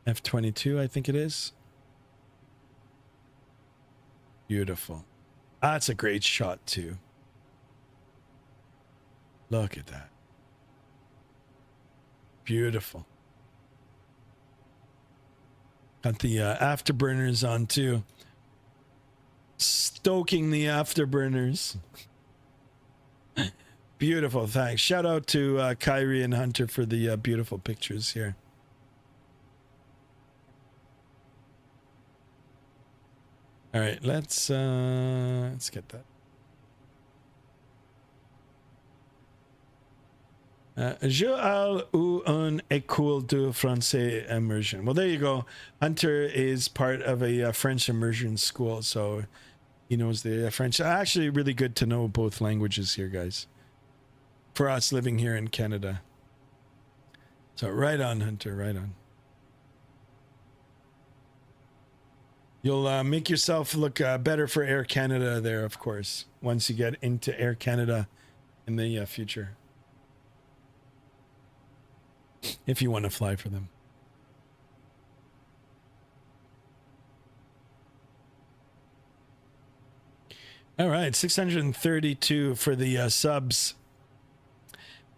F-22, I think it is. Beautiful. That's a great shot, too. Look at that. Beautiful. Got the afterburners on, too. Stoking the afterburners. Beautiful, thanks. Shout out to Kyrie and Hunter for the beautiful pictures here. All right, let's get that. Je al ou un école de français immersion. Well, there you go. Hunter is part of a French immersion school, so he knows the French. Actually, really good to know both languages here, guys. For us living here in Canada. So right on, Hunter, right on. You'll make yourself look better for Air Canada there, of course, once you get into Air Canada in the future. If you want to fly for them. All right, 632 for the subs.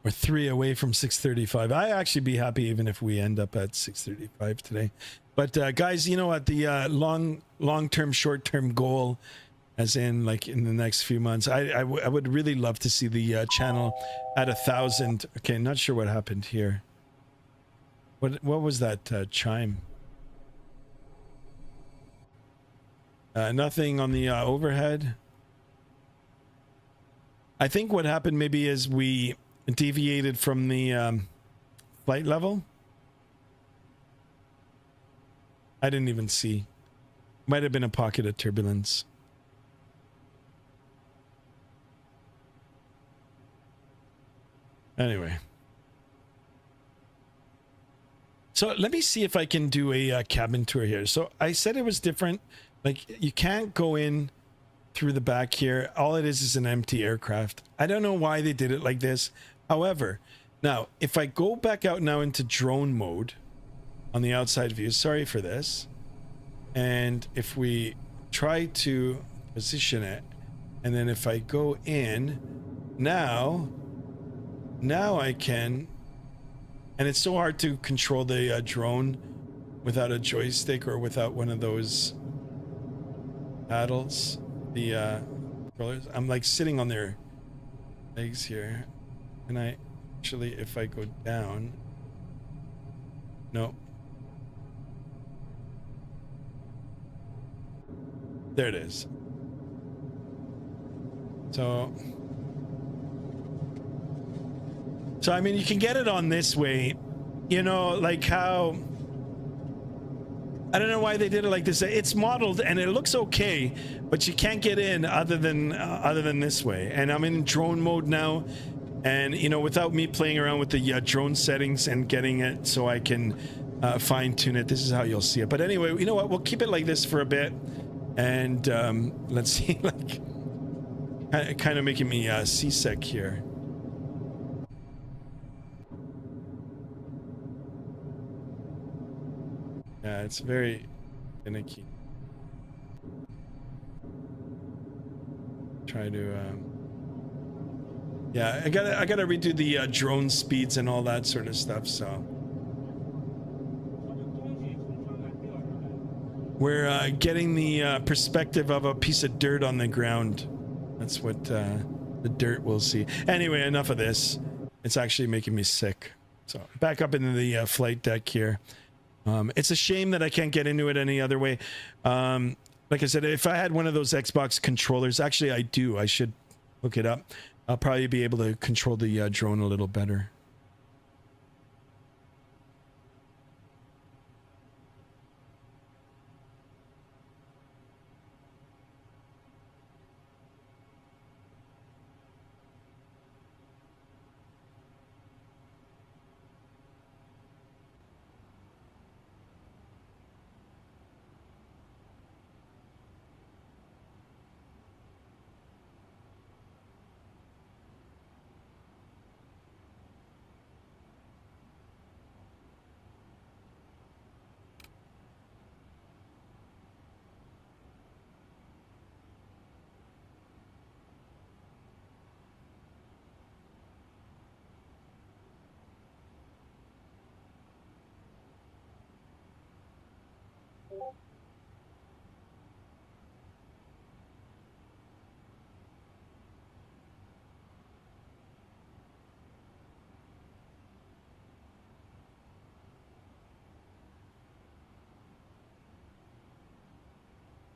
We're 3 away from 635. I'd actually be happy even if we end up at 635 today. But guys, you know what? The long-term, short-term goal, as in like in the next few months, I would really love to see the channel at 1,000. Okay, not sure what happened here. What was that chime? Nothing on the overhead. I think what happened maybe is we deviated from the flight level? I didn't even see. Might have been a pocket of turbulence. Anyway. So let me see if I can do a cabin tour here. So I said it was different. Like, you can't go in through the back here. All it is an empty aircraft. I don't know why they did it like this. However, now, if I go back out now into drone mode on the outside view, sorry for this. And if we try to position it, and then if I go in, now I can, and it's so hard to control the drone without a joystick or without one of those paddles, the controllers. I'm like sitting on their legs here, and I actually, if I go down, no, there it is. So I mean, you can get it on this way, you know, like how, I don't know why they did it like this. It's modeled and it looks okay, but you can't get in other than this way. And I'm in drone mode now, and you know, without me playing around with the drone settings and getting it so I can fine tune it, this is how you'll see it. But anyway, you know what? We'll keep it like this for a bit, and let's see, like, kind of making me seasick here. Yeah, it's very finicky. Try to yeah, I gotta redo the drone speeds and all that sort of stuff. So we're getting the perspective of a piece of dirt on the ground. That's what the dirt will see. Anyway, enough of this. It's actually making me sick. So back up into the flight deck here. It's a shame that I can't get into it any other way. Like I said, if I had one of those Xbox controllers, actually I do. I should hook it up. I'll probably be able to control the drone a little better.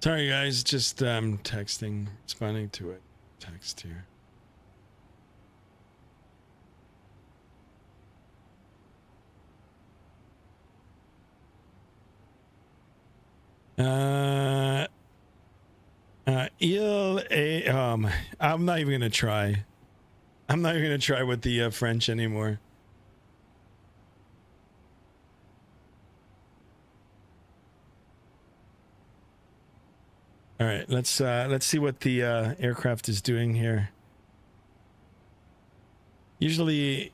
Sorry guys, just texting, responding to it. Text here. I'm not even gonna try. I'm not even gonna try with the French anymore. All right, let's see what the aircraft is doing here. Usually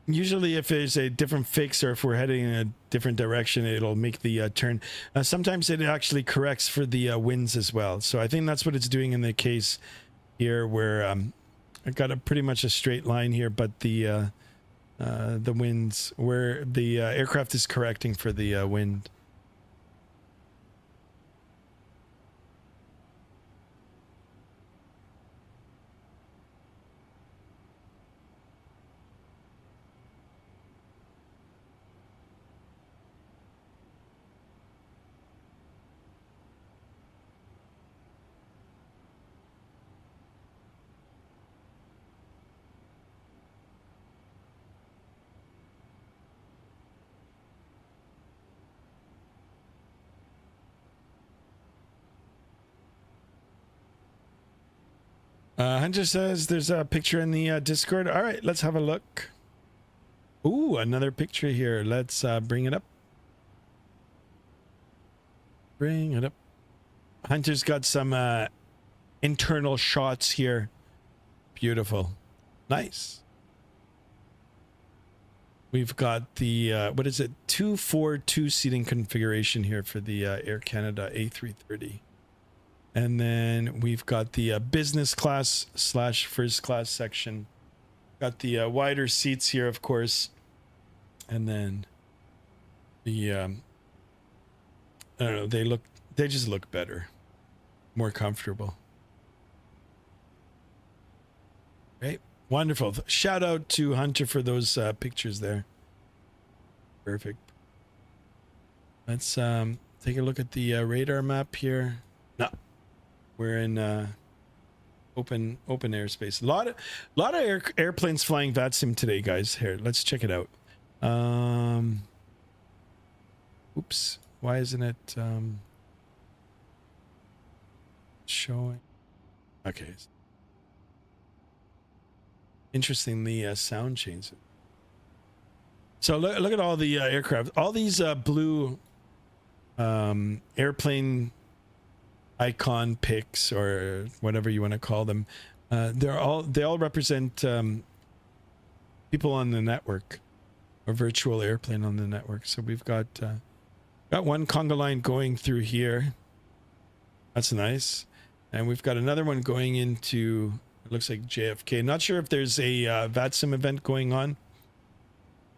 if there's a different fix or if we're heading in a different direction, it'll make the turn. Sometimes it actually corrects for the winds as well. So I think that's what it's doing in the case here, where I've got pretty much a straight line here, but the winds, where the aircraft is correcting for the wind. Hunter says there's a picture in the Discord. All right, let's have a look. Ooh, another picture here. Let's bring it up. Bring it up. Hunter's got some internal shots here. Beautiful. Nice. We've got the, what is it? 242 seating configuration here for the Air Canada A330. And then we've got the business class / first class section. Got the wider seats here, of course. And then the, I don't know, they just look better. More comfortable. Right? Wonderful. Shout out to Hunter for those pictures there. Perfect. Let's take a look at the radar map here. No. We're in open airspace. A lot of airplanes flying Vatsim today, guys. Here, let's check it out. Oops. Why isn't it showing? Okay. Interesting, the sound changes. So look at all the aircraft. All these blue airplane icon pics, or whatever you want to call them, they all represent people on the network, a virtual airplane on the network. So we've got one conga line going through here. That's nice. And we've got another one going into, it looks like JFK. Not sure if there's a Vatsim event going on.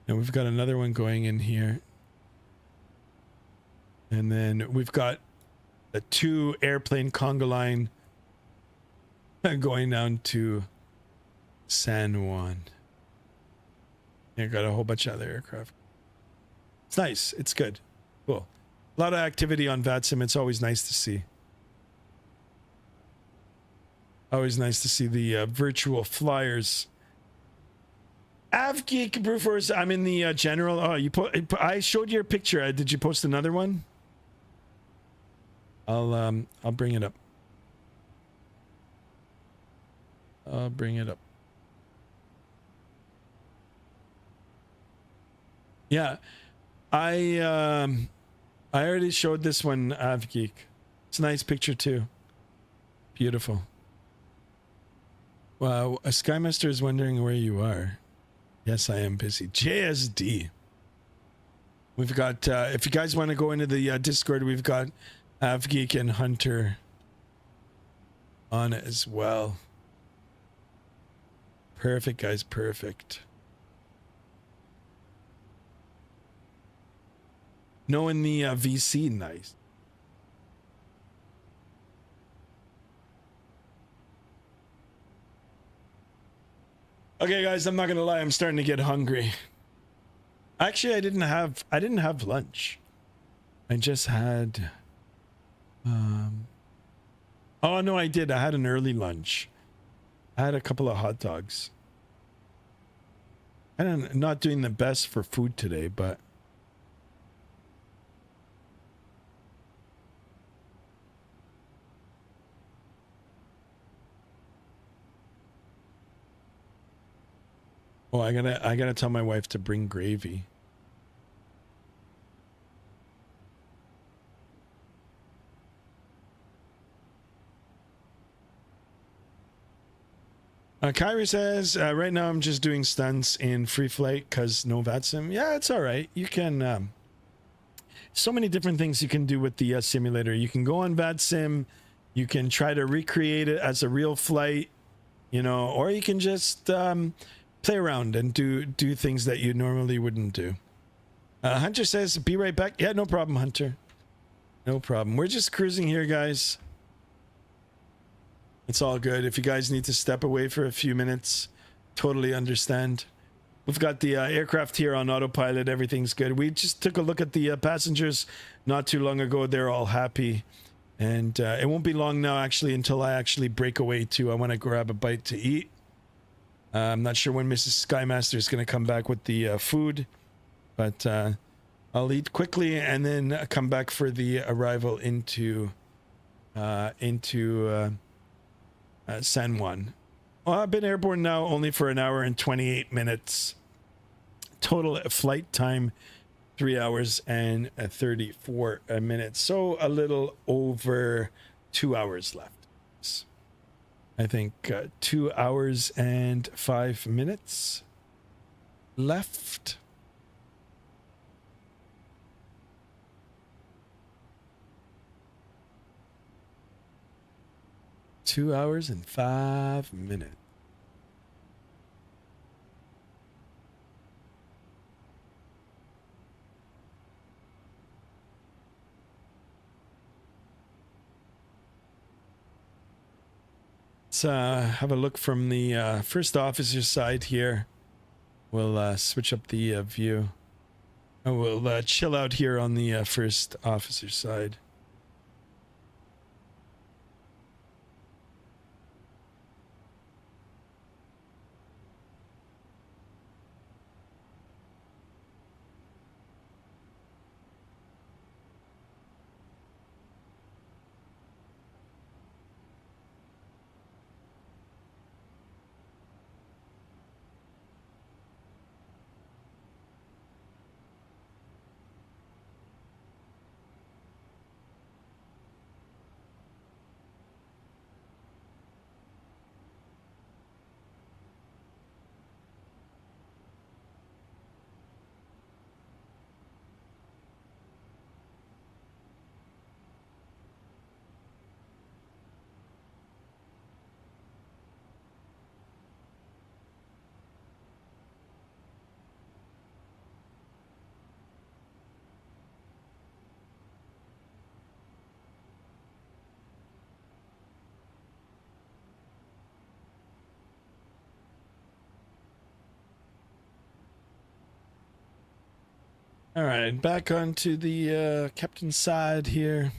And we've got another one going in here. And then we've got a 2 airplane conga line going down to San Juan. Yeah, got a whole bunch of other aircraft. It's nice. It's good. Cool. A lot of activity on Vatsim. It's always nice to see. Always nice to see the virtual flyers. AvGeek Brewforce, I'm in the general. Oh, I showed your picture. Did you post another one? I'll bring it up. I'll bring it up. Yeah, I already showed this one, AvGeek. It's a nice picture too. Beautiful. Wow, a Skymaster is wondering where you are. Yes, I am busy. JSD. We've got, if you guys want to go into the Discord, we've got AvGeek and Hunter on as well. Perfect, guys. Perfect. Knowing the VC, nice. Okay, guys, I'm not gonna lie, I'm starting to get hungry. Actually, I didn't have lunch. I just had oh no, I did. I had an early lunch. I had a couple of hot dogs. I'm not doing the best for food today, but oh, I gotta tell my wife to bring gravy. Kyrie says, right now I'm just doing stunts in free flight because no Vatsim. Yeah, it's all right. You can, so many different things you can do with the simulator. You can go on Vatsim, you can try to recreate it as a real flight, you know, or you can just play around and do things that you normally wouldn't do. Hunter says, be right back. Yeah, no problem, Hunter. No problem. We're just cruising here, guys. It's all good. If you guys need to step away for a few minutes, totally understand. We've got the aircraft here on autopilot. Everything's good. We just took a look at the passengers not too long ago. They're all happy. And it won't be long now, actually, until I actually break away too. I want to grab a bite to eat. I'm not sure when Mrs. Skymaster is going to come back with the food. But I'll eat quickly and then come back for the arrival into San Juan. Well, I've been airborne now only for an hour and 28 minutes. Total flight time 3 hours and 34 minutes. So a little over 2 hours left. I think 2 hours and 5 minutes left. Two hours and 5 minutes. Let's have a look from the first officer side here. We'll switch up the view. And we'll chill out here on the first officer side. All right, back onto the captain's side here.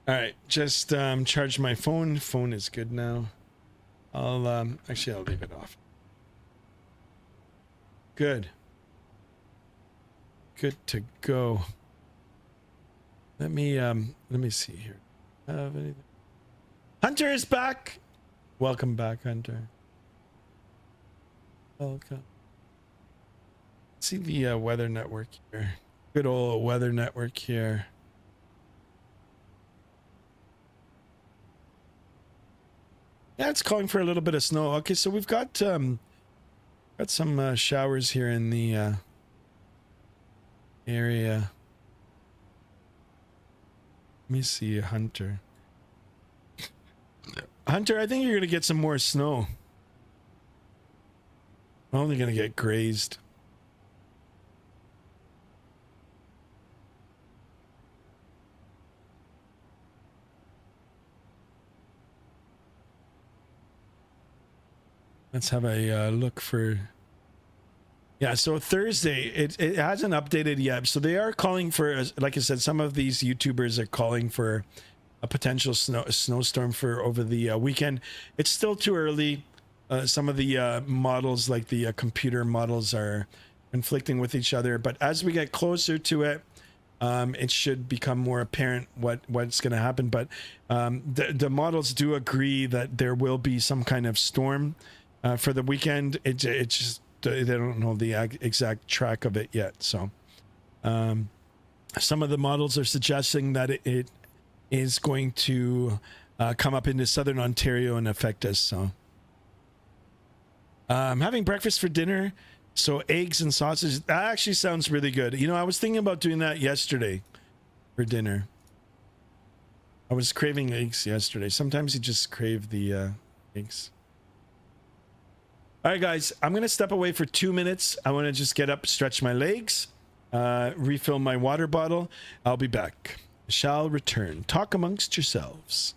All right, just charge my phone. Phone is good now. I'll actually I'll leave it off. Good. Good to go. Let me see here. Have anything? Hunter is back. Welcome back, Hunter. Welcome. See the weather network here. Good old weather network here. Yeah, it's calling for a little bit of snow. Okay, so we've got some showers here in the area. Let me see, Hunter. Hunter, I think you're gonna get some more snow. I'm only gonna get grazed. Let's have a look for. Yeah, so Thursday, it hasn't updated yet. So they are calling for, like I said, some of these YouTubers are calling for a potential snowstorm for over the weekend. It's still too early. Some of the models, like the computer models, are conflicting with each other. But as we get closer to it, it should become more apparent what's going to happen. But the models do agree that there will be some kind of storm for the weekend. It just they don't know the exact track of it yet. So some of the models are suggesting that it is going to come up into southern Ontario and affect us. So I'm having breakfast for dinner, so eggs and sausage. That actually sounds really good. You know, I was thinking about doing that yesterday for dinner. I was craving eggs yesterday. Sometimes you just crave the eggs. All right, guys, I'm gonna step away for 2 minutes. I want to just get up, stretch my legs, refill my water bottle. I'll be back. Shall return. Talk amongst yourselves.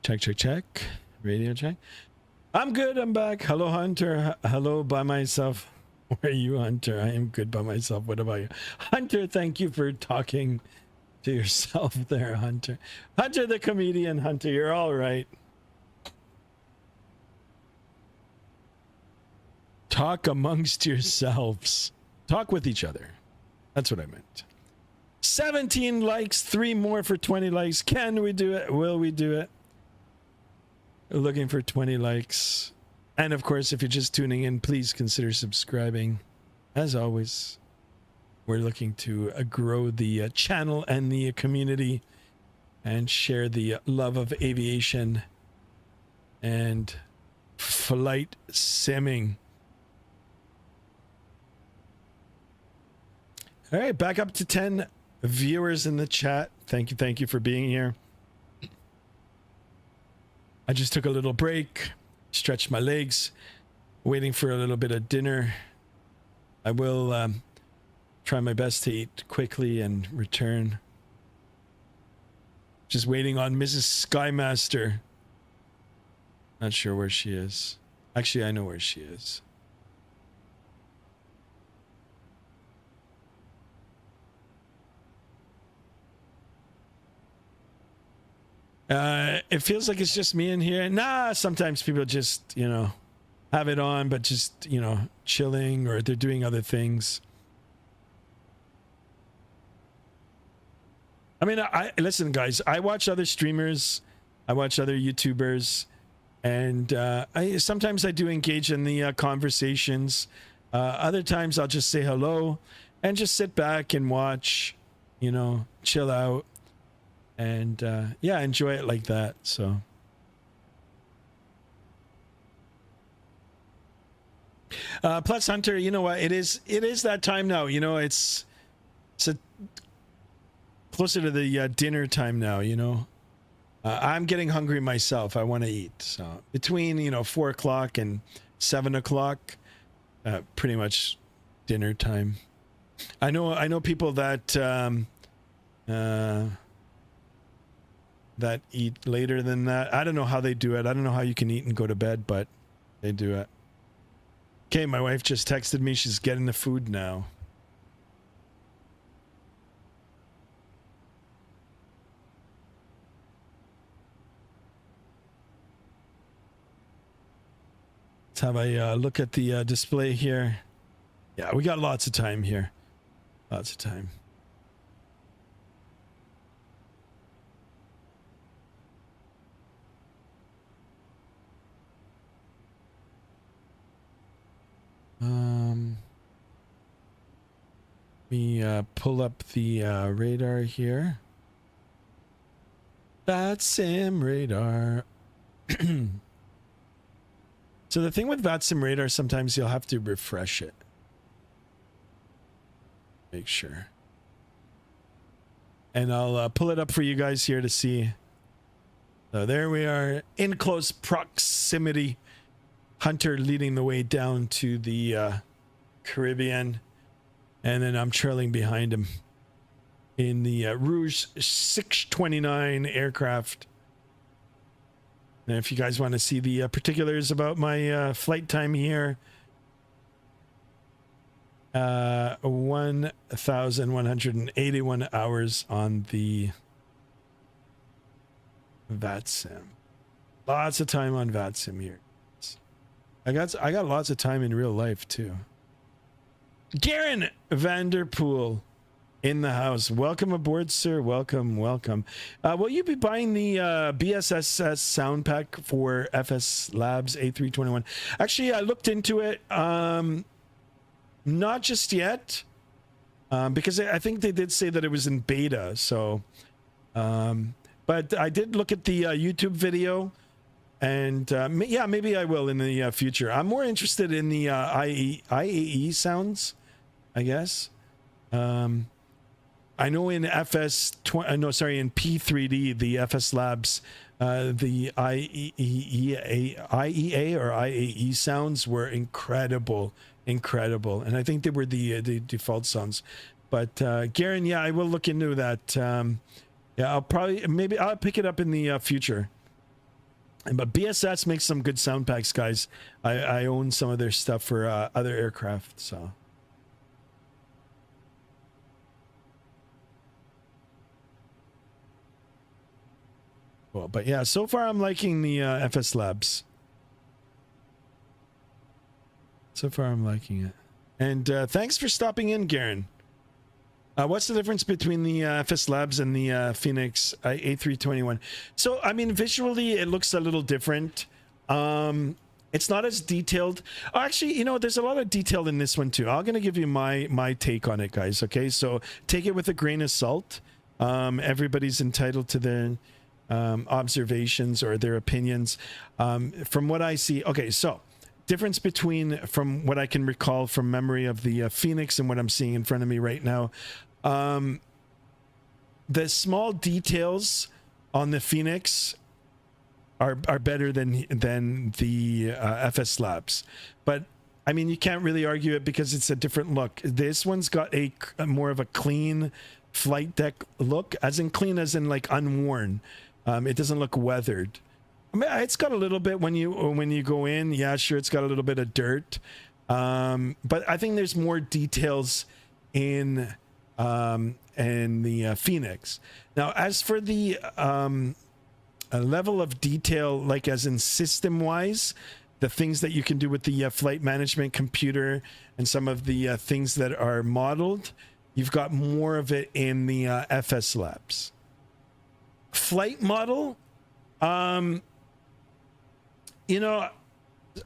Check. Radio check. I'm good. I'm back. Hello, Hunter. Hello, by myself. Where are you, Hunter? I am good by myself. What about you? Hunter, thank you for talking to yourself there, Hunter. Hunter the comedian. Hunter, you're all right. Talk amongst yourselves. Talk with each other. That's what I meant. 17 likes, 3 more for 20 likes. Can we do it? Will we do it? We're looking for 20 likes. And of course, if you're just tuning in, please consider subscribing. As always, we're looking to grow the channel and the community and share the love of aviation and flight simming. All right, back up to 10 viewers in the chat. Thank you for being here. I just took a little break, stretched my legs, waiting for a little bit of dinner. I will try my best to eat quickly and return. Just waiting on Mrs. Skymaster. Not sure where she is. Actually, I know where she is. It feels like it's just me in here. Nah, sometimes people just, you know, have it on, but just, you know, chilling or they're doing other things. I mean, I listen, guys, I watch other streamers, I watch other YouTubers, and sometimes I do engage in the conversations. Other times I'll just say hello and just sit back and watch, you know, chill out. And yeah, enjoy it like that. So plus, Hunter, you know what, it is that time now, you know, it's closer to the dinner time now, you know. I'm getting hungry myself. I want to eat. So between, you know, 4 o'clock and 7 o'clock, pretty much dinner time. I know people that that eat later than that. I don't know how they do it. I don't know how you can eat and go to bed, but they do it. Okay, my wife just texted me. She's getting the food now. Let's have a look at the display here. Yeah, we got lots of time here. Lots of time. Let me pull up the radar here. Vatsim radar. So the thing with Vatsim radar, sometimes you'll have to refresh it. Make sure. And I'll pull it up for you guys here to see. So there we are, in close proximity. Hunter leading the way down to the Caribbean, and then I'm trailing behind him in the Rouge 629 aircraft. And if you guys want to see the particulars about my flight time here, 1,181 hours on the Vatsim. Lots of time on Vatsim here. I got lots of time in real life too. Garen Vanderpool in the house. Welcome aboard, sir. Welcome. Will you be buying the BSSS sound pack for FSLabs A321? Actually, I looked into it. Not just yet, because I think they did say that it was in beta. So, but I did look at the YouTube video. And yeah, maybe I will in the future. I'm more interested in the IAE sounds, I guess. I know in in P3D, the FSLabs, the IEA or IAE sounds were incredible. And I think they were the default sounds. But Garen, yeah, I will look into that. Yeah, I'll pick it up in the future. But BSS makes some good sound packs, guys. I own some of their stuff for other aircraft, so. Well, but yeah, so far I'm liking the FSLabs. So far I'm liking it. And thanks for stopping in, Garen. What's the difference between the FSLabs and the Phoenix A321? So, I mean, visually it looks a little different. It's not as detailed. Oh, actually, you know, there's a lot of detail in this one too. I'm going to give you my take on it, guys. Okay, so take it with a grain of salt. Everybody's entitled to their observations or their opinions. From what I see, okay, so difference between, from what I can recall from memory of the Phoenix and what I'm seeing in front of me right now, the small details on the Phoenix are better than the FSLabs, but I mean, you can't really argue it because it's a different look. This one's got a more of a clean flight deck look, as in clean as in like unworn. It doesn't look weathered. I mean, it's got a little bit when you go in. Yeah, sure, it's got a little bit of dirt, but I think there's more details in the Phoenix. Now, as for the level of detail, like as in system-wise, the things that you can do with the flight management computer and some of the things that are modeled, you've got more of it in the FSLabs. Flight model, you know,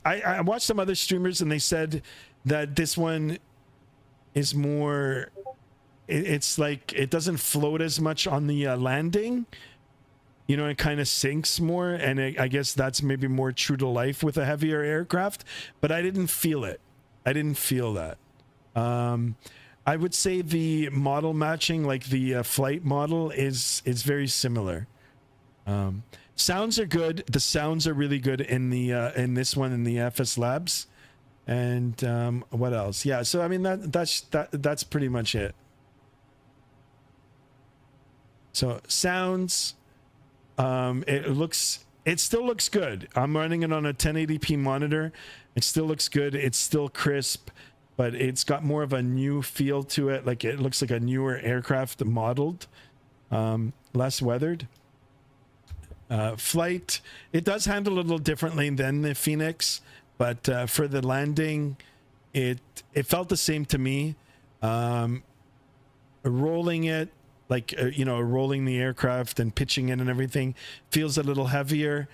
I watched some other streamers and they said that this one is more, it's like it doesn't float as much on the landing. You know, it kind of sinks more, and I guess that's maybe more true to life with a heavier aircraft, but I didn't feel it. I didn't feel that. I would say the model matching, like the flight model, is very similar. Sounds are good. The sounds are really good in the in this one in the FSLabs. And what else? Yeah, so I mean that's pretty much it. So sounds, it still looks good. I'm running it on a 1080p monitor. It still looks good. It's still crisp, but it's got more of a new feel to it. Like it looks like a newer aircraft modeled, less weathered. Flight, it does handle a little differently than the Phoenix, but for the landing, it felt the same to me. Rolling it, like you know, rolling the aircraft and pitching it and everything feels a little heavier.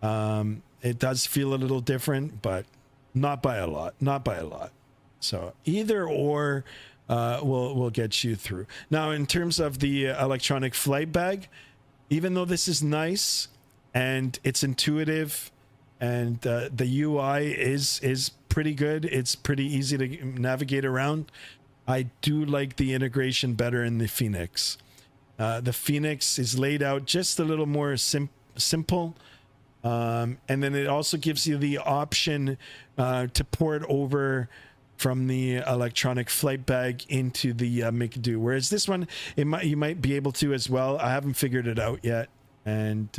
It does feel a little different, but not by a lot. Not by a lot. So either or will get you through. Now, in terms of the electronic flight bag, even though this is nice and it's intuitive and the UI is pretty good, it's pretty easy to navigate around, I do like the integration better in the Phoenix. The Phoenix is laid out just a little more simple, and then it also gives you the option to port over from the electronic flight bag into the McDo, whereas this one you might be able to as well. I haven't figured it out yet, and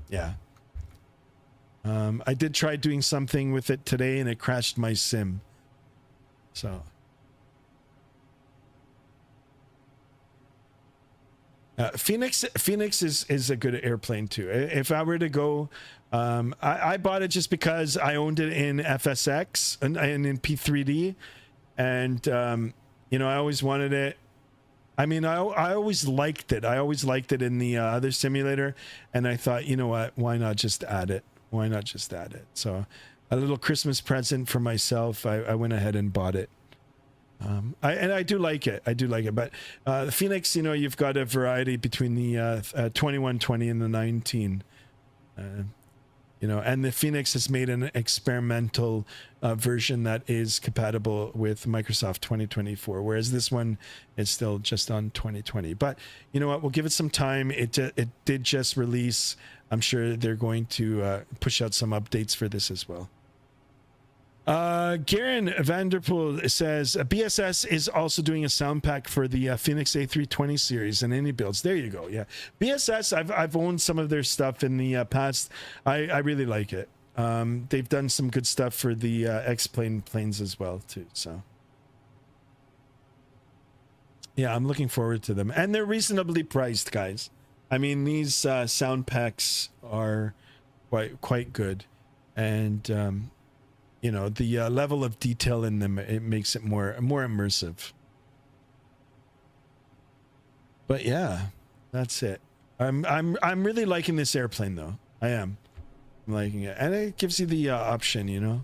yeah, I did try doing something with it today and it crashed my sim. So Phoenix is a good airplane too. If I were to go, I bought it just because I owned it in FSX and in P3D, and you know, I always wanted it. I mean, I always liked it. I always liked it in the other simulator, and I thought, you know what, why not just add it? Why not just add it? So a little Christmas present for myself. I went ahead and bought it. I do like it. I do like it. But the Phoenix, you know, you've got a variety between the 2120 and the 19. You know, and the Phoenix has made an experimental version that is compatible with Microsoft 2024, whereas this one is still just on 2020. But you know what? We'll give it some time. It did just release. I'm sure they're going to push out some updates for this as well. Garen Vanderpool says BSS is also doing a sound pack for the Phoenix A320 series and any builds. There you go. Yeah, BSS. I've owned some of their stuff in the past. I really like it. They've done some good stuff for the X-plane planes as well too. So yeah, I'm looking forward to them, and they're reasonably priced, guys. I mean, these sound packs are quite good, and you know, the level of detail in them, it makes it more immersive. But yeah, that's it. I'm really liking this airplane though. I am. I'm liking it, and it gives you the option, you know.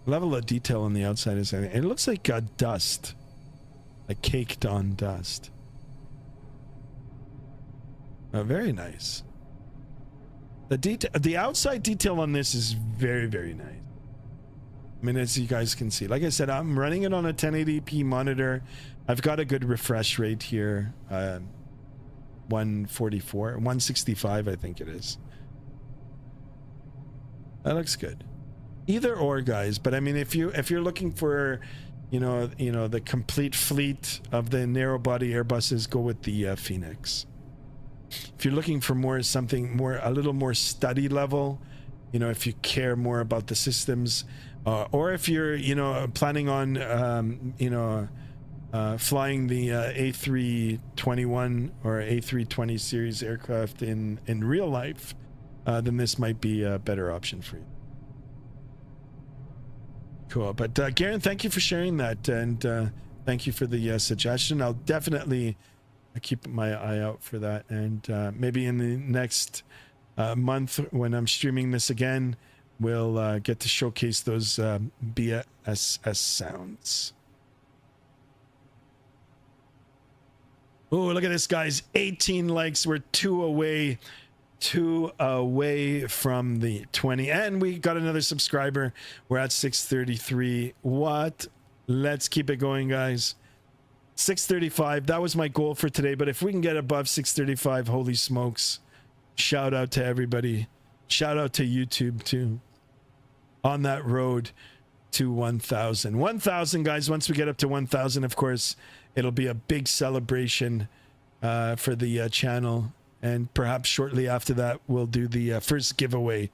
Level of detail on the outside is, it looks like dust, like caked on dust. Very nice. The outside detail on this is very, very nice. I mean, as you guys can see, like I said, I'm running it on a 1080p monitor. I've got a good refresh rate here, 165, I think it is. That looks good. Either or, guys. But I mean, if you're looking for, you know, the complete fleet of the narrow body Airbuses, go with the Phoenix. If you're looking for a little more study level, you know, if you care more about the systems, or if you're, you know, planning on, flying the A321 or A320 series aircraft in real life, then this might be a better option for you. Cool. But Garen, thank you for sharing that, and thank you for the suggestion. I'll definitely keep my eye out for that, and maybe in the next month when I'm streaming this again, we'll get to showcase those BSS sounds. Oh, look at this, guys. 18 likes. We're two away from the 20, and we got another subscriber. We're at 633. What? Let's keep it going, guys. 635. That was my goal for today, but if we can get above 635, holy smokes. Shout out to everybody. Shout out to YouTube too. On that road to 1,000. 1,000, guys. Once we get up to 1,000, of course, it'll be a big celebration for the channel, and perhaps shortly after that, we'll do the first giveaway.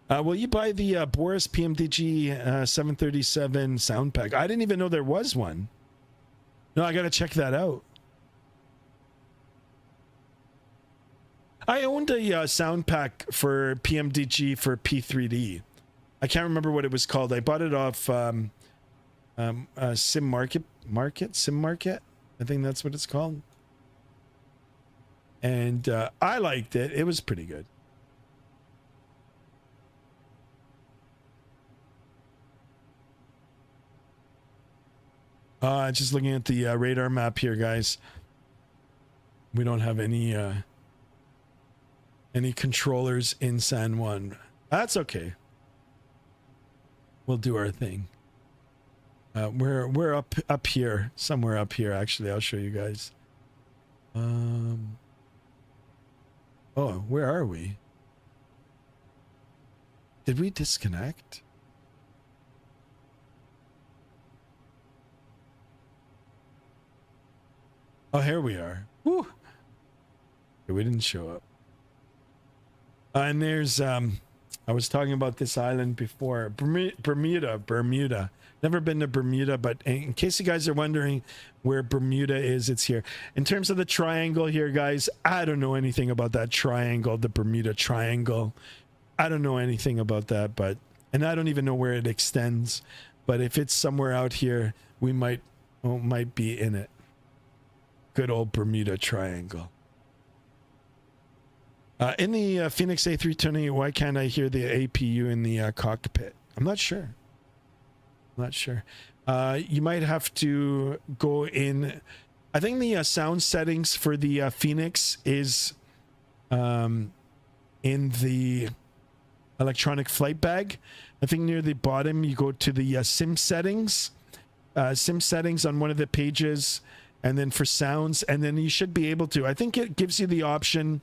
Will you buy the Boris PMDG 737 sound pack? I didn't even know there was one. No, I gotta check that out. I owned a sound pack for PMDG for P3D. I can't remember what it was called. I bought it off Sim Market. I think that's what it's called. And I liked it. It was pretty good. Just looking at the radar map here, guys. We don't have any controllers in San Juan. That's okay. We'll do our thing. We're up here, somewhere up here. Actually, I'll show you guys. Oh, where are we? Did we disconnect? Oh, here we are. Woo! Okay, we didn't show up. And there's I was talking about this island before. Bermuda. Never been to Bermuda, but in case you guys are wondering where Bermuda is, it's here. In terms of the triangle here, guys, I don't know anything about that triangle, the Bermuda Triangle. I don't know anything about that, and I don't even know where it extends. But if it's somewhere out here, we might be in it. Good old Bermuda Triangle. In the Phoenix A320, why can't I hear the APU in the cockpit? I'm not sure. You might have to go in. I think the sound settings for the Phoenix is in the electronic flight bag. I think near the bottom you go to the sim settings on one of the pages, and then for sounds, and then you should be able to, I think it gives you the option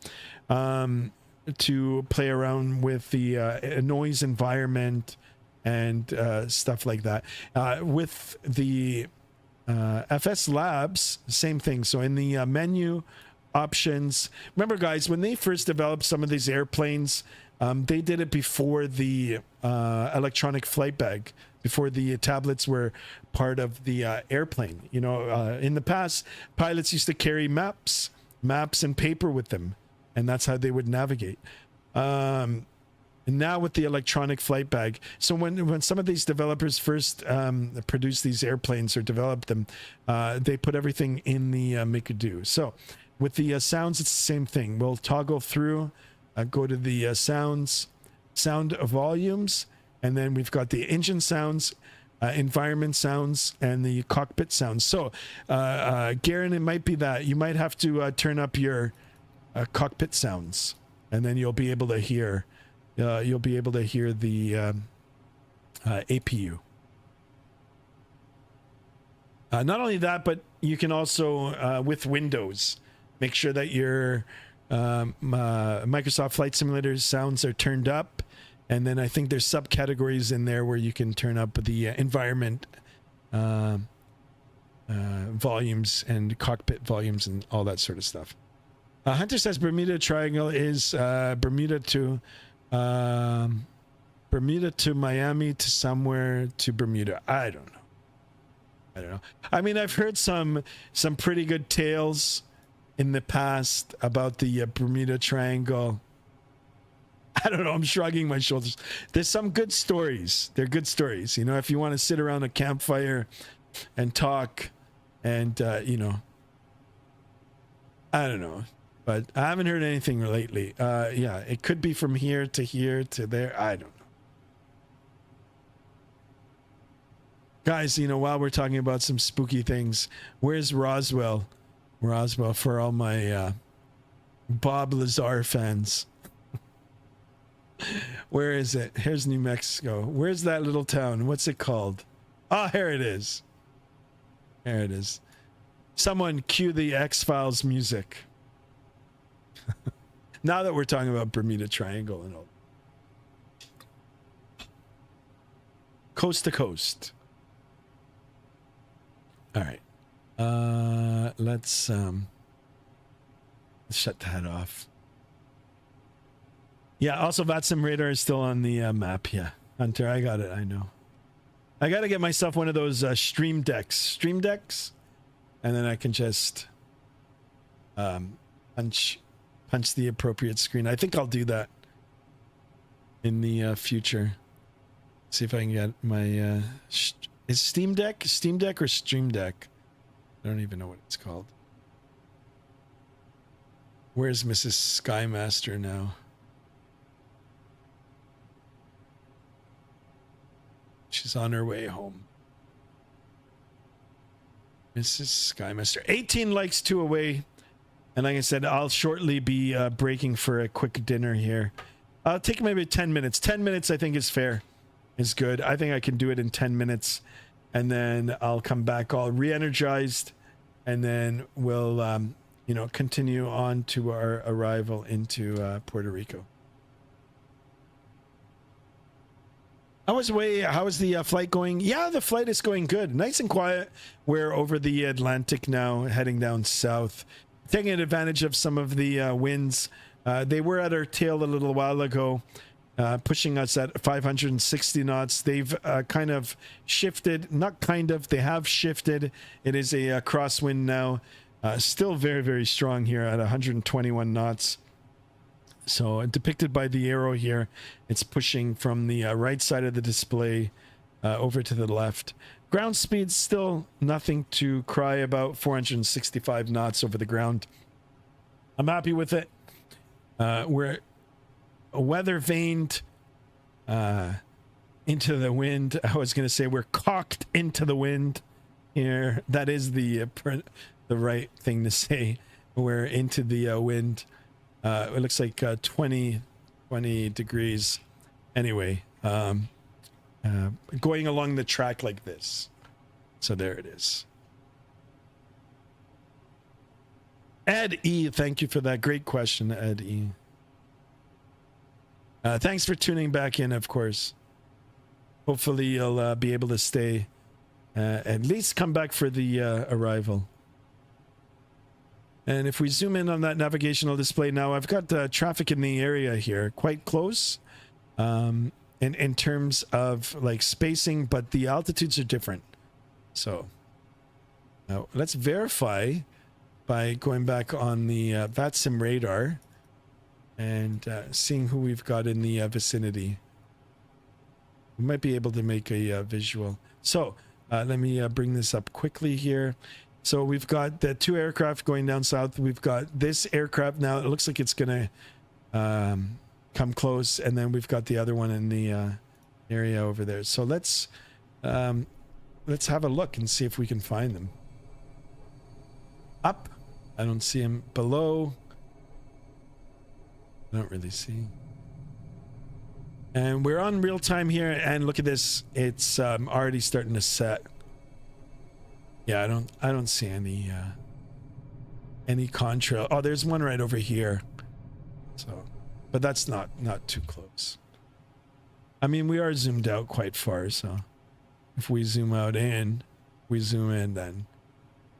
to play around with the noise environment and stuff like that. With the FSLabs, same thing. So in the menu options, remember guys, when they first developed some of these airplanes, they did it before the electronic flight bag, before the tablets were part of the airplane. You know, in the past, pilots used to carry maps and paper with them, and that's how they would navigate. And now with the electronic flight bag, so when some of these developers first produced these airplanes or developed them, they put everything in the Make-A-Do. So with the sounds, it's the same thing. We'll toggle through, go to the sound volumes, and then we've got the engine sounds, environment sounds, and the cockpit sounds. So Garen, it might be that you might have to turn up your cockpit sounds, and then you'll be able to hear the APU. Not only that, but you can also with Windows make sure that your Microsoft Flight Simulator sounds are turned up, and then I think there's subcategories in there where you can turn up the environment volumes and cockpit volumes and all that sort of stuff. Hunter says Bermuda Triangle is Bermuda to Miami to somewhere to Bermuda. I don't know. I mean, I've heard some pretty good tales in the past about the Bermuda Triangle. I don't know. I'm shrugging my shoulders. There's some good stories. They're good stories. You know, if you want to sit around a campfire and talk and, you know, I don't know. But I haven't heard anything lately. Yeah, it could be from here to there. I don't know. Guys, you know, while we're talking about some spooky things, where's Roswell? Roswell for all my Bob Lazar fans. Where is it? Here's New Mexico. Where's that little town? What's it called? Oh, here it is. There it is. Someone cue the X-Files music. Now that we're talking about Bermuda Triangle and all. Coast to coast. All right. Let's shut that off. Yeah, also Vatsim radar is still on the map. Yeah, Hunter, I got it. I know. I got to get myself one of those stream decks, and then I can just punch the appropriate screen. I think I'll do that in the future. See if I can get my is Steam Deck or Stream Deck? I don't even know what it's called. Where's Mrs. Skymaster now? She's on her way home. Mrs. Skymaster. 18 likes, 2 away. And like I said, I'll shortly be breaking for a quick dinner here. I'll take maybe 10 minutes. 10 minutes I think is fair. Is good. I think I can do it in 10 minutes. And then I'll come back all re-energized. And then we'll, you know, continue on to our arrival into Puerto Rico. How is the flight going? Yeah, the flight is going good. Nice and quiet. We're over the Atlantic now, heading down south. Taking advantage of some of the winds. They were at our tail a little while ago, pushing us at 560 knots. They've kind of shifted. Not kind of. They have shifted. It is a crosswind now. Still very, very strong here at 121 knots. So depicted by the arrow here, it's pushing from the right side of the display over to the left. Ground speed still nothing to cry about, 465 knots over the ground. I'm happy with it. We're weather vaned into the wind. I was going to say we're cocked into the wind here. That is the right thing to say. We're into the wind. It looks like 20 degrees. Anyway, going along the track like this. So there it is. Ed E, thank you for that great question, Ed E. Thanks for tuning back in, of course. Hopefully you'll be able to stay, at least come back for the arrival. And if we zoom in on that navigational display now, I've got traffic in the area here, quite close in terms of like spacing, but the altitudes are different. So now let's verify by going back on the Vatsim radar and seeing who we've got in the vicinity. We might be able to make a visual. So let me bring this up quickly here. So we've got the 2 aircraft going down south. We've got this aircraft now. It looks like it's going to come close. And then we've got the other one in the area over there. So let's have a look and see if we can find them. Up. I don't see him. Below. I don't really see. And we're on real time here. And look at this. It's already starting to set. Yeah, I don't see any contrail. Oh, there's one right over here. So, but that's not too close. I mean, we are zoomed out quite far, so if we zoom out and we zoom in, then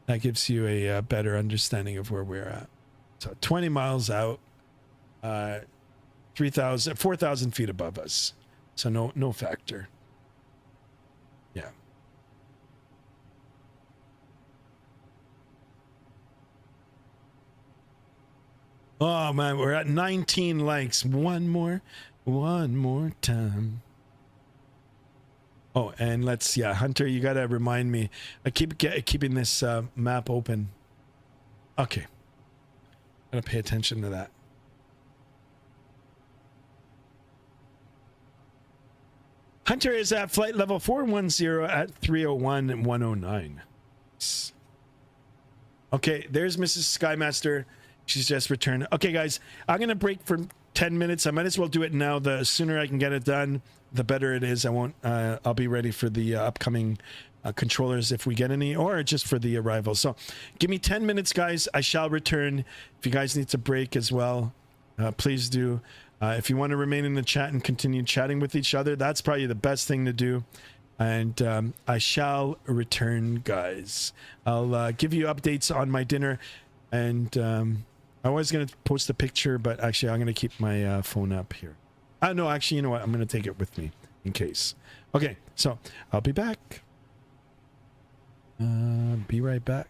that gives you a better understanding of where we're at. So 20 miles out, 4,000 feet above us. So no factor. Yeah. Oh man, we're at 19 likes. One more time. Oh, and let's, yeah, Hunter, you gotta remind me. I keep keeping this map open. Okay, gotta pay attention to that. Hunter is at flight level 410 at 301 and 109. Okay, there's Mrs. Skymaster. She's just returned. Okay, guys, I'm going to break for 10 minutes. I might as well do it now. The sooner I can get it done, the better it is. I'll be ready for the upcoming controllers if we get any, or just for the arrival. So give me 10 minutes, guys. I shall return. If you guys need to break as well, please do. If you want to remain in the chat and continue chatting with each other, that's probably the best thing to do. And I shall return, guys. I'll give you updates on my dinner. And I was going to post a picture, but actually I'm going to keep my phone up here. No, actually, you know what? I'm going to take it with me in case. Okay, so I'll be back. Be right back.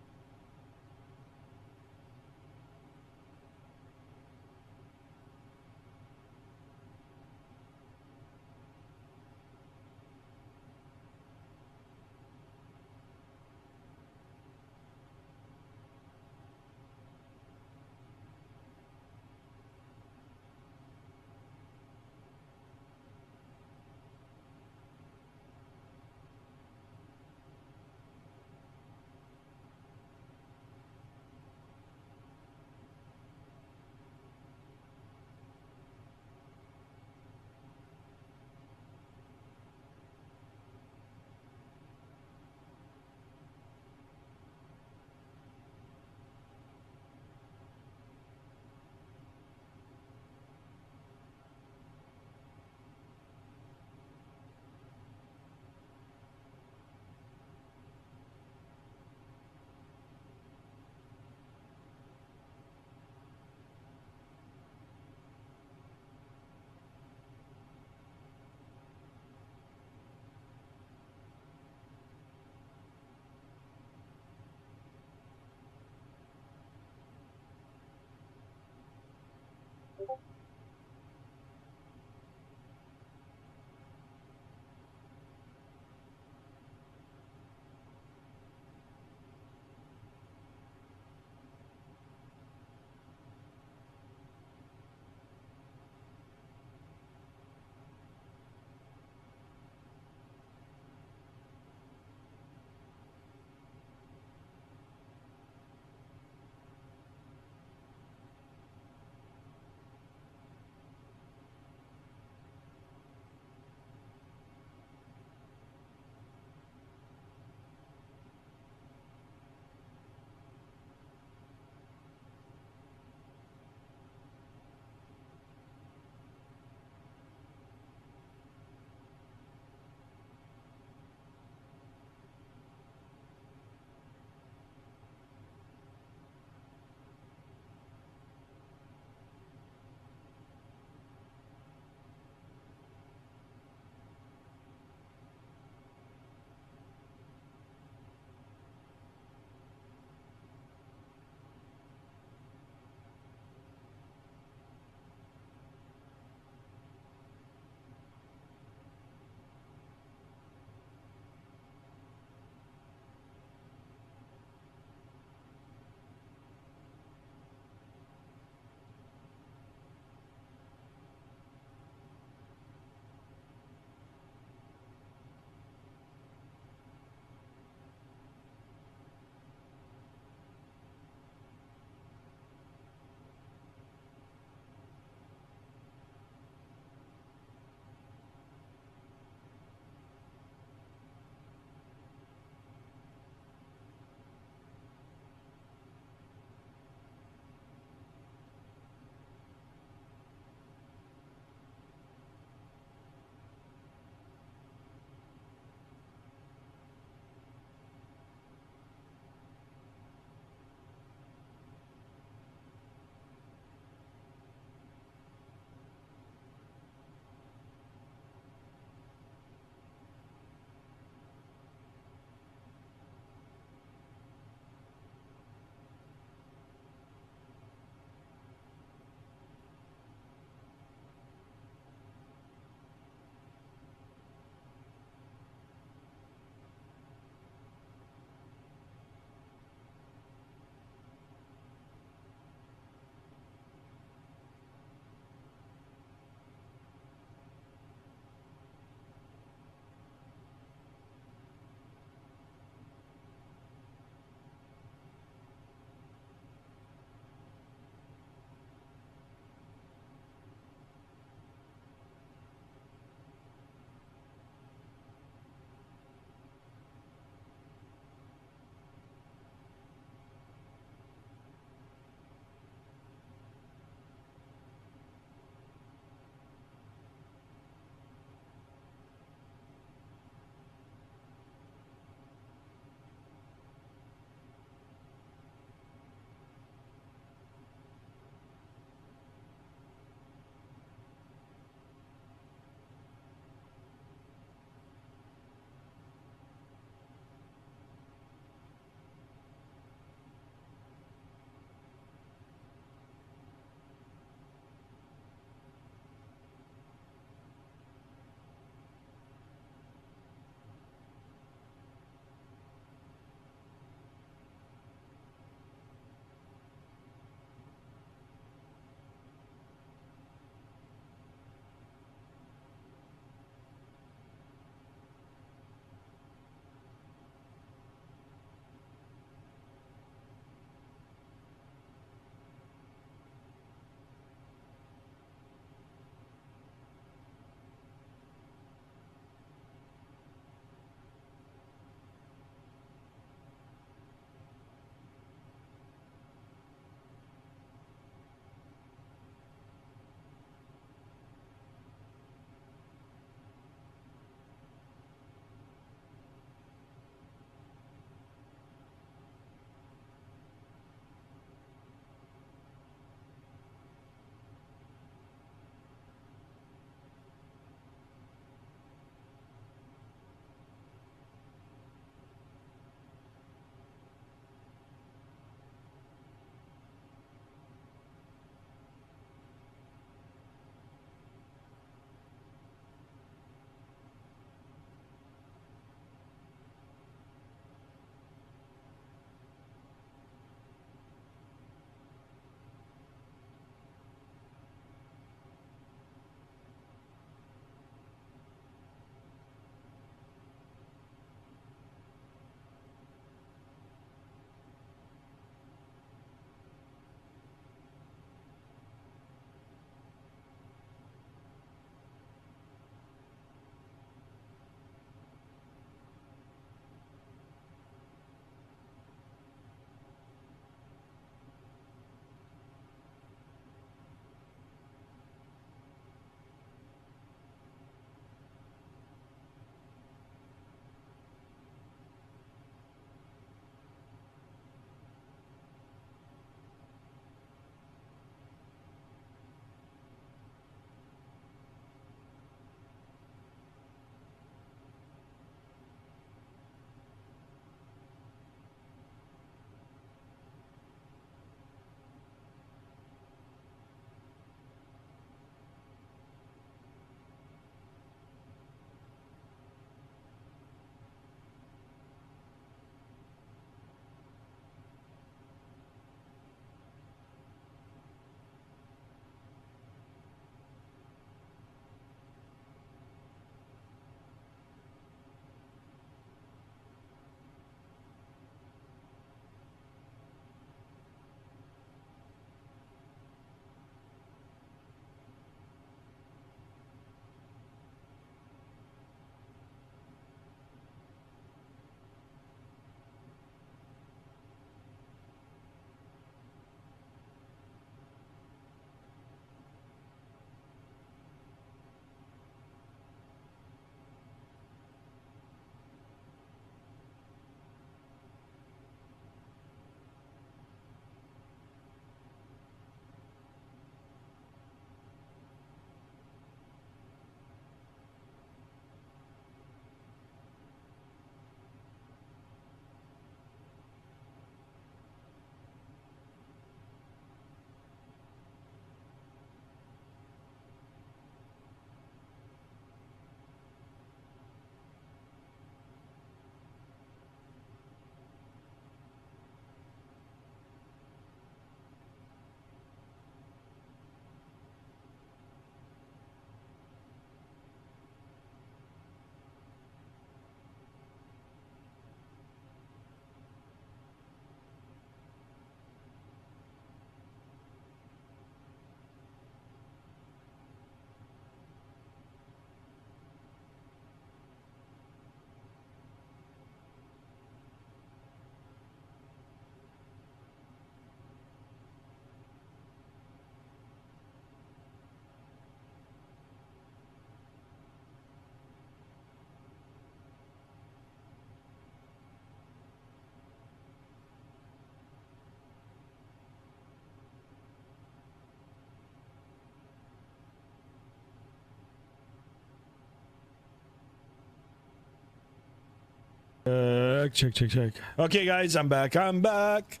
Check. Okay, guys, I'm back. I'm back.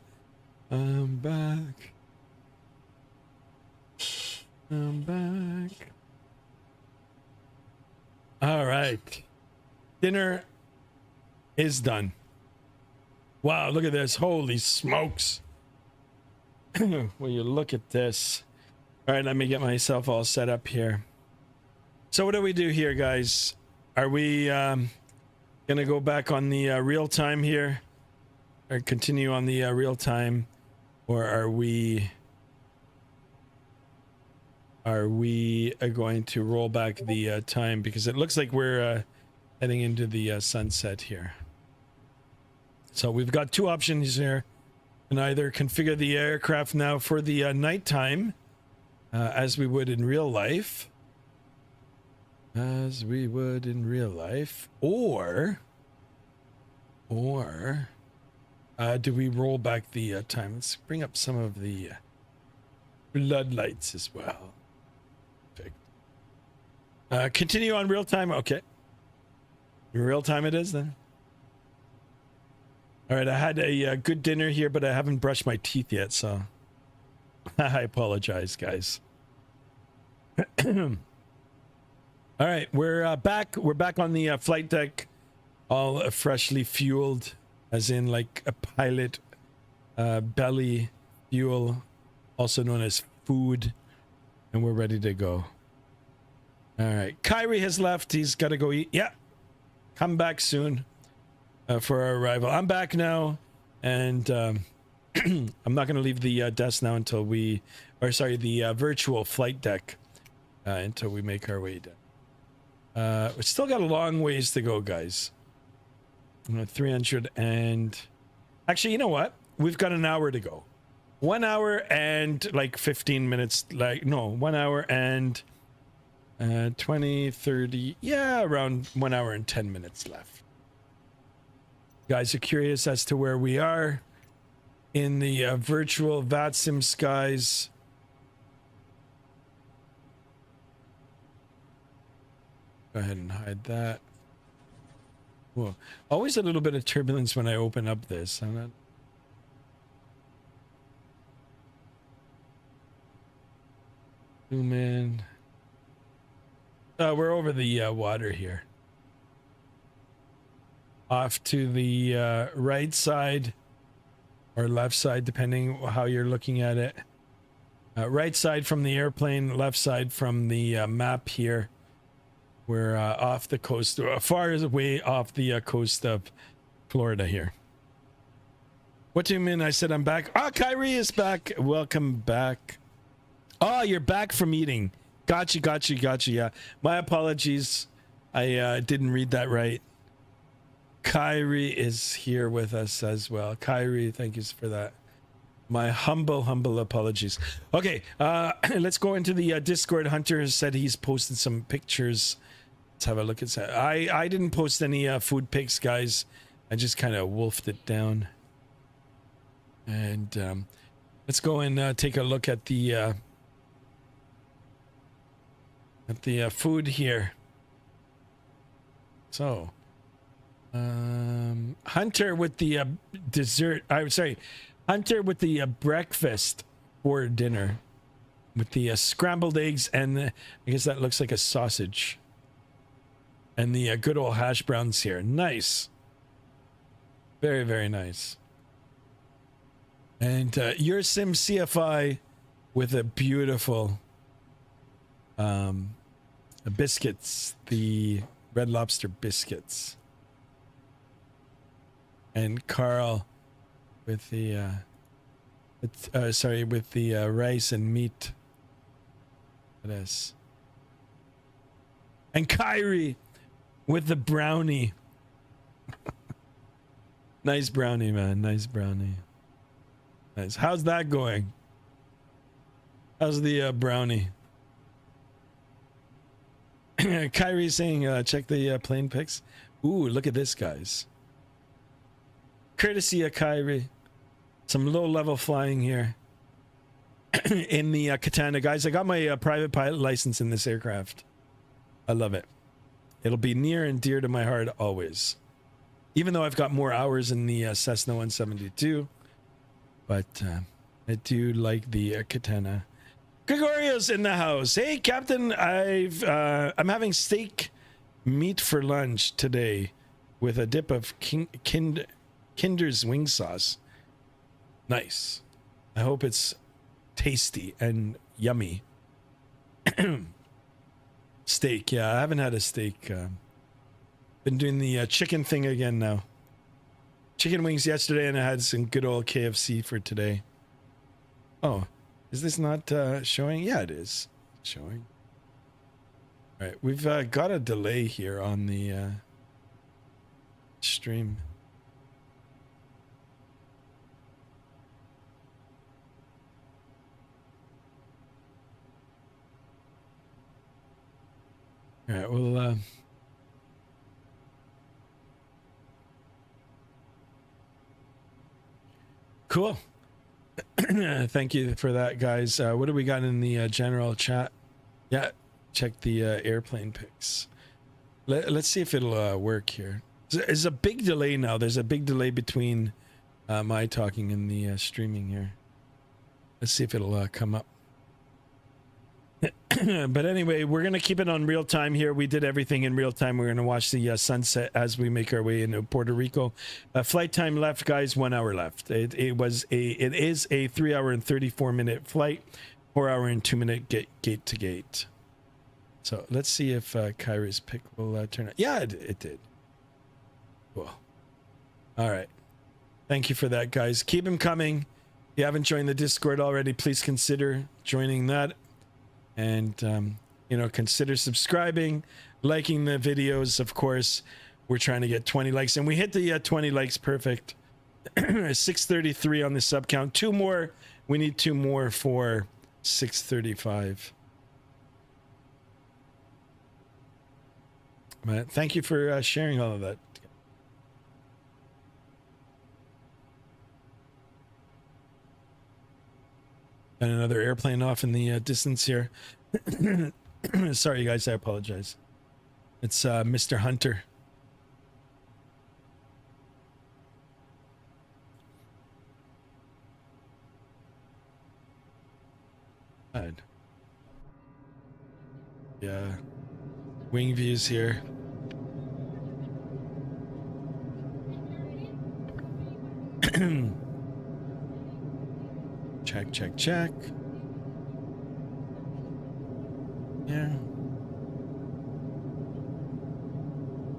All right. Dinner is done. Wow, look at this. Holy smokes. Will you look at this? All right, let me get myself all set up here. So what do we do here, guys? Are we gonna go back on the real time here, or continue on the real time, or are we going to roll back the time, because it looks like we're heading into the sunset here? So we've got two options here. And either configure the aircraft now for the nighttime, as we would in real life, or do we roll back the time? Let's bring up some of the floodlights as well. Perfect. Continue on real time. Okay, real time it is then. All right, I had a good dinner here, but I haven't brushed my teeth yet, so I apologize, guys. All right, we're back. We're back on the flight deck, all freshly fueled, as in like a pilot belly fuel, also known as food, and we're ready to go. All right, Kyrie has left. He's got to go eat. Yeah, come back soon. For our arrival. I'm back now, and I'm not going to leave the desk now until the virtual flight deck, until we make our way down. We still got a long ways to go, guys. 300 and... Actually, you know what? We've got an hour to go. 1 hour and like 15 minutes, 1 hour and 20, 30, yeah, around 1 hour and 10 minutes left. Guys are curious as to where we are in the virtual Vatsim skies. Go ahead and hide that. Whoa. Always a little bit of turbulence when I open up this. I'm not... Zoom in. We're over the water here. Off to the right side or left side, depending how you're looking at it. Right side from the airplane, left side from the map here. We're off the coast, far away off the coast of Florida here. What do you mean? I said I'm back. Ah, Kyrie is back. Welcome back. Oh, you're back from eating. Gotcha. Yeah, my apologies. I didn't read that right. Kyrie is here with us as well. Kyrie, thank you for that. My humble apologies. Okay, let's go into the Discord. Hunter has said he's posted some pictures. Let's have a look at that. I didn't post any food pics, guys. I just kind of wolfed it down. And let's go and take a look at the food here. So... Hunter with the dessert. I'm sorry, Hunter with the breakfast for dinner, with the scrambled eggs and I guess that looks like a sausage, and the good old hash browns here. Nice, very, very nice. And your Sim CFI with a beautiful biscuits, the Red Lobster biscuits. And Carl with the with the rice and meat. Yes. And Kyrie with the brownie. Nice brownie, man. Nice brownie. Nice. How's that going? How's the brownie? Kyrie saying, check the plane pics. Ooh, look at this, guys. Courtesy of Kyrie. Some low-level flying here. In the Katana, guys. I got my private pilot license in this aircraft. I love it. It'll be near and dear to my heart always. even though I've got more hours in the Cessna 172, but I do like the Katana. Gregorio's in the house. Hey, Captain, I'm having steak meat for lunch today with a dip of Kinder's wing sauce. Nice. I hope it's tasty and yummy. Steak, yeah, I haven't had a steak. Been doing the chicken thing again now. Chicken wings yesterday, and I had some good old KFC for today. Oh, is this not showing? Yeah, it is showing. All right, we've got a delay here on the stream. All right, well, cool. Thank you for that, guys. What do we got in the general chat? Yeah, check the airplane pics. Let's see if it'll work here. There's a big delay now. There's a big delay between my talking and the streaming here. Let's see if it'll come up. But anyway, we're going to keep it on real time here. We did everything in real time. We're going to watch the sunset as we make our way into Puerto Rico. Flight time left, guys, 1 hour left. It is a 3 hour and 34 minute flight, 4 hour and 2 minute gate to gate. So let's see if Kyrie's pick will turn out. Yeah, it did. Cool. All right. Thank you for that, guys. Keep them coming. If you haven't joined the Discord already, please consider joining that. And, consider subscribing, liking the videos, of course. We're trying to get 20 likes. And we hit the 20 likes perfect. 633 on the sub count. 2 more. We need 2 more for 635. But thank you for sharing all of that. And another airplane off in the distance here. Sorry, guys, I apologize. It's Mr. Hunter. God. Yeah. Wing views here. Check. Yeah.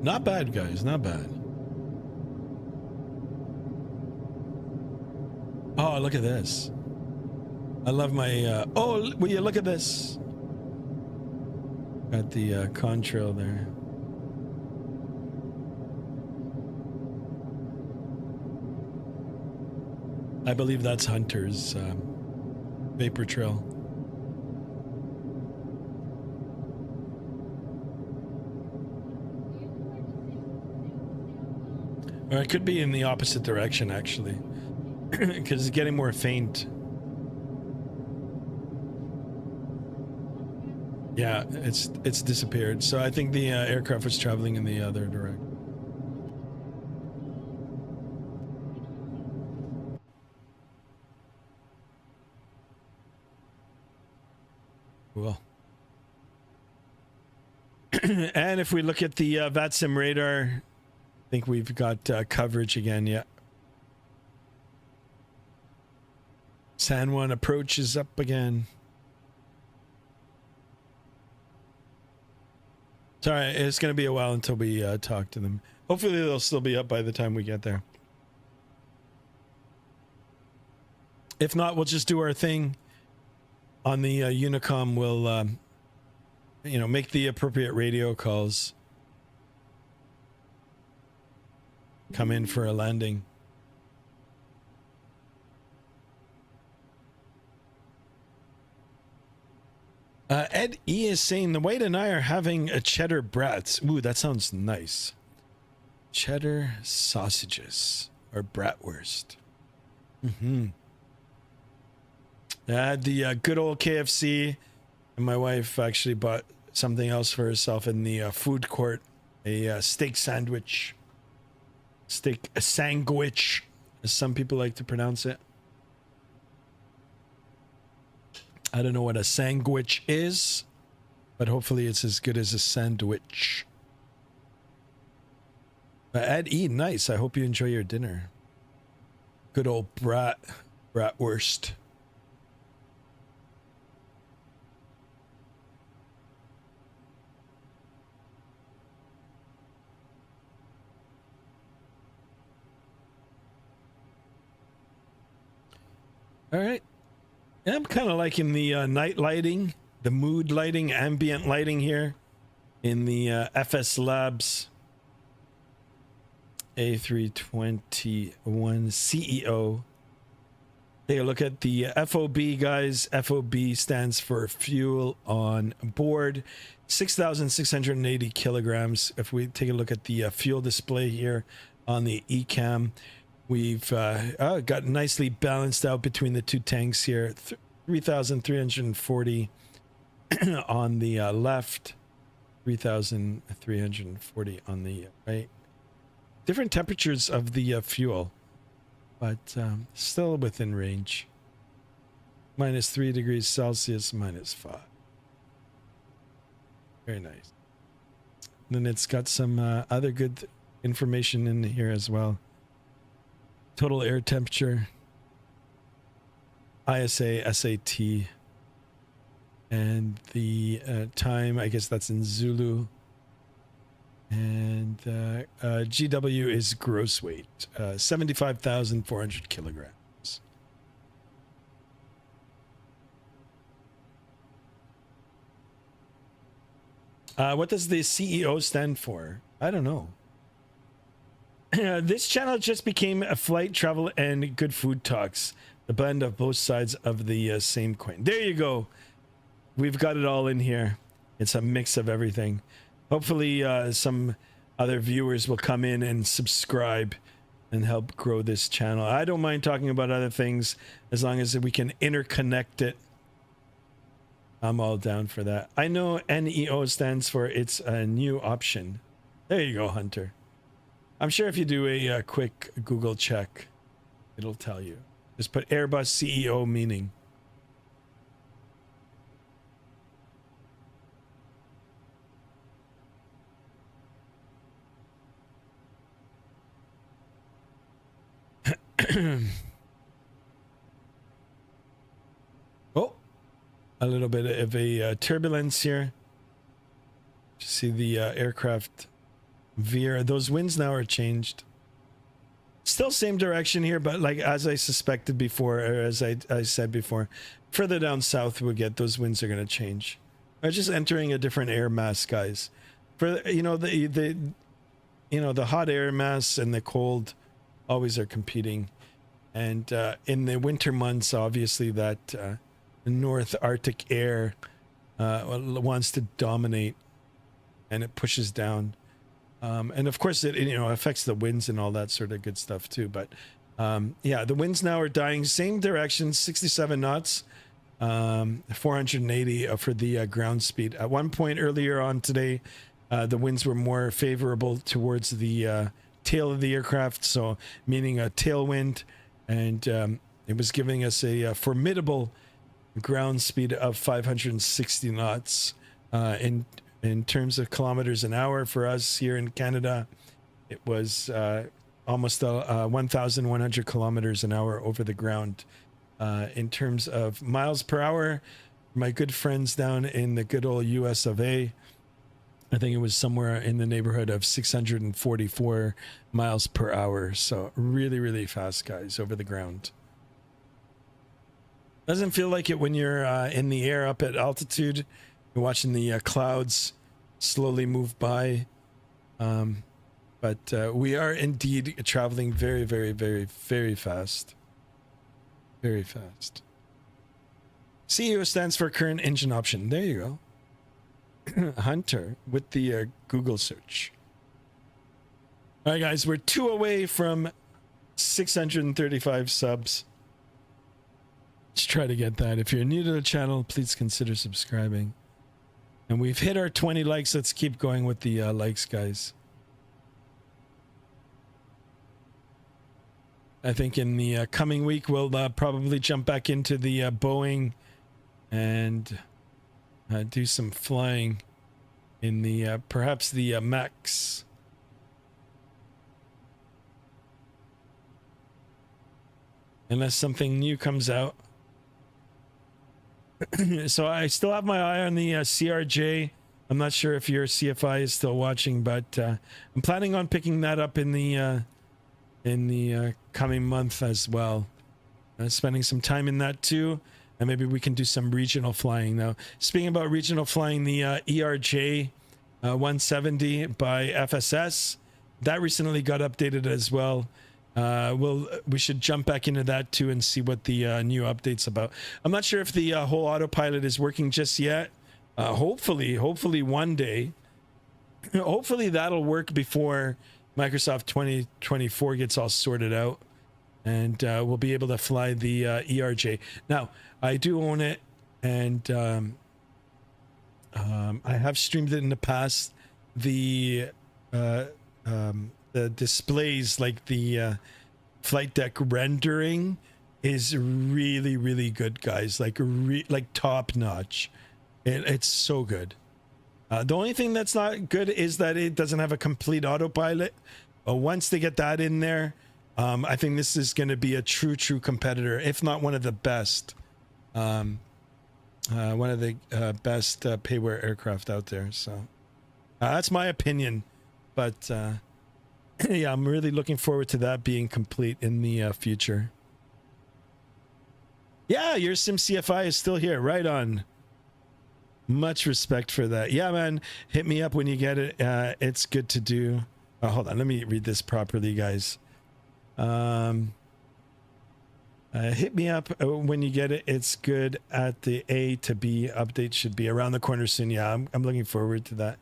Not bad, guys. Not bad. Oh, look at this. I love my... oh, will you look at this? Got the contrail there. I believe that's Hunter's vapor trail. Or it could be in the opposite direction, actually, because it's getting more faint. Yeah, it's disappeared. So I think the aircraft was traveling in the other direction. Cool. And if we look at the Vatsim radar, I think we've got coverage again. Yeah. San Juan approach is up again. Sorry, it's going to be a while until we talk to them. Hopefully they'll still be up by the time we get there. If not, we'll just do our thing on the Unicom. We'll, make the appropriate radio calls. Come in for a landing. Ed E is saying the White and I are having a cheddar brats. Ooh, that sounds nice. Cheddar sausages or bratwurst. I had the good old KFC, and my wife actually bought something else for herself in the food court, a steak sandwich. steak sandwich, as some people like to pronounce it. I don't know what a sandwich is, but hopefully it's as good as a sandwich. Ed E, nice. I hope you enjoy your dinner. Good old bratwurst. All right. Yeah, I'm kind of liking the night lighting, the mood lighting, ambient lighting here in the FSLabs A321 CEO. Take a look at the FOB, guys. FOB stands for fuel on board, 6,680 kilograms. If we take a look at the fuel display here on the ECAM, we've got nicely balanced out between the two tanks here. 3,340 on the left, 3,340 on the right. Different temperatures of the fuel, but still within range. -3 degrees Celsius, -5. Very nice. And then it's got some other good information in here as well. Total air temperature, ISA, SAT, and the time, I guess that's in Zulu. And GW is gross weight, 75,400 kilograms. What does the CEO stand for? I don't know. This channel just became a flight, travel, and good food talks. The blend of both sides of the same coin. There you go. We've got it all in here. It's a mix of everything. Hopefully some other viewers will come in and subscribe and help grow this channel. I don't mind talking about other things as long as we can interconnect it. I'm all down for that. I know NEO stands for it's a new option. There you go, Hunter. I'm sure if you do a quick Google check, it'll tell you. Just put Airbus CEO meaning. Oh, a little bit of a turbulence here. Just see the aircraft veer. Those winds now are changed. Still same direction here, but like as I suspected before, or as I said before, further down south we get those winds are going to change. We're just entering a different air mass, guys. For the hot air mass and the cold always are competing. And in the winter months, obviously that North Arctic air wants to dominate, and it pushes down. And of course, it affects the winds and all that sort of good stuff too. But yeah, the winds now are dying. Same direction, 67 knots, 480 for the ground speed. At one point earlier on today, the winds were more favorable towards the tail of the aircraft, so meaning a tailwind. And it was giving us a formidable ground speed of 560 knots. In terms of kilometers an hour for us here in Canada, it was almost 1,100 kilometers an hour over the ground. In terms of miles per hour, my good friends down in the good old US of A, I think it was somewhere in the neighborhood of 644 miles per hour. So really, really fast, guys, over the ground. Doesn't feel like it when you're in the air up at altitude. You're watching the clouds slowly move by. But we are indeed traveling very, very, very, very fast. Very fast. CEO stands for current engine option. There you go. Hunter with the Google search. All right, guys, we're 2 away from 635 subs. Let's try to get that. If you're new to the channel, please consider subscribing. And we've hit our 20 likes. Let's keep going with the likes, guys. I think in the coming week we'll probably jump back into the Boeing and do some flying in the perhaps the Max. Unless something new comes out. So I still have my eye on the CRJ. I'm not sure if your CFI is still watching, but I'm planning on picking that up in the coming month as well. Spending some time in that too, and maybe we can do some regional flying now. Speaking about regional flying, the ERJ 170 by FSS, that recently got updated as well. We should jump back into that too and see what the new update's about. I'm not sure if the whole autopilot is working just yet. Hopefully one day, hopefully that'll work before Microsoft 2024 gets all sorted out, and we'll be able to fly the ERJ. Now, I do own it, and I have streamed it in the past. The displays, like the flight deck rendering, is really good, guys. Like top notch. It's so good. The only thing that's not good is that it doesn't have a complete autopilot. Once they get that in there, I think this is going to be a true competitor, if not one of the best. One of the best payware aircraft out there. So that's my opinion. But yeah, I'm really looking forward to that being complete in the future. Yeah, your SimCFI is still here. Right on. Much respect for that. Yeah, man. Hit me up when you get it. It's good to do. Oh, hold on. Let me read this properly, guys. Hit me up when you get it. It's good at the A to B update. Should be around the corner soon. Yeah, I'm looking forward to that.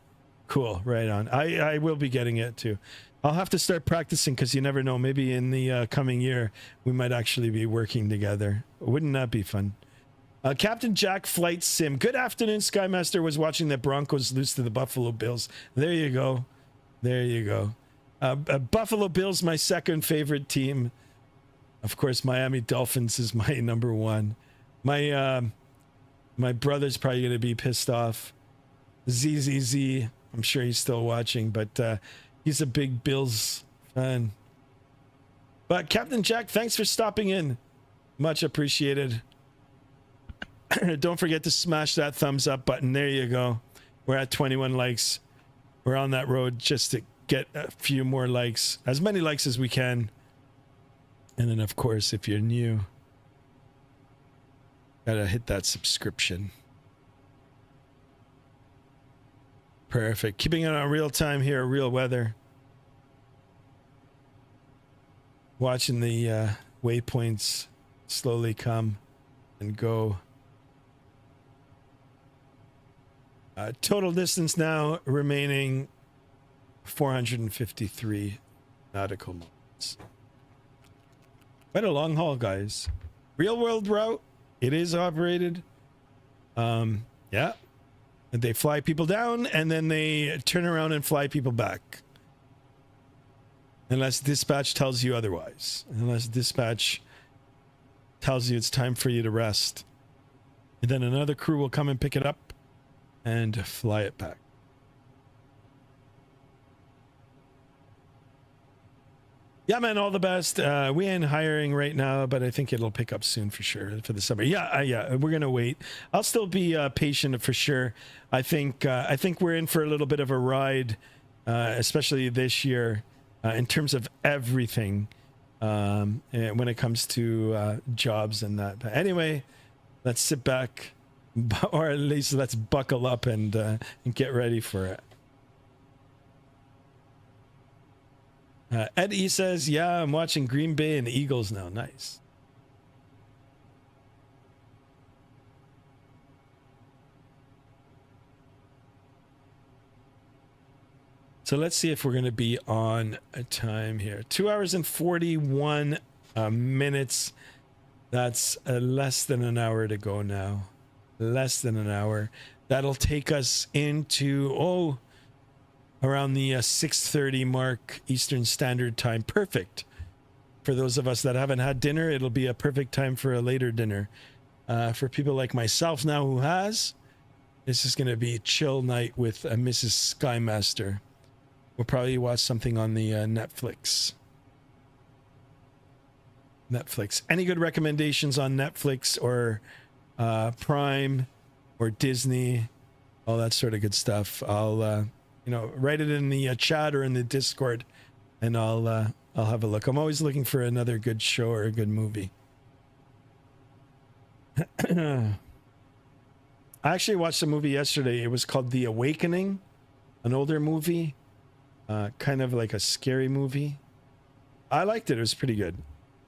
Cool. Right on. I will be getting it too. I'll have to start practicing because you never know. Maybe in the coming year, we might actually be working together. Wouldn't that be fun? Captain Jack Flight Sim. Good afternoon. Skymaster was watching the Broncos lose to the Buffalo Bills. There you go. There you go. Buffalo Bills, my second favorite team. Of course, Miami Dolphins is my number one. My brother's probably going to be pissed off. ZZZ. I'm sure he's still watching, but he's a big Bills fan. But Captain Jack, thanks for stopping in. Much appreciated. Don't forget to smash that thumbs up button. There you go. We're at 21 likes. We're on that road just to get a few more likes. As many likes as we can. And then, of course, if you're new, gotta hit that subscription. Perfect. Keeping it on real time here, real weather. Watching the waypoints slowly come and go. Total distance now remaining 453 nautical miles. Quite a long haul, guys. Real world route. It is operated. Yeah. And they fly people down and then they turn around and fly people back. Unless dispatch tells you otherwise. Unless dispatch tells you it's time for you to rest. And then another crew will come and pick it up and fly it back. Yeah, man, all the best. We ain't hiring right now, but I think it'll pick up soon for sure for the summer. Yeah, we're gonna wait. I'll still be patient for sure. I think we're in for a little bit of a ride, especially this year, in terms of everything, when it comes to jobs and that. But anyway, let's sit back, or at least let's buckle up and get ready for it. Ed E says, yeah, I'm watching Green Bay and the Eagles now. Nice. So let's see if we're going to be on a time here. 2 hours and 41 minutes. That's less than an hour to go now. Less than an hour. That'll take us into, around the 6:30 mark Eastern Standard Time. Perfect For those of us that haven't had dinner, it'll be a perfect time for a later dinner. For people like myself now who has, this is going to be a chill night with Mrs. Skymaster. We'll probably watch something on the Netflix. Any good recommendations on Netflix or Prime or Disney? All that sort of good stuff. I'll write it in the chat or in the Discord, and I'll have a look. I'm always looking for another good show or a good movie. I actually watched a movie yesterday. It was called The Awakening, an older movie, kind of like a scary movie. I liked it. It was pretty good.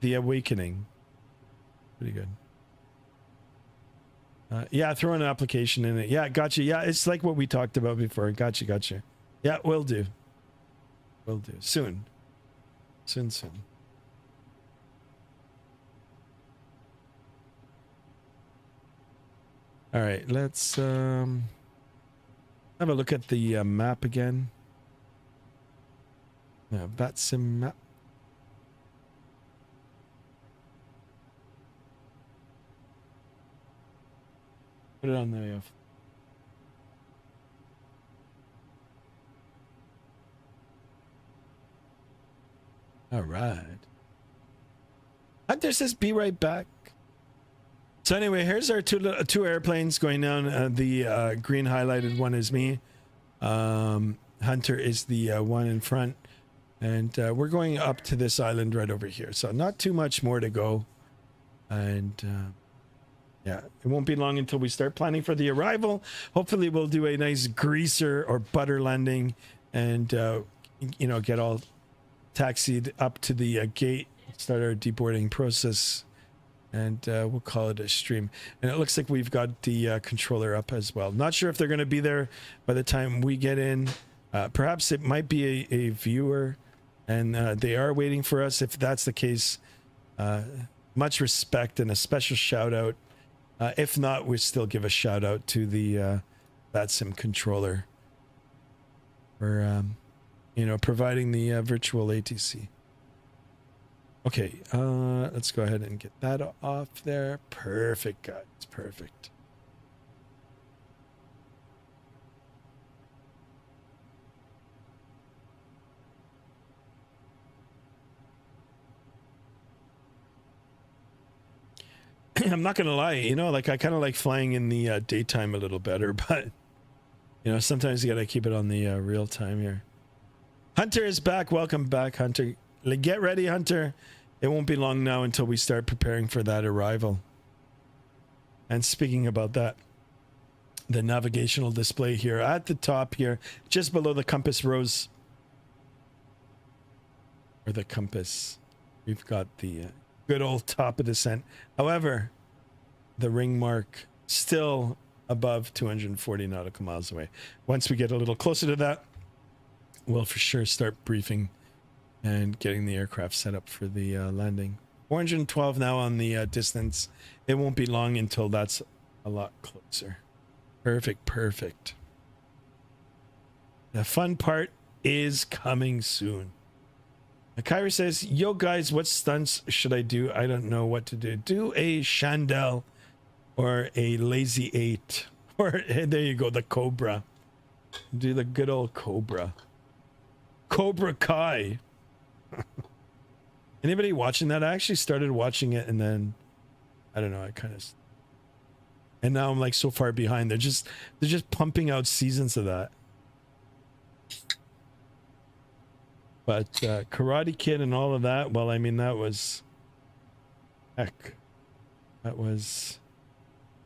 The Awakening. Pretty good. Yeah, throw an application in it. Yeah, gotcha. Yeah, it's like what we talked about before. Gotcha. Yeah, will do. Soon. Soon. All right, let's have a look at the map again. Vatsim map. Put it on there. All right. Hunter says, "Be right back." So anyway, here's our two airplanes going down. The green highlighted one is me. Hunter is the one in front, and we're going up to this island right over here. So not too much more to go, and yeah, it won't be long until we start planning for the arrival. Hopefully, we'll do a nice greaser or butter landing, and get all taxied up to the gate, start our deboarding process. And we'll call it a stream. And it looks like we've got the controller up as well. Not sure if they're going to be there by the time we get in. Perhaps it might be a viewer, and they are waiting for us. If that's the case, much respect and a special shout out. If not, we still give a shout out to the Vatsim controller for providing the virtual ATC. Okay, let's go ahead and get that off there. Perfect, guys. Perfect. I'm not gonna lie, I kind of like flying in the daytime a little better, but sometimes you gotta keep it on the real time here. Hunter is back. Welcome back, Hunter. Get ready, Hunter. It won't be long now until we start preparing for that arrival. And speaking about that, the navigational display here at the top here, just below the compass rose, or the compass, we've got the good old top of descent. However, the ring mark still above 240 nautical miles away. Once we get a little closer to that, we'll for sure start briefing and getting the aircraft set up for the landing. 412 now on the distance. It won't be long until that's a lot closer. Perfect. The fun part is coming soon. Kyra says, "Yo guys, what stunts should I do? I don't know what to do." Do a Chandelle or a Lazy 8. Or there you go, the Cobra. Do the good old Cobra. Cobra Kai. Anybody watching that? I actually started watching it, and then I don't know, and now I'm like so far behind. They're just pumping out seasons of that. But Karate Kid and all of that, well, I mean, that was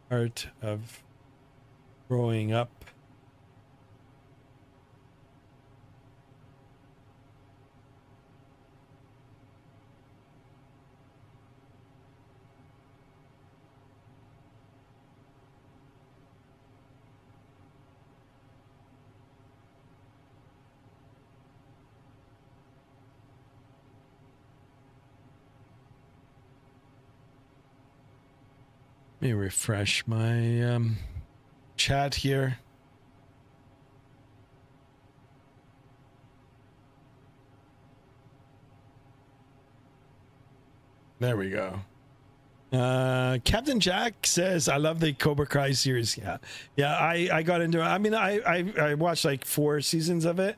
part of growing up. Let me refresh my chat here. There we go. Captain Jack says, I love the Cobra Kai series. Yeah, I got into it. I mean, I watched like 4 seasons of it,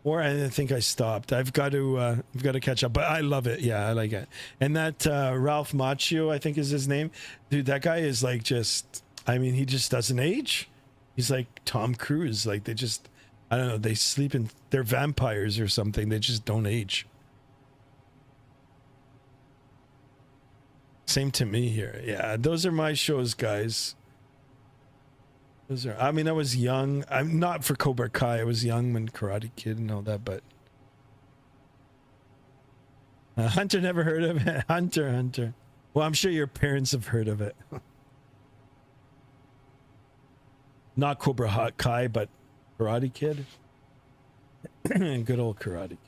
or I think I stopped. I've got to catch up, but I love it. Yeah, I like it. And that Ralph Macchio, I think is his name, dude. That guy is like just, I mean, he just doesn't age. He's like Tom Cruise. Like they just, I don't know. They sleep in, they're vampires or something. They just don't age. Same to me here. Yeah, those are my shows, guys. Those are, I mean, I was young. I'm not for Cobra Kai. I was young when Karate Kid and all that, but Hunter never heard of it. Hunter. Well, I'm sure your parents have heard of it. Not Cobra Kai, but Karate Kid. Good old Karate Kid.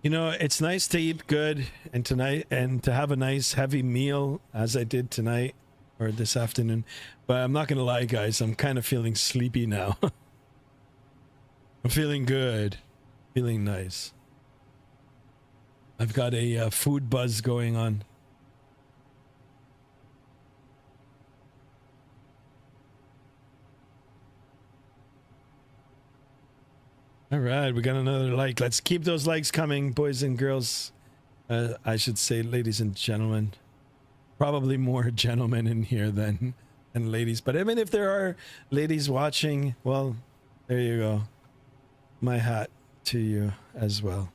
You know, it's nice to eat good and to have a nice heavy meal as I did tonight or this afternoon. But I'm not going to lie, guys. I'm kind of feeling sleepy now. I'm feeling good. Feeling nice. I've got a food buzz going on. All right, we got another like. Let's keep those likes coming, boys and girls. I should say, ladies and gentlemen. Probably more gentlemen in here than ladies. But I mean, if there are ladies watching, well, there you go. My hat to you as well.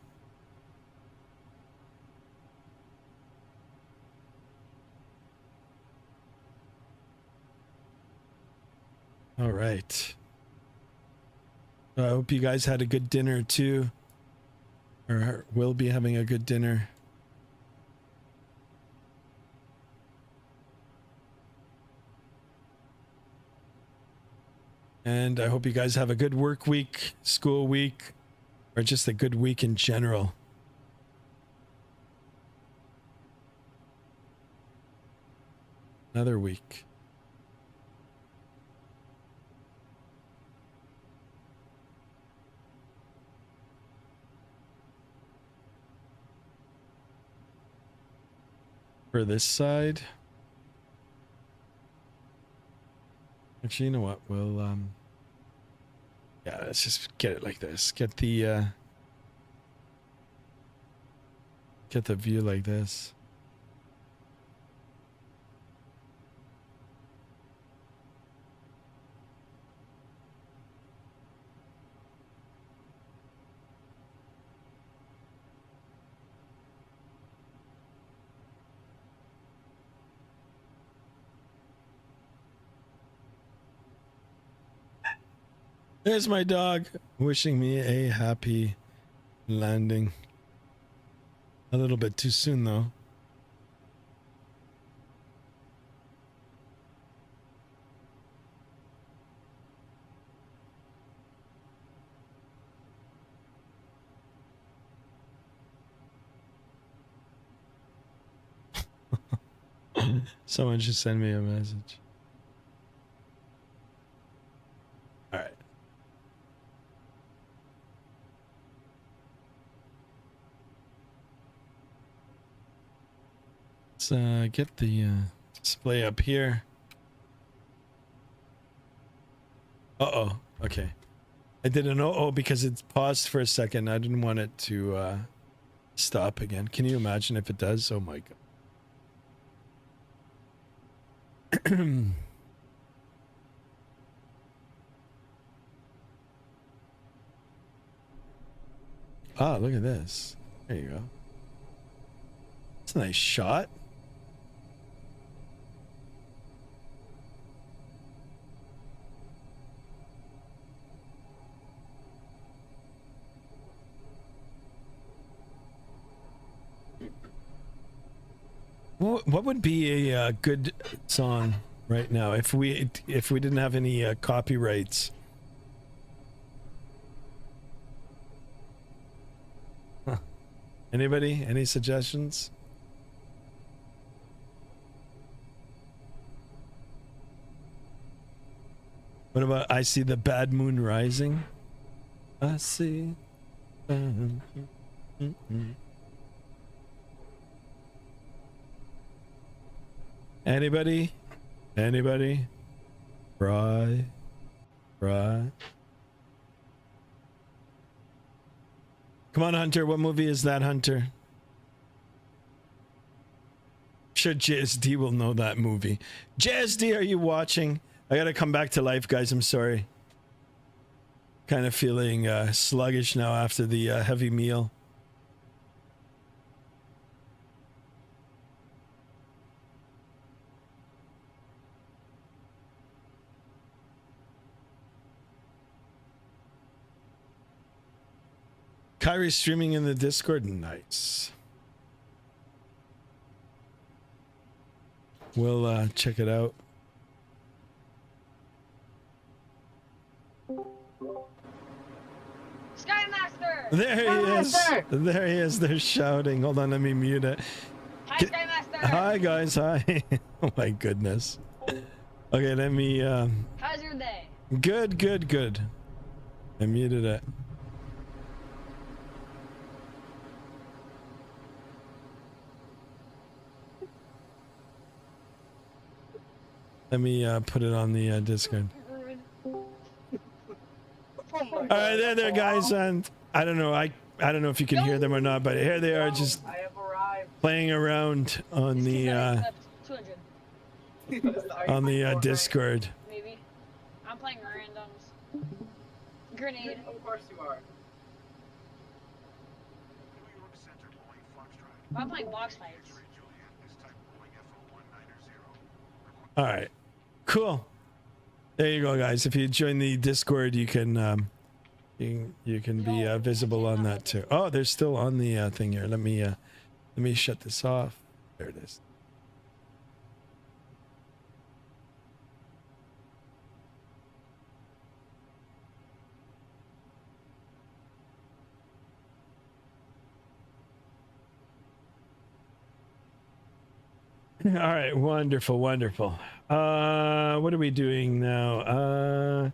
All right. I hope you guys had a good dinner too, or will be having a good dinner. And I hope you guys have a good work week, school week, or just a good week in general. Another week. For this side. Actually, you know what? We'll yeah, let's just get it like this. Get the view like this. There's my dog wishing me a happy landing. A little bit too soon though. Someone should send me a message. All right. Let's get the display up here. Uh-oh. Okay. I did an uh-oh because it's paused for a second. I didn't want it to stop again. Can you imagine if it does? Oh my god. Ah, look at this. There you go. It's a nice shot. What would be a good song right now if we didn't have any copyrights? Huh. Anybody? Any suggestions? What about I see the bad moon rising? I see. Anybody? Anybody? Right. Right. Come on, Hunter. What movie is that, Hunter? I'm sure JSD will know that movie. JSD, are you watching? I gotta come back to life, guys. I'm sorry. Kind of feeling sluggish now after the heavy meal. Kyrie's streaming in the Discord. Nice. We'll check it out. Skymaster! There he is. There he is. They're shouting. Hold on, let me mute it. Hi, Skymaster! Hi, guys. Hi. Oh my goodness. Okay, let me. How's your day? Good, good, good. I muted it. Let me put it on the Discord. All right, there, guys, and I don't know, I don't know if you can hear them or not, but here they are, just playing around on the Discord. Maybe. I'm playing randoms. Grenade. Of course you are. I'm playing box fights. All right, cool. There you go, guys. If you join the Discord, you can you can be visible on that too. Oh, they're still on the thing here. Let me shut this off. There it is. All right, wonderful, wonderful. What are we doing now?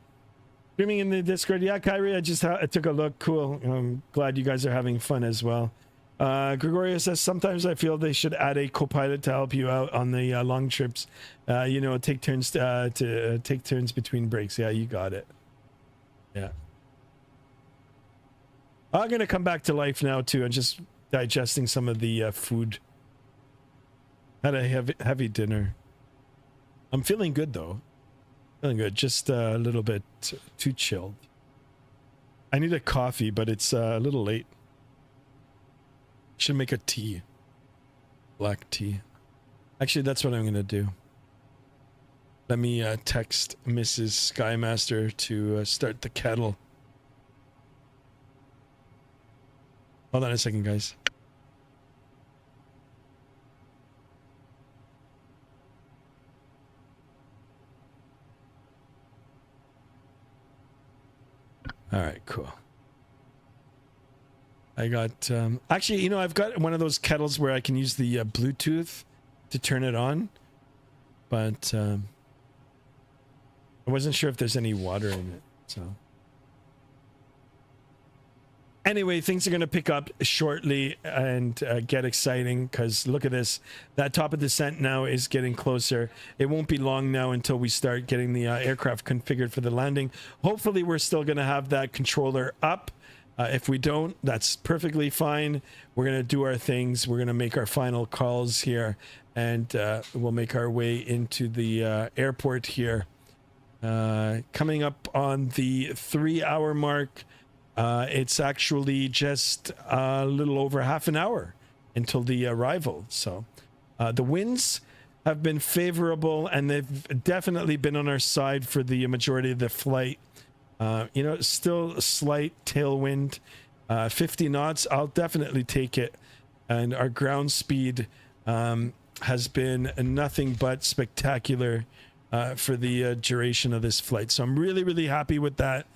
Streaming in the Discord. Yeah, Kyrie, I just I took a look. Cool. I'm glad you guys are having fun as well. Gregorio says, sometimes I feel they should add a co-pilot to help you out on the long trips. You know, take turns to take turns between breaks. Yeah, you got it. Yeah. I'm going to come back to life now, too. I'm just digesting some of the food. Had a heavy dinner. I'm feeling good though. Feeling good. Just a little bit too chilled. I need a coffee, but it's a little late. Should make a tea. Black tea. Actually, that's what I'm gonna do. Let me text Mrs. Skymaster to start the kettle. Hold on a second, guys. All right, cool. I got actually, you know, I've got one of those kettles where I can use the Bluetooth to turn it on, but I wasn't sure if there's any water in it. So anyway, things are going to pick up shortly and get exciting, because look at this. That top of descent now is getting closer. It won't be long now until we start getting the aircraft configured for the landing. Hopefully we're still going to have that controller up. If we don't, that's perfectly fine. We're going to do our things. We're going to make our final calls here, and we'll make our way into the airport here. Coming up on the 3-hour mark. It's actually just a little over half an hour until the arrival. So the winds have been favorable, and they've definitely been on our side for the majority of the flight. You know, still a slight tailwind, 50 knots. I'll definitely take it. And our ground speed has been nothing but spectacular for the duration of this flight. So I'm really, really happy with that.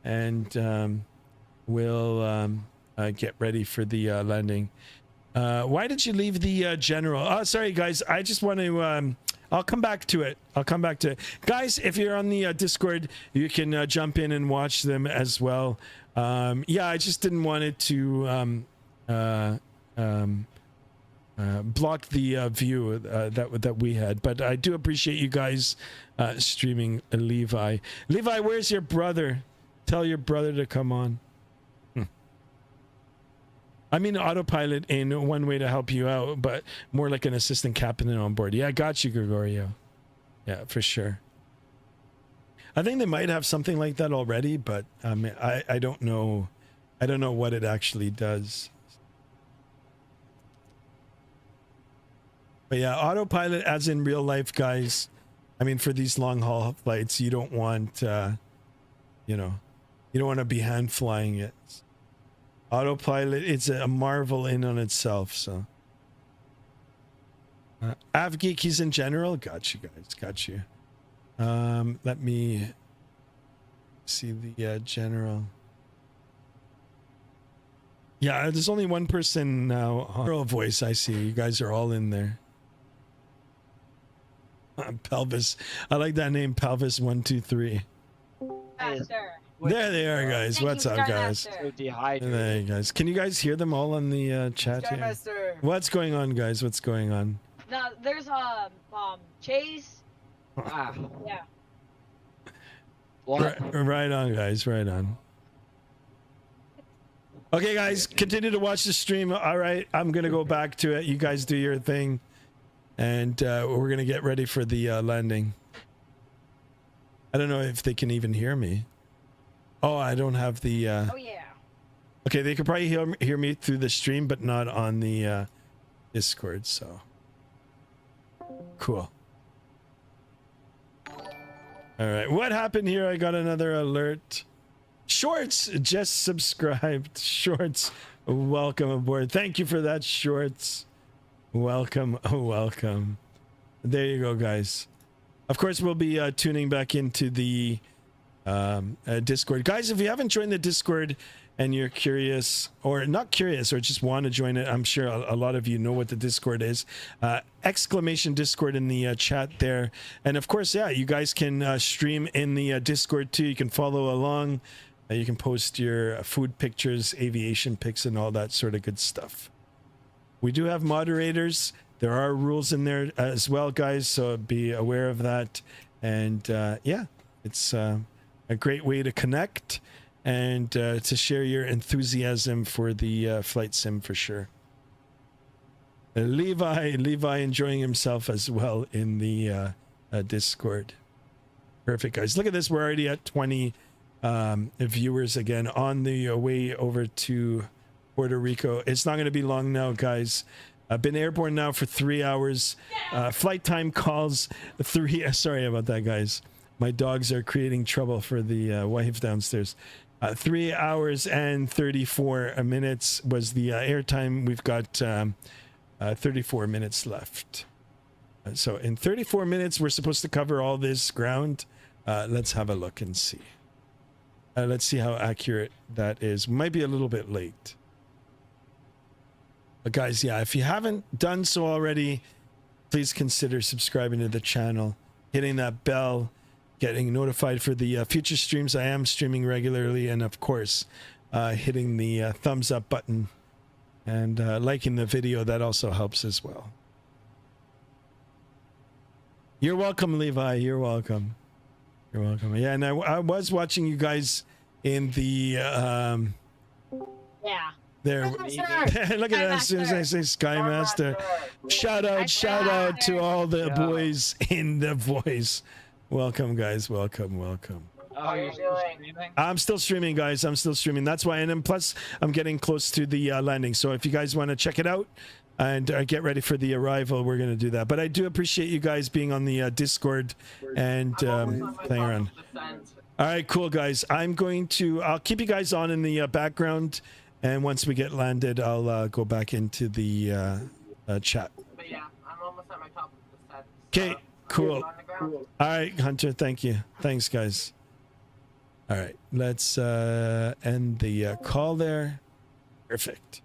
And we'll get ready for the landing. Why did you leave the general? Oh, sorry, guys. I just want to. I'll come back to it. Guys, if you're on the Discord, you can jump in and watch them as well. Yeah, I just didn't want it to block the view that we had. But I do appreciate you guys streaming. Levi, where's your brother? Tell your brother to come on. I mean, autopilot in one way to help you out, but more like an assistant captain on board. Yeah, I got you, Gregorio. Yeah, for sure. I think they might have something like that already, but I don't know. I don't know what it actually does. But yeah, autopilot as in real life, guys. I mean, for these long haul flights, you don't want, you know, you don't want to be hand flying it. Autopilot, it's a marvel in on itself. So AvGeekies in general, got you guys, got you. Let me see the general. Yeah, there's only one person now. Girl voice, I see. You guys are all in there. Pelvis, I like that name, Pelvis 123. Master. There they are, guys. What's up, guys? So there you guys. Can you guys hear them all on the chat here? What's going on, guys? What's going on? No, there's Chase. Yeah. Right on, guys. Right on. Okay, guys, continue to watch the stream. All right, I'm gonna go back to it. You guys do your thing, and we're gonna get ready for the landing. I don't know if they can even hear me. Oh, I don't have the. Oh yeah. Okay, they could probably hear me through the stream, but not on the Discord. So cool. All right, what happened here? I got another alert. Shorts just subscribed. Shorts, welcome aboard. Thank you for that, Shorts. Welcome, welcome. There you go, guys. Of course, we'll be tuning back into the Discord. Guys, if you haven't joined the Discord and you're curious, or not curious, or just want to join it, I'm sure a lot of you know what the Discord is. Exclamation Discord in the chat there. And of course, yeah, you guys can stream in the Discord too. You can follow along. You can post your food pictures, aviation pics, and all that sort of good stuff. We do have moderators. There are rules in there as well, guys, so be aware of that. And yeah, it's a great way to connect and to share your enthusiasm for the flight sim for sure. Levi enjoying himself as well in the Discord. Perfect, guys. Look at this. We're already at 20 viewers again on the way over to Puerto Rico. It's not going to be long now, guys. I've been airborne now for 3 hours. Flight time calls 3. Sorry about that, guys. My dogs are creating trouble for the wife downstairs. 3 hours and 34 minutes was the airtime. We've got 34 minutes left. So in 34 minutes, we're supposed to cover all this ground. Let's have a look and see. Let's see how accurate that is. Might be a little bit late. But guys, yeah, if you haven't done so already, please consider subscribing to the channel, hitting that bell, getting notified for the future streams. I am streaming regularly, and of course, hitting the thumbs up button and liking the video. That also helps as well. You're welcome, Levi. You're welcome. You're welcome. Yeah, and I was watching you guys in the Yeah. there. Look at that. As soon as I say Sky Master, shout out to all the boys in the voice. Welcome, guys. Welcome. Oh, you're still streaming? I'm still streaming, guys. I'm still streaming. That's why. And then plus, I'm getting close to the landing. So if you guys want to check it out and get ready for the arrival, we're going to do that. But I do appreciate you guys being on the Discord and playing around. All right, cool, guys. I'll keep you guys on in the background. And once we get landed, I'll go back into the chat. But yeah, I'm almost at my top of the set. Okay, cool. All right, Hunter, thank you. Thanks, guys. All right, let's end the call there. Perfect.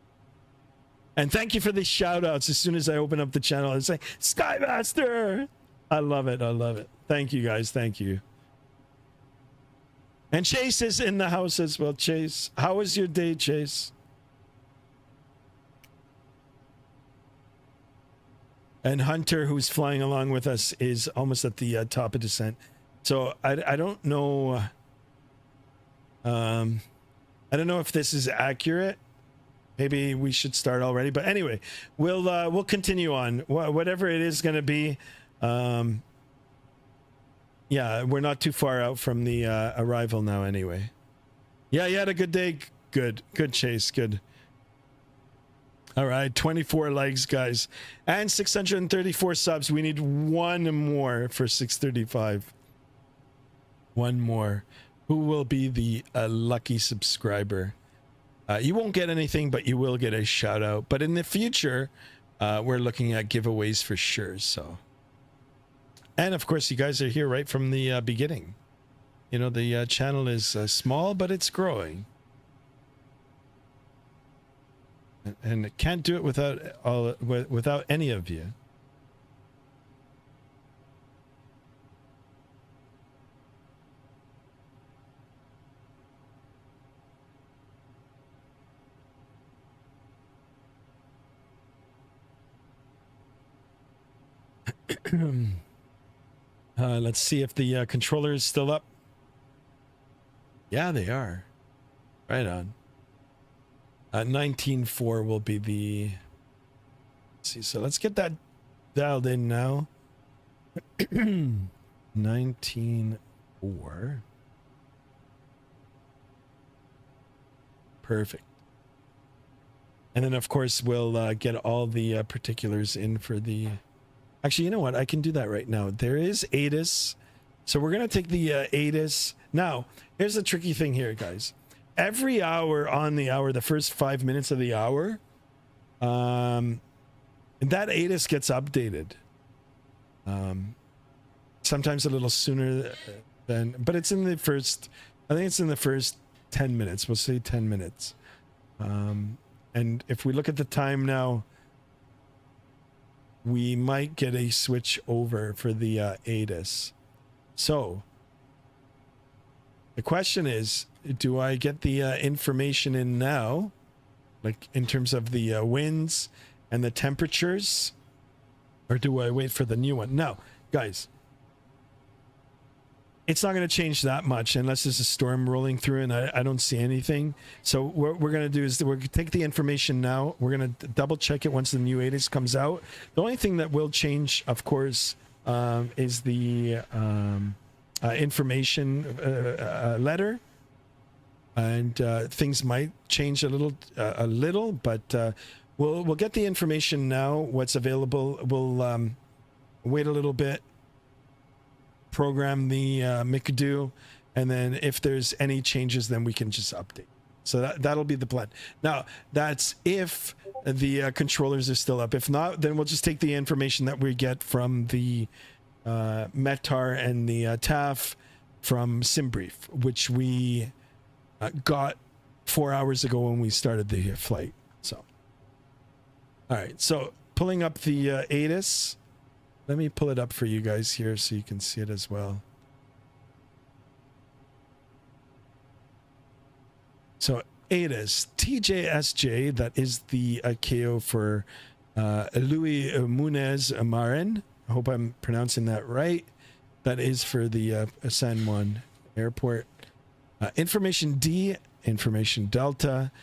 And thank you for the shout outs as soon as I open up the channel and say, Skymaster! I love it. I love it. Thank you, guys. Thank you. And Chase is in the house as well. Chase, how was your day, Chase? And Hunter, who's flying along with us, is almost at the top of descent. So I don't know. I don't know if this is accurate. Maybe we should start already. But anyway, we'll continue on. Whatever it is going to be. Yeah, we're not too far out from the arrival now anyway. Yeah, you had a good day. Good, Chase, good. All right, 24 likes, guys. And 634 subs. We need one more for 635. One more. Who will be the lucky subscriber? You won't get anything, but you will get a shout out. But in the future, we're looking at giveaways for sure, so... And of course, you guys are here right from the beginning. You know, the channel is small, but it's growing. And it can't do it without any of you. Let's see if the controller is still up. Yeah, they are. Right on. 19.4 will be the... Let's see, so let's get that dialed in now. 19.4. Perfect. And then, of course, we'll get all the particulars in for the... Actually, you know what? I can do that right now. There is ATIS. So we're going to take the ATIS. Now, here's the tricky thing here, guys. Every hour on the hour, the first 5 minutes of the hour, that ATIS gets updated. Sometimes a little sooner than... But it's in the first... I think it's in the first 10 minutes. We'll say 10 minutes. And if we look at the time now... we might get a switch over for the ATIS. So the question is, do I get the information in now, like in terms of the winds and the temperatures, or do I wait for the new one? Now, guys, it's not going to change that much unless there's a storm rolling through and I don't see anything. So what we're going to do is we're going to take the information now. We're going to double check it once the new ATIS comes out. The only thing that will change, of course, is the information letter. And things might change a little, but we'll get the information now, what's available. We'll wait a little bit, program the McDo, and then if there's any changes, then we can just update. So that'll be the plan. Now, that's if the controllers are still up. If not, then we'll just take the information that we get from the METAR and the TAF from SimBrief, which we got 4 hours ago when we started the flight. So, all right. So pulling up the ATIS. Let me pull it up for you guys here so you can see it as well. So ATIS, TJSJ, that is the KO for Louis Munez Marin. I hope I'm pronouncing that right. That is for the San Juan Airport. Information D, Information Delta.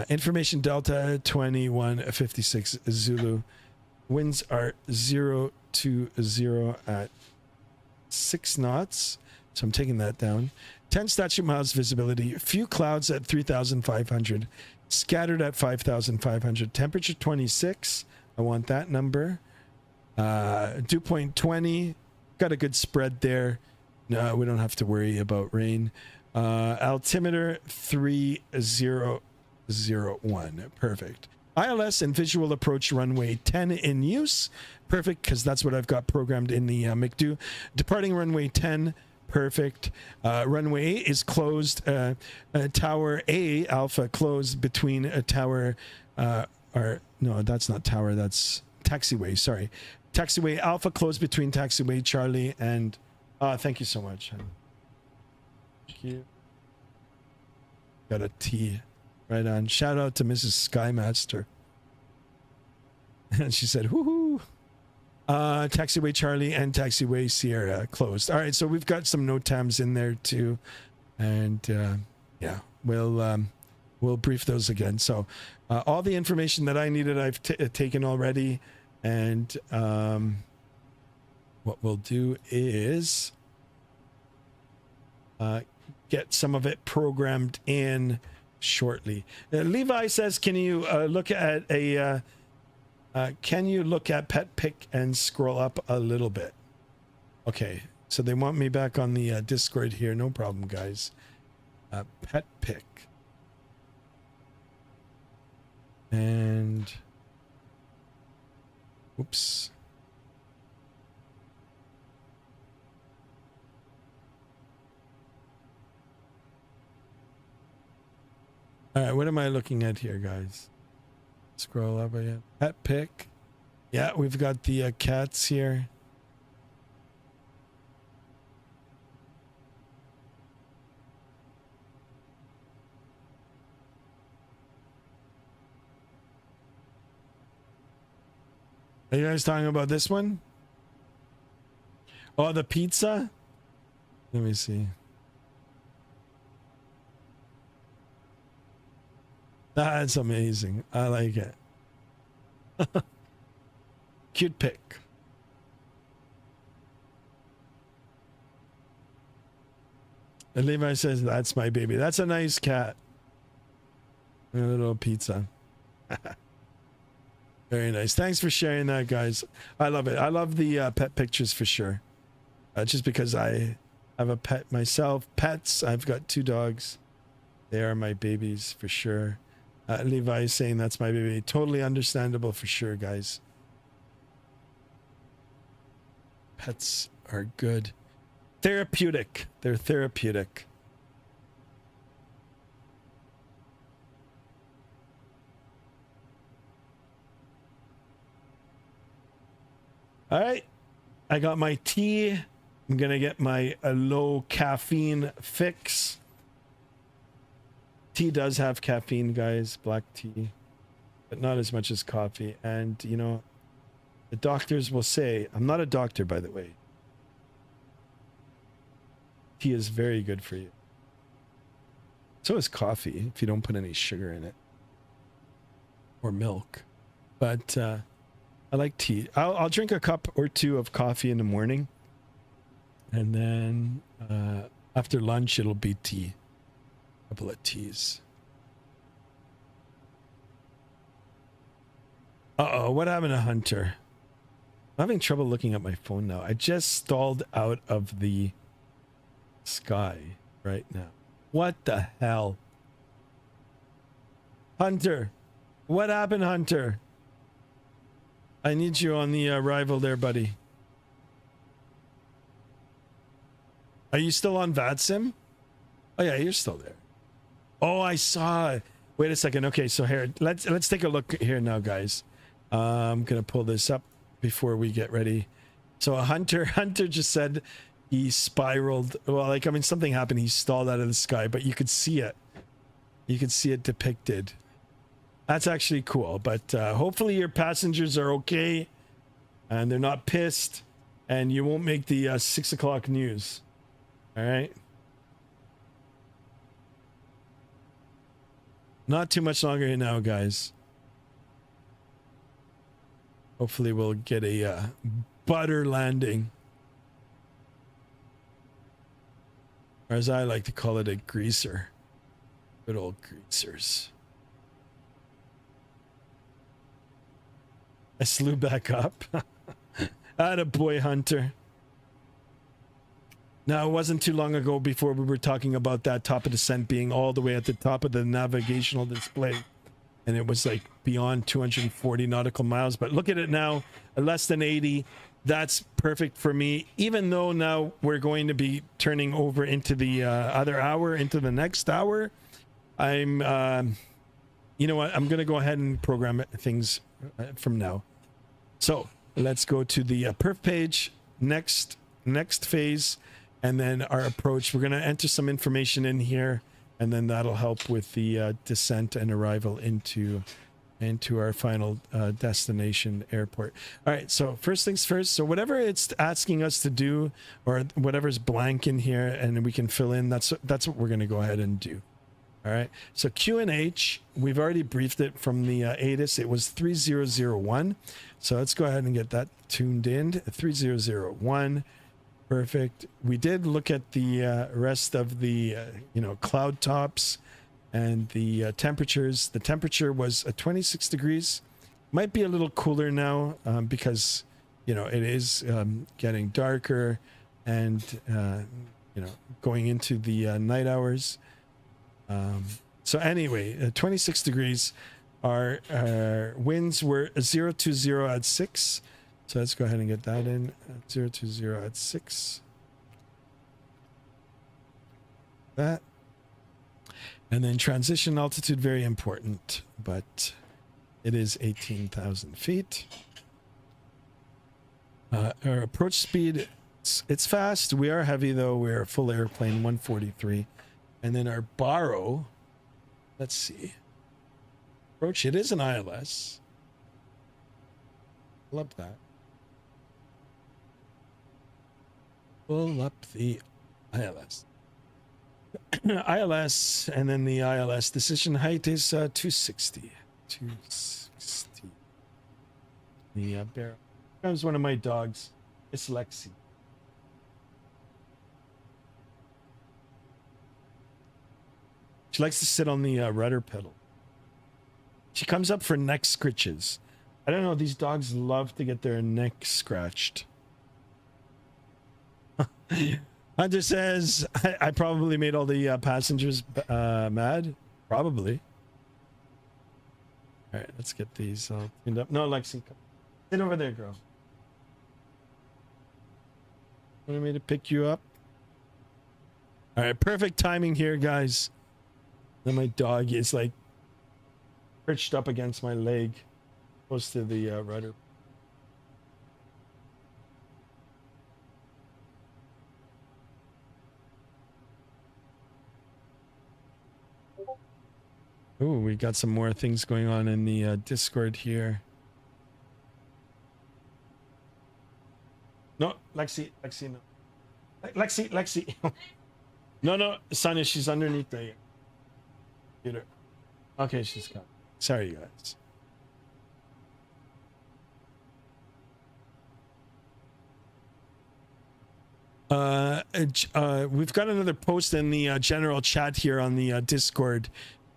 Information Delta 2156 Zulu. Winds are 0 to 0 at 6 knots. So I'm taking that down. 10 statute miles visibility. Few clouds at 3,500. Scattered at 5,500. Temperature 26. I want that number. Dew point 20. Got a good spread there. No, we don't have to worry about rain. Altimeter 3001. Perfect. ILS and visual approach runway 10 in use. Perfect, because that's what I've got programmed in the McDo. Departing runway 10. Perfect. Runway A is closed. Tower A, Alpha, closed between tower or no, that's not tower, that's taxiway, sorry. Taxiway Alpha closed between taxiway Charlie and thank you so much. Thank you. Got a T right on. Shout out to Mrs. Skymaster. And she said, woohoo. Taxiway Charlie and taxiway Sierra closed. All right, so we've got some NOTAMs in there too. And yeah, we'll brief those again. So all the information that I needed, I've taken already. And what we'll do is get some of it programmed in shortly. Levi says, can you look at a can you look at pet pick and scroll up a little bit? Okay, so they want me back on the Discord here. No problem, guys. Pet pick. And oops. All right, what am I looking at here, guys? Scroll up again. Pet pick. Yeah, we've got the cats here. Are you guys talking about this one? Oh, the pizza? Let me see. That's amazing. I like it. Cute pic. And Levi says, that's my baby. That's a nice cat. And a little pizza. Very nice. Thanks for sharing that, guys. I love it. I love the pet pictures for sure. Just because I have a pet myself. Pets, I've got 2 dogs. They are my babies for sure. Levi is saying that's my baby. Totally understandable for sure, guys. Pets are good. Therapeutic. They're therapeutic. All right. I got my tea. I'm going to get my low caffeine fix. Tea does have caffeine, guys, black tea, but not as much as coffee. And, you know, the doctors will say, I'm not a doctor, by the way. Tea is very good for you. So is coffee, if you don't put any sugar in it. Or milk. But I like tea. I'll drink a cup or 2 of coffee in the morning. And then after lunch, it'll be tea. Couple of teas. Uh-oh, what happened to Hunter? I'm having trouble looking at my phone now. I just stalled out of the sky right now. What the hell? Hunter, what happened, Hunter? I need you on the arrival there, buddy. Are you still on Vatsim? Oh yeah, you're still there. Oh, I saw it. Wait a second. Okay, so here, let's take a look here now, guys. I'm gonna pull this up before we get ready. So Hunter just said he spiraled. Well, like, I mean, something happened. He stalled out of the sky, but you could see it. You could see it depicted. That's actually cool. But hopefully your passengers are okay, and they're not pissed, and you won't make the 6 o'clock news. All right. Not too much longer now, guys. Hopefully we'll get a butter landing. Or as I like to call it, a greaser. Good old greasers. I slew back up. Attaboy, Hunter. Now, it wasn't too long ago before we were talking about that top of descent being all the way at the top of the navigational display. And it was like beyond 240 nautical miles. But look at it now, less than 80. That's perfect for me. Even though now we're going to be turning over into the other hour, into the next hour. I'm you know what? I'm going to go ahead and program things from now. So let's go to the perf page, next phase, and then our approach. We're going to enter some information in here, and then that'll help with the descent and arrival into our final destination airport. All right, so first things first. So whatever it's asking us to do, or whatever's blank in here, and we can fill in, that's what we're going to go ahead and do. All right, so QNH, we've already briefed it from the ATIS. It was 3001. So let's go ahead and get that tuned in. 3001. Perfect. We did look at the rest of the, cloud tops and the temperatures. The temperature was 26 degrees. Might be a little cooler now because, it is getting darker and, going into the night hours. So anyway, 26 degrees. Our winds were 020 at 6. So let's go ahead and get that in. 020 at 6. That. And then transition altitude, very important, but it is 18,000 feet. Our approach speed, it's fast. We are heavy though. We're a full airplane, 143. And then our baro, let's see. Approach, it is an ILS. Pull up that. Pull up the ILS. ILS, and then the ILS decision height is 260. 260. The barrel. Here comes one of my dogs. It's Lexi. She likes to sit on the rudder pedal. She comes up for neck scritches. I don't know, these dogs love to get their neck scratched. Hunter says, I probably made all the passengers mad. Probably. All right, let's get these all cleaned up. No, Lexi, come. Sit over there, girl. Want me to pick you up? All right, perfect timing here, guys. Then my dog is like perched up against my leg, close to the rudder. Oh, we got some more things going on in the Discord here. No, Lexi, no. Lexi. No, Sonia, she's underneath the computer. Okay, she's gone. Sorry, guys. We've got another post in the general chat here on the Discord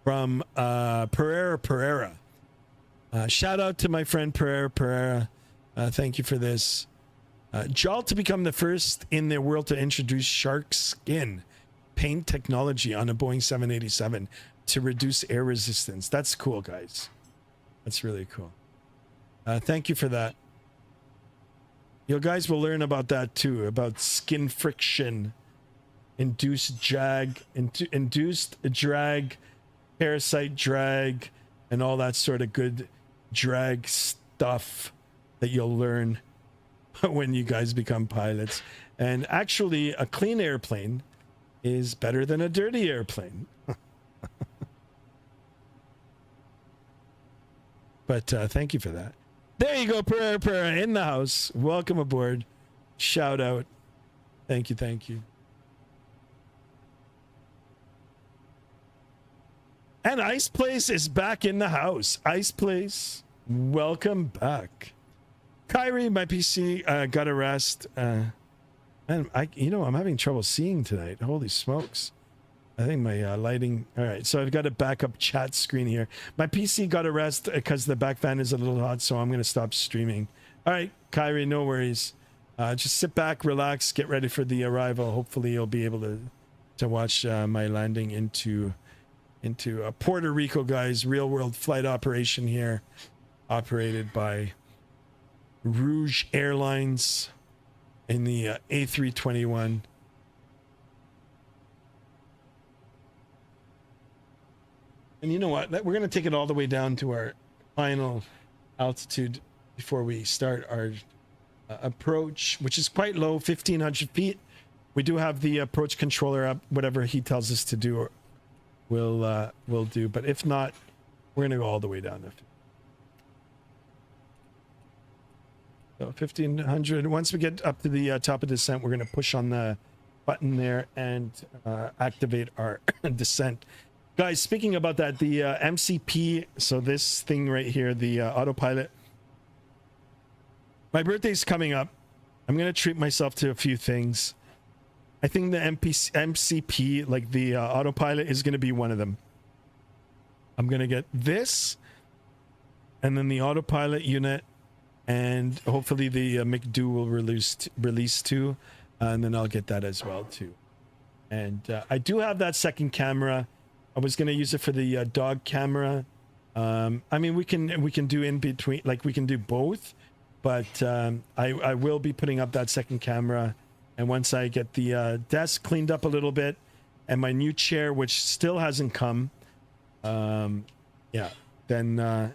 from Pereira. Shout out to my friend Pereira. Thank you for this. JAL to become the first in the world to introduce shark skin paint technology on a Boeing 787 to reduce air resistance. That's cool, guys. That's really cool. Thank you for that. You guys will learn about that too, about skin friction, induced drag, parasite drag, and all that sort of good drag stuff that you'll learn when you guys become pilots. And actually, a clean airplane is better than a dirty airplane. But thank you for that. There you go, Pereira in the house. Welcome aboard. Shout out. Thank you. And Ice Place is back in the house. Ice Place, welcome back. Kyrie, my PC got a rest. And I'm having trouble seeing tonight. Holy smokes. I think my lighting. All right, so I've got a backup chat screen here. My PC got a rest because the back fan is a little hot, so I'm going to stop streaming. All right, Kyrie, no worries. Just sit back, relax, get ready for the arrival. Hopefully you'll be able to watch my landing into Puerto Rico, guys. Real world flight operation here, operated by Rouge Airlines in the And you know what? We're going to take it all the way down to our final altitude before we start our approach, which is quite low, 1,500 feet. We do have the approach controller up. Whatever he tells us to do, we'll do. But if not, we're going to go all the way down. So 1,500. Once we get up to the top of descent, we're going to push on the button there and activate our descent. Guys, speaking about that, the MCP, so this thing right here, the autopilot. My birthday's coming up. I'm going to treat myself to a few things. I think the MCP, like the autopilot, is going to be one of them. I'm going to get this, and then the autopilot unit, and hopefully the McDo will release too, and then I'll get that as well too. And I do have that second camera. I was going to use it for the dog camera. I mean, we can do in between, like we can do both, but I will be putting up that second camera. And once I get the desk cleaned up a little bit and my new chair, which still hasn't come, yeah, then,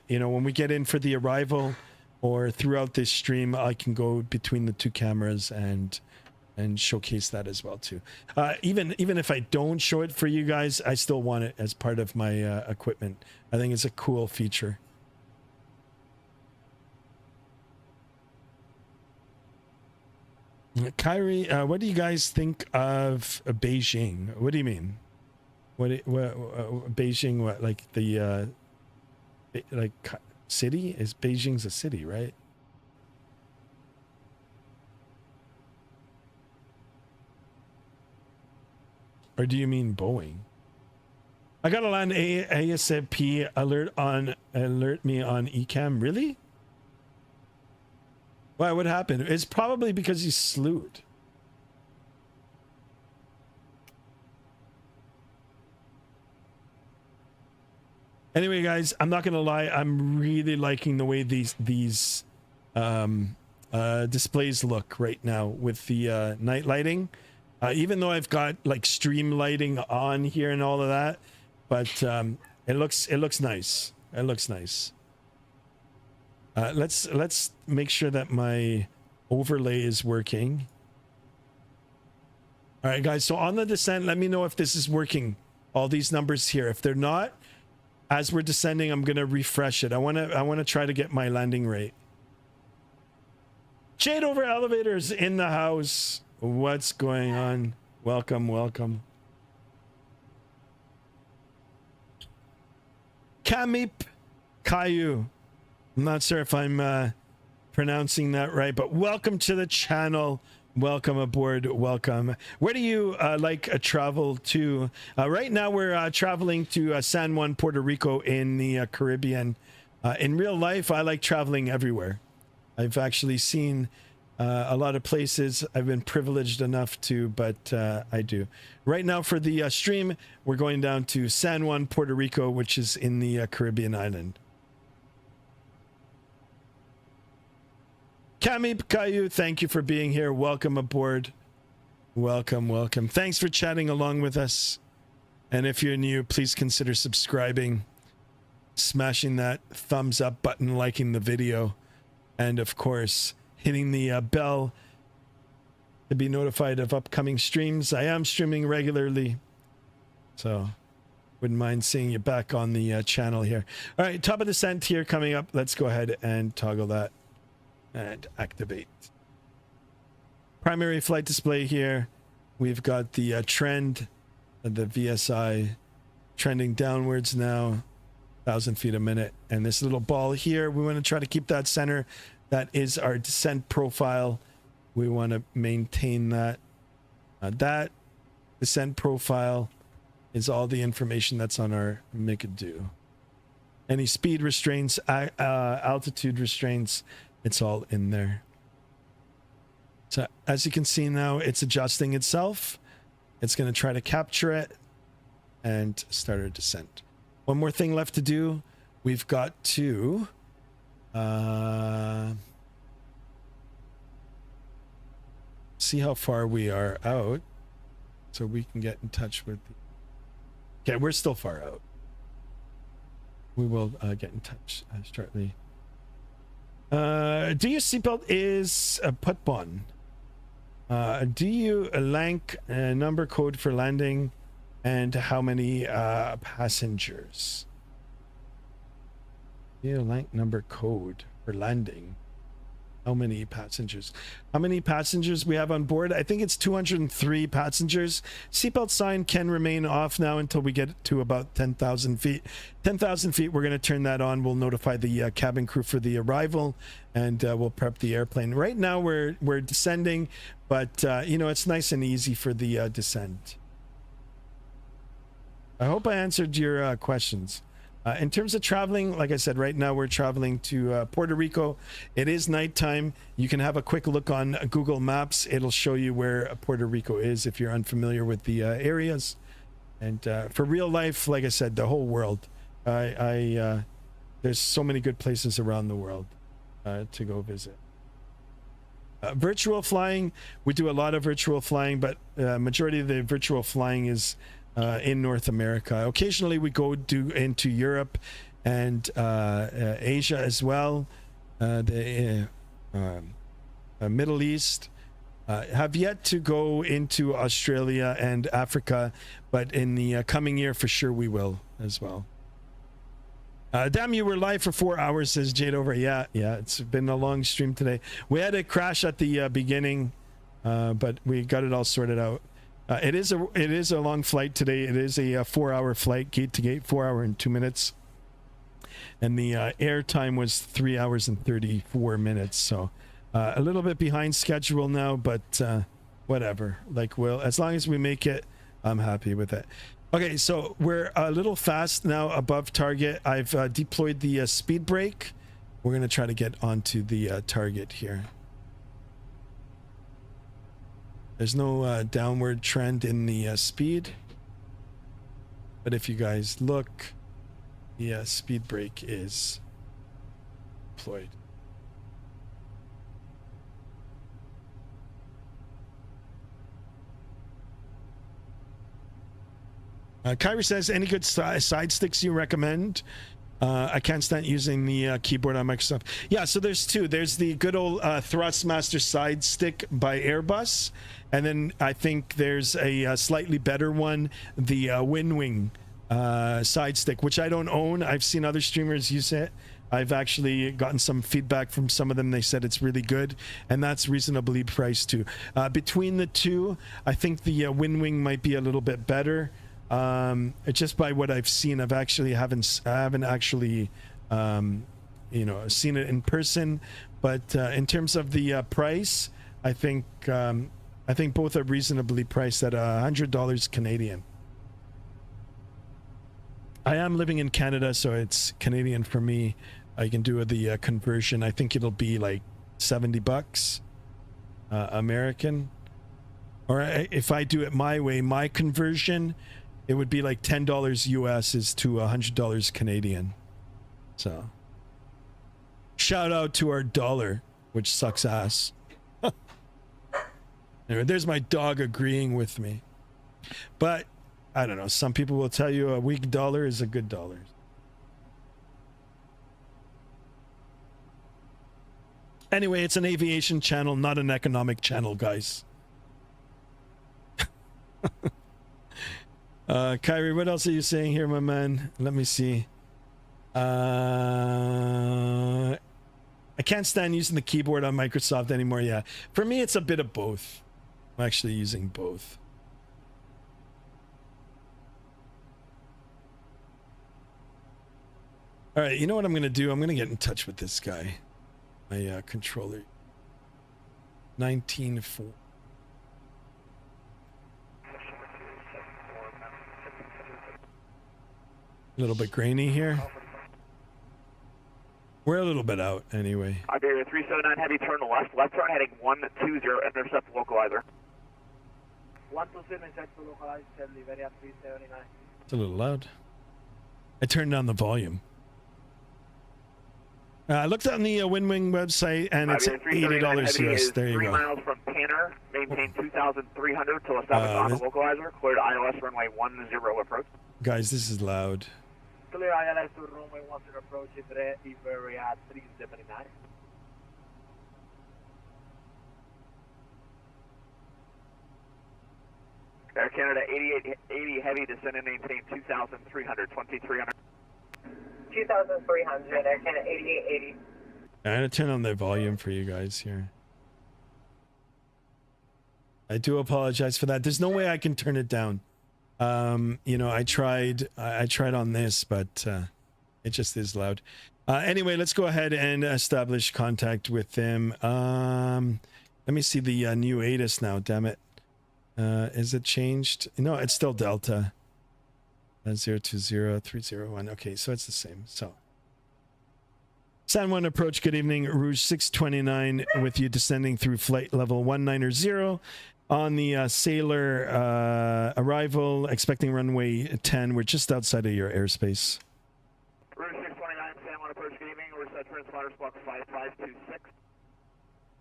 you know, when we get in for the arrival or throughout this stream, I can go between the two cameras and showcase that as well too. Even if I don't show it for you guys, I still want it as part of my equipment. I think it's a cool feature. Kyrie, what do you guys think of Beijing? What do you mean? What Beijing? What, like the like city? Is Beijing's a city, right? Or do you mean Boeing? I gotta land ASAP. Alert me on ECAM. Really? Why? What happened? It's probably because he's slewed. Anyway, guys, I'm not gonna lie. I'm really liking the way these displays look right now with the night lighting. Even though I've got like stream lighting on here and all of that, but it looks nice. It looks nice. Let's make sure that my overlay is working. All right, guys. So on the descent, let me know if this is working. All these numbers here. If they're not, as we're descending, I'm gonna refresh it. I wanna try to get my landing rate. Shade Over Elevators in the house. What's going on? Welcome, welcome. Kamip Caillou. I'm not sure if I'm pronouncing that right, but welcome to the channel. Welcome aboard. Welcome. Where do you like travel to? Right now we're traveling to San Juan, Puerto Rico in the Caribbean. In real life, I like traveling everywhere. I've actually seen a lot of places. I've been privileged enough to, but I do. Right now for the stream, we're going down to San Juan, Puerto Rico, which is in the Caribbean island. Kamip Caillou, thank you for being here. Welcome aboard. Welcome, welcome. Thanks for chatting along with us. And if you're new, please consider subscribing, smashing that thumbs up button, liking the video, and of course, hitting the bell to be notified of upcoming streams. I am streaming regularly, so wouldn't mind seeing you back on the channel here. All right, top of descent here coming up. Let's go ahead and toggle that and activate. Primary flight display here. We've got the trend, the VSI trending downwards now, 1,000 feet a minute. And this little ball here, we want to try to keep that center. That is our descent profile. We want to maintain that. That descent profile is all the information that's on our McDo. Any speed restraints, altitude restraints, it's all in there. So as you can see now, it's adjusting itself. It's going to try to capture it and start our descent. One more thing left to do. We've got to see how far we are out so we can get in touch with the... Okay, we're still far out. we will get in touch shortly. Do your seatbelt is a put on? Do you lank number code for landing, and how many passengers? Do you lank number code for landing? How many passengers? How many passengers we have on board? I think it's 203 passengers. Seatbelt sign can remain off now until we get to about 10,000 feet. 10,000 feet, we're going to turn that on. We'll notify the cabin crew for the arrival, and we'll prep the airplane. Right now, we're descending, but you know, it's nice and easy for the descent. I hope I answered your questions. In terms of traveling, like I said, right now we're traveling to Puerto Rico. It is nighttime. You can have a quick look on Google Maps. It'll show you where Puerto Rico is if you're unfamiliar with the areas. And for real life, like I said, the whole world. There's so many good places around the world to go visit. Virtual flying, we do a lot of virtual flying, but majority of the virtual flying is in North America. Occasionally we go into Europe and Asia as well, the Middle East. Have yet to go into Australia and Africa, but in the coming year for sure we will as well. Damn, you were live for 4 hours, says Jade over. Yeah, it's been a long stream today. We had a crash at the beginning, but we got it all sorted out. It is a long flight today. It is a 4-hour flight, gate to gate, 4 hour and 2 minutes, and the air time was 3 hours and 34 minutes. So a little bit behind schedule now, but whatever. Like, well, as long as we make it, I'm happy with it. Okay, so we're a little fast now above target. I've deployed the speed brake. We're gonna try to get onto the target here. There's no downward trend in the speed, but if you guys look, the speed brake is deployed. Kyrie says, any good side sticks you recommend? I can't stand using the keyboard on Microsoft. Yeah, so there's two. There's the good old Thrustmaster side stick by Airbus, and then I think there's a slightly better one, the WinWing side stick, which I don't own. I've seen other streamers use it. I've actually gotten some feedback from some of them. They said it's really good, and that's reasonably priced too. Between the two, I think the WinWing might be a little bit better. Just by what I've seen. I haven't actually you know, seen it in person, but in terms of the price, I think both are reasonably priced at $100 Canadian. I am living in Canada, so it's Canadian for me. I can do the conversion. I think it'll be like $70 American, or if I do it my way, my conversion, it would be like $10 US is to $100 Canadian. So shout out to our dollar, which sucks ass. Anyway, there's my dog agreeing with me. But I don't know, some people will tell you a weak dollar is a good dollar. Anyway, it's an aviation channel, not an economic channel, guys. Kyrie, what else are you saying here, my man? Let me see. I can't stand using the keyboard on Microsoft anymore. Yeah, for me, it's a bit of both. I'm actually using both. All right, you know what I'm going to do? I'm going to get in touch with this guy. My controller. 19.4. A little bit grainy here. We're a little bit out anyway. Iberia 379 heavy, turn left turn heading 120, intercept localizer. 127 intercept localizer, Iberia 379. It's a little loud. I turned down the volume. I looked on the WinWing website and it's $80 US. There you go. 3 miles from Tanner, maintain 2,300 till established on the localizer, cleared ILS runway 10 approach. Guys, this is loud. Clear ILS to runway 10 approach, Iberia 379. Air Canada 8880 heavy, descend and maintain 2,300, 2300. 2,300, Air Canada 8880. I'm gonna turn on the volume for you guys here. I do apologize for that. There's no way I can turn it down. You know, I tried on this, but it just is loud. Anyway, let's go ahead and establish contact with them. Let me see the new ATIS now, damn it. Is it changed? No, it's still Delta. 020301. Okay, so it's the same. So San Juan approach, good evening. Rouge 629 with you descending through flight level 190 on the Sailor arrival, expecting runway 10. We're just outside of your airspace. Rouge 629, San Juan approach, good evening. We're set transponder squawk 5526.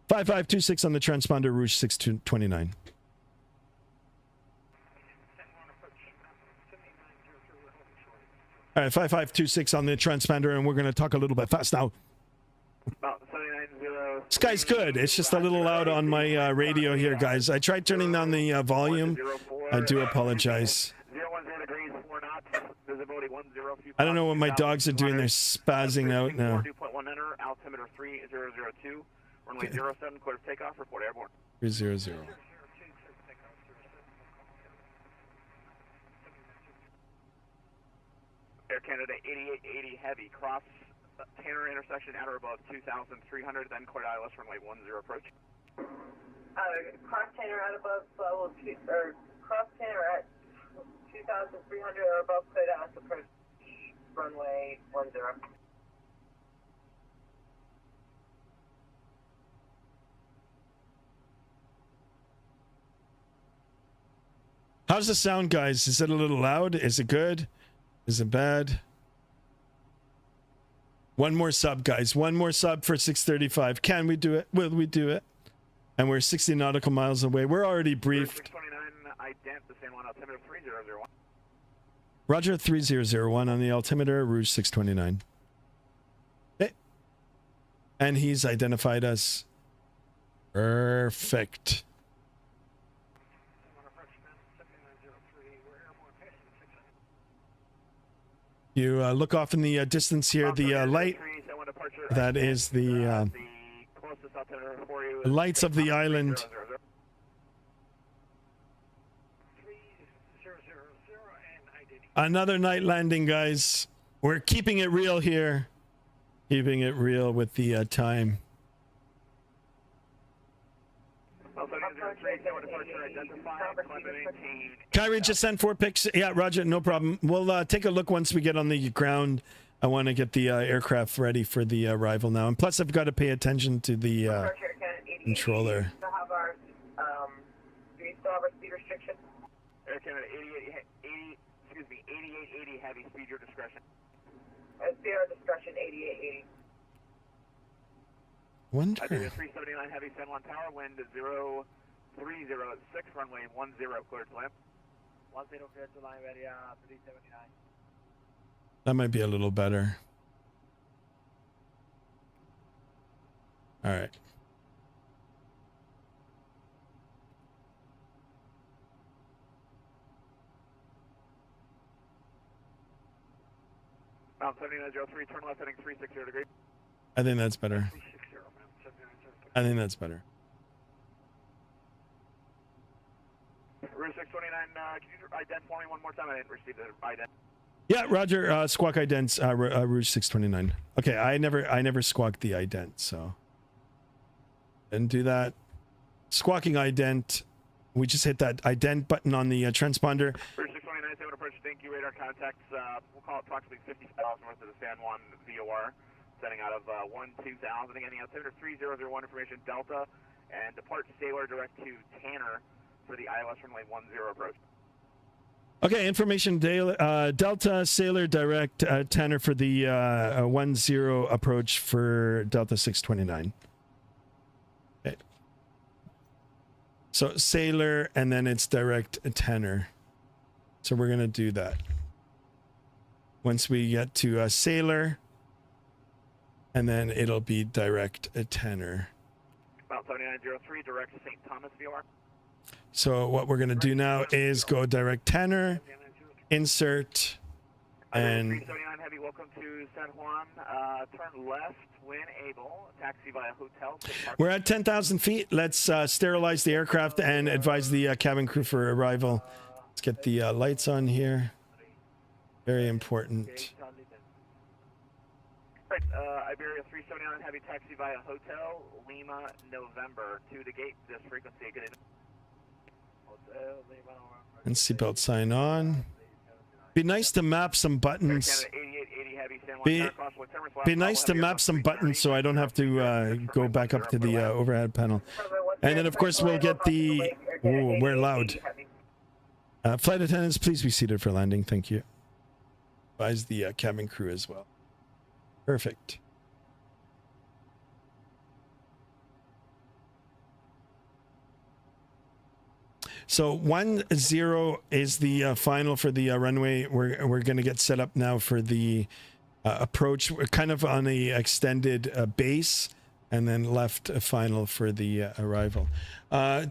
5526 on the transponder, Rouge 629. All right, 5526 on the transponder, and we're going to talk a little bit fast now. This guy's good. It's just a little loud on my radio here, guys. I tried turning down the volume. I do apologize. I don't know what my dogs are doing. They're spazzing out now. Altimeter 3002, runway 07, quarter takeoff, report airborne. 300. Air Canada 8880 heavy, cross Tanner intersection at or above 2,300, then Court ILS runway 10 approach. Cross Tanner at above level 2, or cross Tanner at 2,300 or above Court ILS approach runway 10. How's the sound, guys? Is it a little loud? Is it good? Is it bad? One more sub, guys. One more sub for 635. Can we do it? Will we do it? And we're 60 nautical miles away. We're already briefed. 629, ident the San Juan altimeter 3001. Roger, 3001 on the altimeter, Rouge 629. Okay. And he's identified us. Perfect. You look off in the distance here, the light, that is the lights of the island. Another night landing, guys. We're keeping it real here. Keeping it real with the time. Kyrie, just send 4 pics. Yeah, Roger, no problem. We'll take a look once we get on the ground. I want to get the aircraft ready for the arrival now. And plus, I've got to pay attention to the controller. Do we still have our speed restriction? Air Canada 8880 heavy, speed your discretion. Speed our discretion 8880. Wonder. 379 heavy, San Juan Tower, wind 0306, runway 10, clear to land. 10, clear to line, ready, 379. That might be a little better. All right. Mount 7903, turn left heading 360 degrees. I think that's better. I think that's better. Rouge 629, can you ident for me one more time? I didn't receive the ident. Yeah, Roger. Squawk idents. Rouge 629. Okay, I never squawked the ident, so didn't do that. Squawking ident. We just hit that ident button on the transponder. Rouge 629, San Juan approach. Thank you. Radar contacts. We'll call it approximately 50 miles north of the San Juan VOR. Setting out of 1-2000. Again, the altimeter 3001 information Delta, and depart Sailor direct to Tanner for the ILS runway 10 approach. Okay, information Delta Sailor direct Tanner for the 10 approach for Delta 629. Okay. So Sailor, and then it's direct Tanner. So we're gonna do that. once we get to Sailor, and then it'll be direct tenor. About 7903, direct St. Thomas VOR. So what we're going to do now is go direct tenor, insert, and 379 Heavy, welcome to San Juan. Turn left when able. Taxi via hotel. We're at 10,000 feet. Let's sterilize the aircraft and advise the cabin crew for arrival. Let's get the lights on here. Very important. Right, Iberia 379 Heavy, taxi via hotel, Lima, November, to the gate, this frequency, get in. And seatbelt sign on. Be nice to map some buttons. Be nice to map some buttons so I don't have to go back up to the overhead panel. And then, of course, we'll get the... Oh, we're loud. Flight attendants, please be seated for landing. Thank you. Advise the cabin crew as well. Perfect. So 10 is the final for the runway. We're going to get set up now for the approach. We're kind of on a extended base, and then left final for the arrival.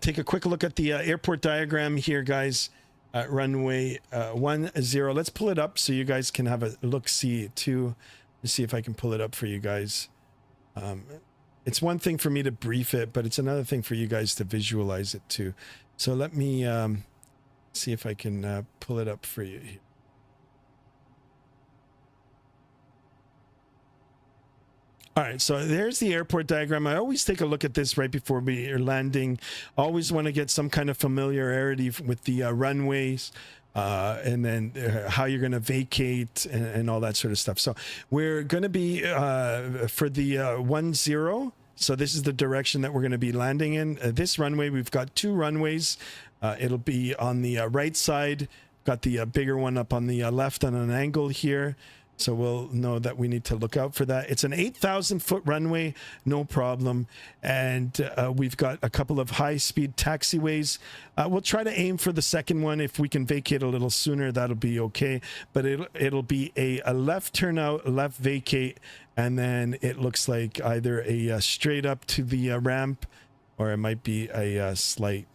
Take a quick look at the airport diagram here, guys. Runway 10. Let's pull it up so you guys can have a look-see too. Let's see if I can pull it up for you guys. It's one thing for me to brief it, but it's another thing for you guys to visualize it too. So let me see if I can pull it up for you here. All right, so there's the airport diagram. I always take a look at this right before we are landing. Always want to get some kind of familiarity with the runways, and then how you're going to vacate and all that sort of stuff. So we're going to be for the 10. So this is the direction that we're going to be landing in. This runway, we've got two runways. It'll be on the right side. Got the bigger one up on the left on an angle here. So we'll know that we need to look out for that. It's an 8,000-foot runway, no problem. And we've got a couple of high-speed taxiways. We'll try to aim for the second one. If we can vacate a little sooner, that'll be okay. But it'll be a left turnout, left vacate, and then it looks like either a straight up to the ramp, or it might be a slight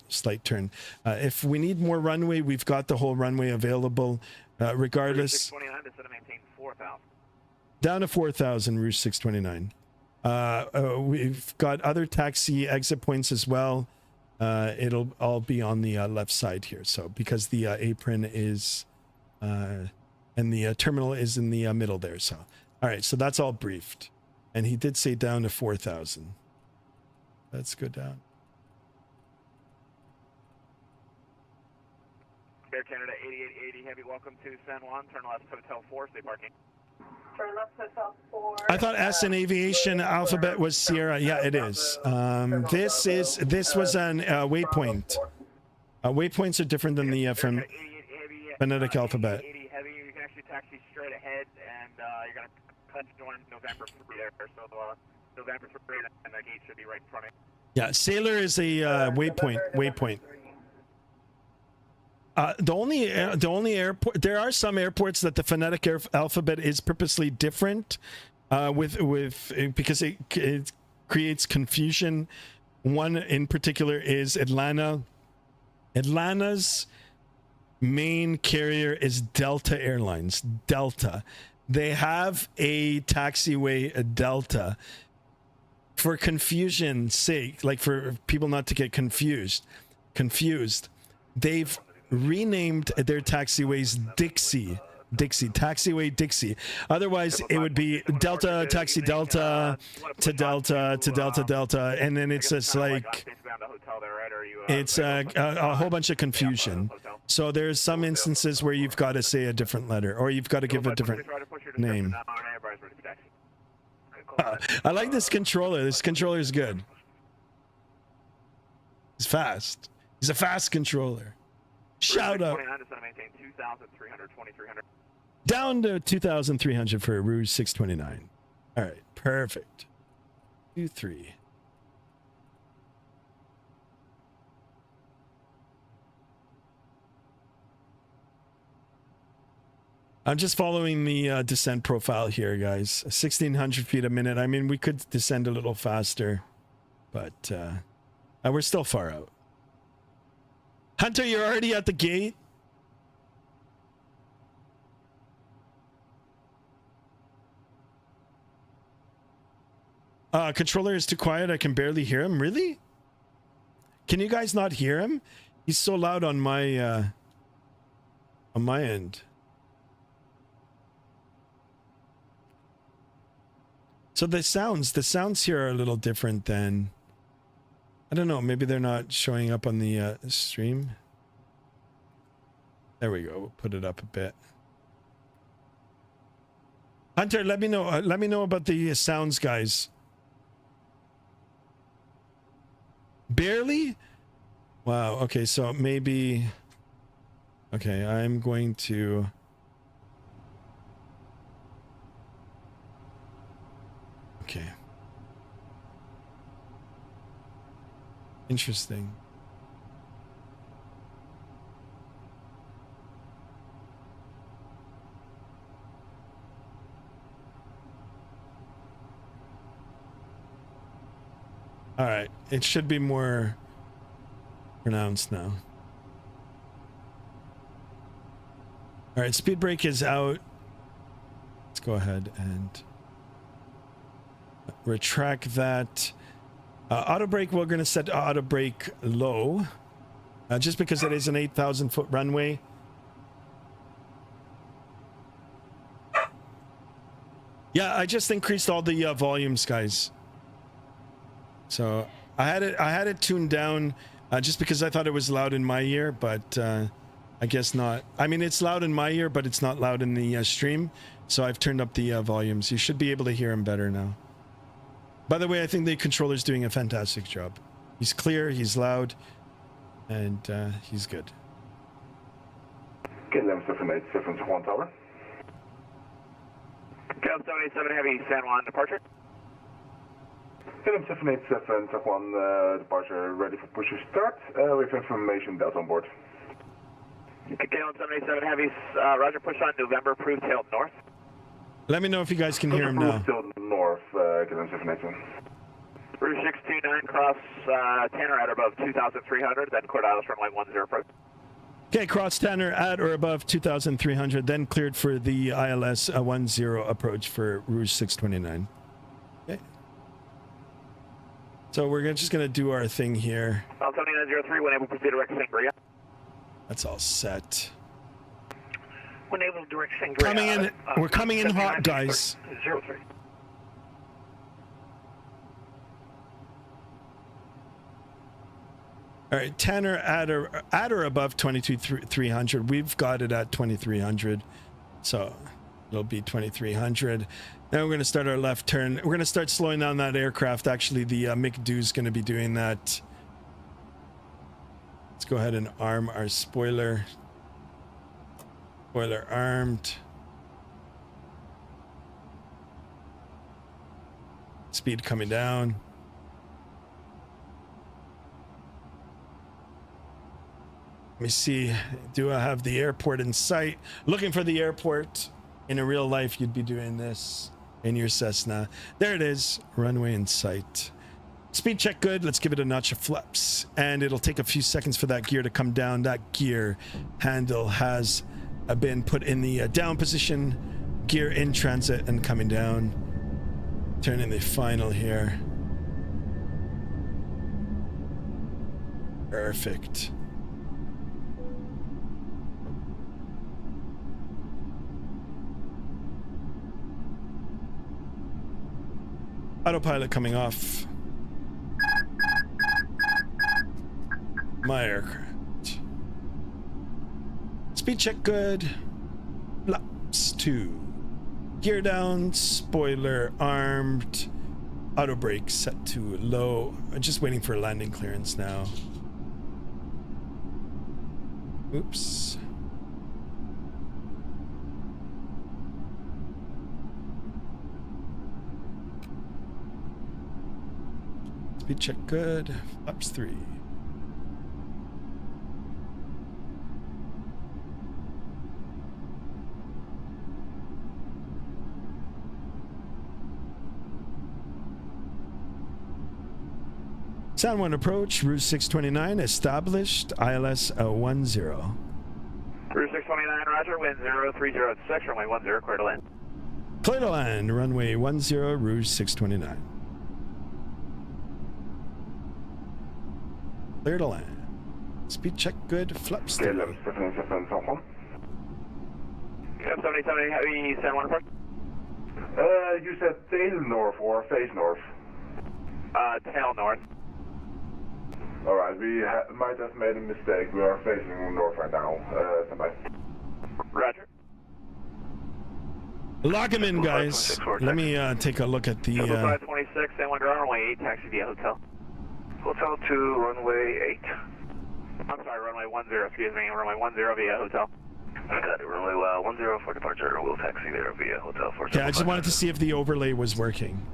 turn. If we need more runway, we've got the whole runway available. Regardless, down to 4,000, Rouge 629. We've got other taxi exit points as well. It'll all be on the left side here. So because the apron is and the terminal is in the middle there. So all right, so that's all briefed. And he did say down to 4,000. Let's go down. Air Canada 8880 Heavy, welcome to San Juan. Turn left Hotel 4, stay parking. Turn left Hotel 4. I thought S in aviation alphabet was Sierra. Yeah, it is. This was an waypoint. Waypoints are different than the phonetic alphabet. 80 Heavy, you can actually taxi straight ahead, and you're going to cut join November 3 there. So November 3, and the gate should be right in front of you. Yeah, Sailor is a waypoint. The only airport, there are some airports that the phonetic alphabet is purposely different because it creates confusion. One in particular is Atlanta. Atlanta's main carrier is Delta Airlines. Delta. They have a taxiway, Delta. For confusion's sake, like for people not to get confused, they've renamed their taxiways Dixie, taxiway Dixie. Otherwise it would be Delta, taxi Delta to Delta to Delta Delta, and then it's just like it's a whole bunch of confusion. So there's some instances where you've got to say a different letter, or you've got to give a different name. I like this controller. This controller is good. He's fast. He's a fast controller. Shout out. Down to 2,300 for Rouge 629. All right, perfect. 23. I'm just following the descent profile here, guys. 1,600 feet a minute. I mean, we could descend a little faster, but we're still far out. Hunter, you're already at the gate. Controller is too quiet. I can barely hear him. Really? Can you guys not hear him? He's so loud on my end. So the sounds here are a little different than, I don't know, maybe they're not showing up on the stream. There we go. We'll put it up a bit. Hunter, let me know about the sounds, guys. Barely? Wow. Okay, so maybe, okay, I'm going to, okay. Interesting. All right, it should be more pronounced now. All right, speed brake is out. Let's go ahead and retract that. Auto brake, we're going to set auto brake low, just because it is an 8,000-foot runway. Yeah, I just increased all the volumes, guys. So I had it tuned down just because I thought it was loud in my ear, but I guess not. I mean, it's loud in my ear, but it's not loud in the stream. So I've turned up the volumes. You should be able to hear him better now. By the way, I think the controller's doing a fantastic job. He's clear, he's loud, and he's good. KLM 787 Juan Tower. KLM 787 Heavy San Juan departure. KLM 787 Juan departure ready for push to start. We have information Delta on board. KLM 787 Heavy, roger, push on November, approved, tail north. Let me know if you guys can hear him now. Still north, KLM 787. Route 629, cross Tanner at or above 2,300, then cleared ILS runway 10 approach. Okay, cross Tanner at or above 2,300, then cleared for the ILS 10 approach for Rouge 629. Okay. So we're just going to do our thing here. 7903, when able to proceed direct Sangria. That's all set. When able to direct Sangria. Coming in, we're coming in hot, guys. 03. All right, Tanner at or above 22,300. We've got it at 2,300, so it'll be 2,300. Now we're going to start our left turn. We're going to start slowing down that aircraft. Actually, the McDo's going to be doing that. Let's go ahead and arm our spoiler. Spoiler armed. Speed coming down. Let me see, do I have the airport in sight? Looking for the airport. In a real life, you'd be doing this in your Cessna. There it is, runway in sight. Speed check good, let's give it a notch of flaps. And it'll take a few seconds for that gear to come down. That gear handle has been put in the down position. Gear in transit and coming down. Turning the final here. Perfect. Autopilot coming off. My aircraft. Speed check good. Flaps 2. Gear down. Spoiler armed. Auto brake set to low. I'm just waiting for landing clearance now. Oops. Speed check good. Flaps 3. San Juan approach, route 629, established, ILS 10. Route 629, roger, wind 0306, runway 10, clear to land. Clear to land, runway 10, route 629. Clear to land. Speed check good, flaps. Okay, 1177 San Juan. 77 heavy San Juan approach. You said tail north or face north? Tail north. Alright, we might have made a mistake. We are facing north right now. Stand by. Roger. Lock him in, guys. Let me take a look at the... 526, San Juan runway 8, taxi via hotel. Hotel 2, runway 8. I'm sorry, runway 10, excuse me, runway 10 via hotel. Got it, runway 10 for departure. We'll taxi there via hotel for... Yeah, I just wanted to see if the overlay was working.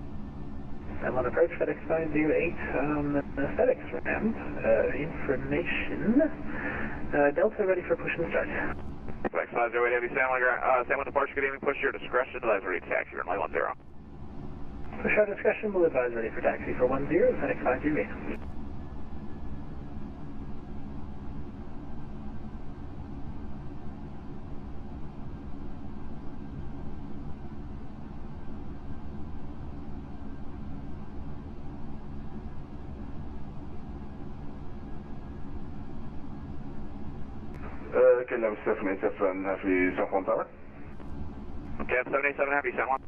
I'm on approach, FedEx 508, FedEx ramp, information, Delta ready for push and start. FedEx 508 heavy San Juan departure, good evening, push your discretion, advise ready to taxi, runway 10. Push our discretion, will advise ready for taxi for 10, FedEx 508. KLM 787 Heavy San Juan Tower. KLM 787 Heavy San Juan.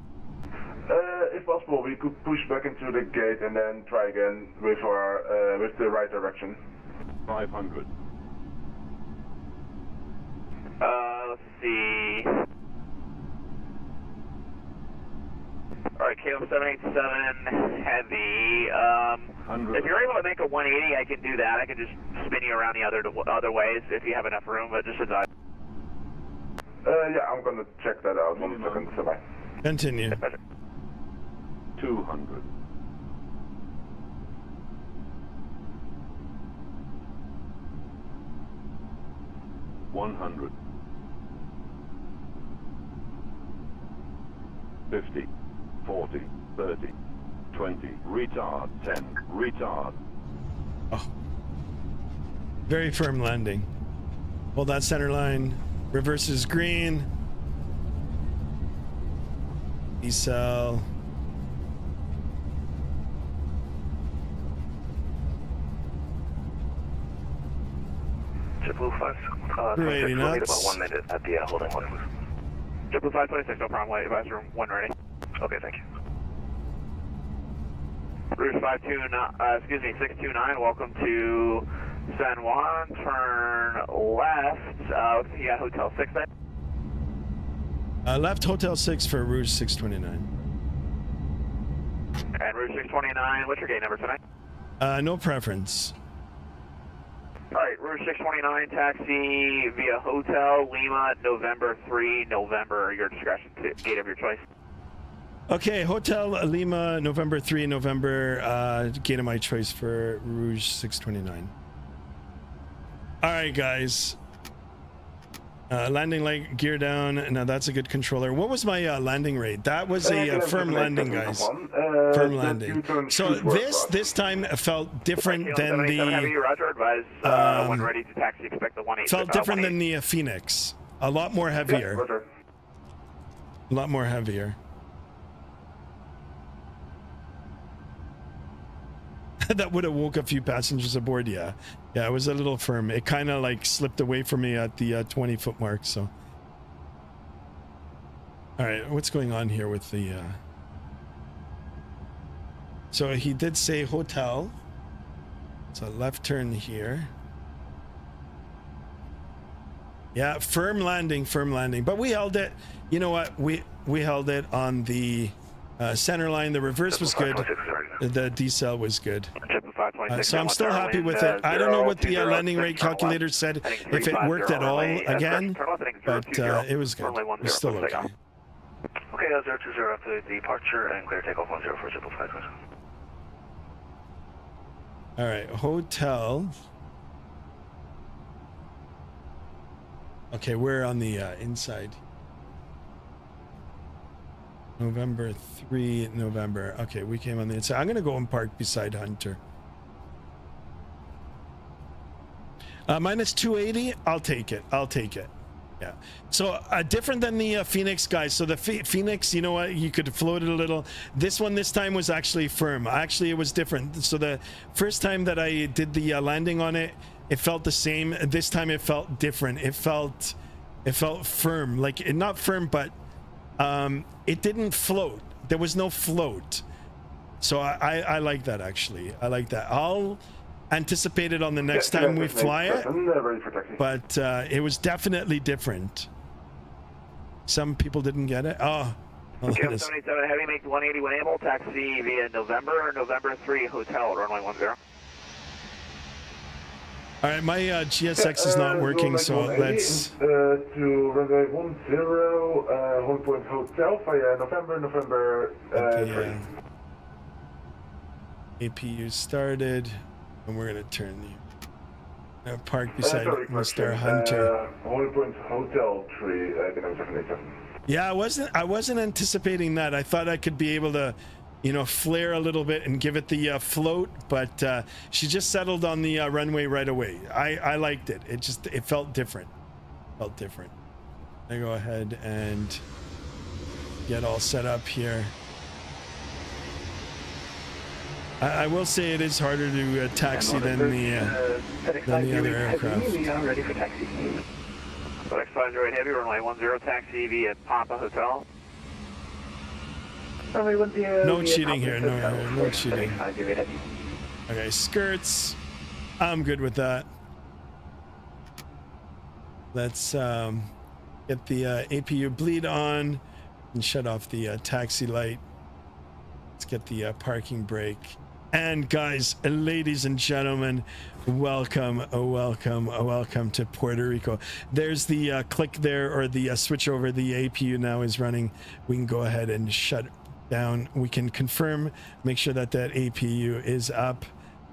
If possible, we could push back into the gate and then try again with our with the right direction. 500. Let's see. Alright, KLM 787 Heavy. If you're able to make a 180, I can do that. I can just spin you around the other ways if you have enough room, but just advise. Yeah, I'm gonna check that out. 1 second, bye. Continue. 200. 100. 50. 40. 30. 20. Retard. 10. Retard. Oh. Very firm landing. Hold that center line. Reverses green. Decel. JetBlue 5, 280 knots. about 1 minute at the holding one. JetBlue 526, no problem. Wait, advise room 1 ready. Okay, thank you. Route 629, welcome to San Juan. Turn left, yeah, Hotel 6 then. Left Hotel 6 for Rouge 629. And Rouge 629, what's your gate number tonight? No preference. Alright, Rouge 629, taxi via Hotel Lima, November 3, November, your discretion, gate of your choice. Okay, Hotel Lima, November 3, November, gate of my choice for Rouge 629. All right, guys. Landing light, gear down. Now that's a good controller. What was my landing rate? That was a firm landing, guys. Firm landing. So this time felt different than the... Roger, advise, when ready to taxi, expect the 18. Felt different than the Phoenix. A lot more heavier. A lot more heavier. That would have woke a few passengers aboard. Yeah, it was a little firm. It kind of like slipped away from me at the 20-foot mark. So all right, what's going on here with the so he did say hotel, so left turn here. Yeah, firm landing, but we held it. You know what, we held it on the center line. The reverse was good. The decel was good. So I'm still happy with it. I don't know what the landing rate calculator said, if it worked at all again, but it was good. It was still okay. Okay, 020 after the departure and clear takeoff 10 for JetBlue 5. All right, hotel. Okay, we're on the inside. November 3, November. Okay, we came on the inside. I'm gonna go and park beside Hunter. Minus 280. I'll take it. I'll take it. Yeah. So different than the Phoenix guys. So the Phoenix, you know what? You could float it a little. This one this time was actually firm. Actually, it was different. So the first time that I did the landing on it, it felt the same. This time it felt different. It felt firm. Like not firm, but it didn't float. There was no float. So I like that actually. I like that. I'll anticipate it on the next time we fly it. But it was definitely different. Some people didn't get it. Oh. Kim 77 Heavy, make 181 able, taxi via November 3 Hotel, runway 10. All right, my GSX is not working, so let's... to runway 10, home point hotel via November 3. APU started, and we're gonna turn the park beside Mr. Hunter. Home point hotel 3, dynamic 787. Yeah, I wasn't anticipating that. I thought I could be able to, you know, flare a little bit and give it the float, but she just settled on the runway right away. I liked it. It felt different. I go ahead and get all set up here. I will say it is harder to taxi than the other aircraft. We are ready for taxi. FedEx 50 Heavy, runway 10, taxi via Papa Hotel. No cheating here, no cheating. Okay, skirts. I'm good with that. Let's get the APU bleed on and shut off the taxi light. Let's get the parking brake. And guys, ladies and gentlemen, welcome to Puerto Rico. There's the click there, or the switch over. The APU now is running. We can go ahead and shut down. We can confirm, make sure that APU is up.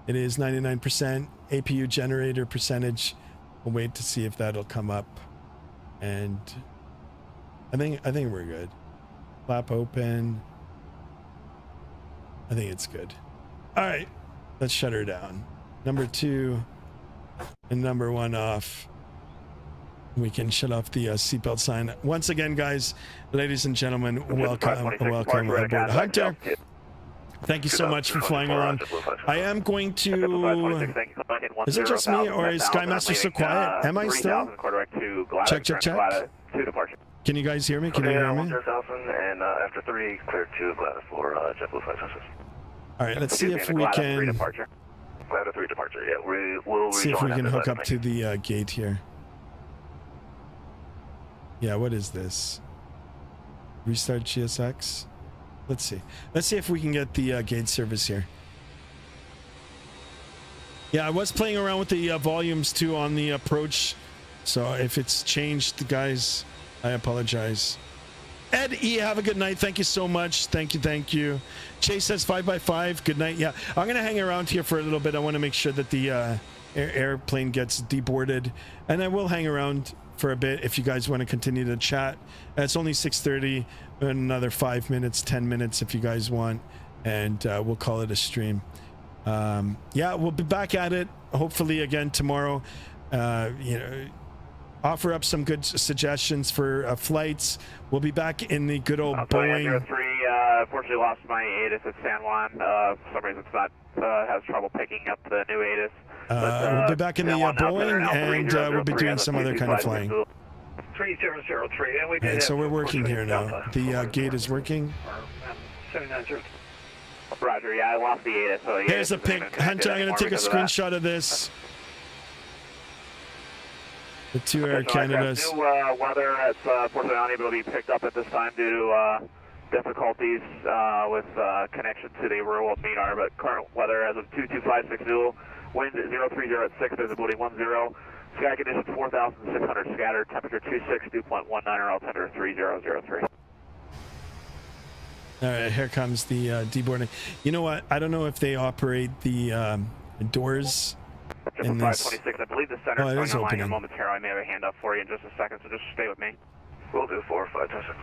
It is 99%. APU generator percentage. We'll wait to see if that'll come up. And I think we're good. Flap open. I think it's good. All right, let's shut her down. Number 2 and number 1 off. We can shut off the seatbelt sign. Once again, guys, ladies and gentlemen, welcome aboard. Hunter, thank you so much for flying along. I am going to... Is it just me, or is Skymaster so quiet? Am I still? Check. Can you guys hear me? Can you hear me? And after 3, clear to Gladys for JetBlue 566. All right, let's see if we can... Gladys 3 departure, yeah. We'll see if we can hook up to the gate here. Yeah, what is this? Restart GSX? Let's see. Let's see if we can get the gate service here. Yeah, I was playing around with the volumes too on the approach. So if it's changed, guys, I apologize. Ed E, have a good night. Thank you so much. Thank you. Chase says 5x5. Good night. Yeah, I'm going to hang around here for a little bit. I want to make sure that the airplane gets deboarded. And I will hang around for a bit if you guys want to continue to chat. It's only 6:30. Another 5 minutes, 10 minutes if you guys want. And we'll call it a stream. Yeah, we'll be back at it hopefully again tomorrow. Offer up some good suggestions for flights. We'll be back in the good old Boeing. 3, unfortunately lost my ATIS at San Juan. For some reason it's not, has trouble picking up the new ATIS. We'll be back in the Boeing, and we'll be doing some other kind of flying. 3003, and we Okay, so we're working here now. The gate is working. 790. Roger, yeah, I lost the ATIS. So yeah, here's a pic. Hunter, I'm going to take a screenshot of this. The 2 Air Canadas. New weather, it's unfortunately not able to be picked up at this time due to difficulties with connection to the rural MENAR, but current weather as of 22560, wind 030 at 6, visibility 10, sky conditions 4,600 scattered, temperature 26, dew point 19, or altimeter 3003. All right, here comes the deboarding. You know what? I don't know if they operate the doors in this. 526, I believe the center is going opening. online momentarily. I may have a hand up for you in just a second, so just stay with me. We'll do 4, 5, 10 seconds.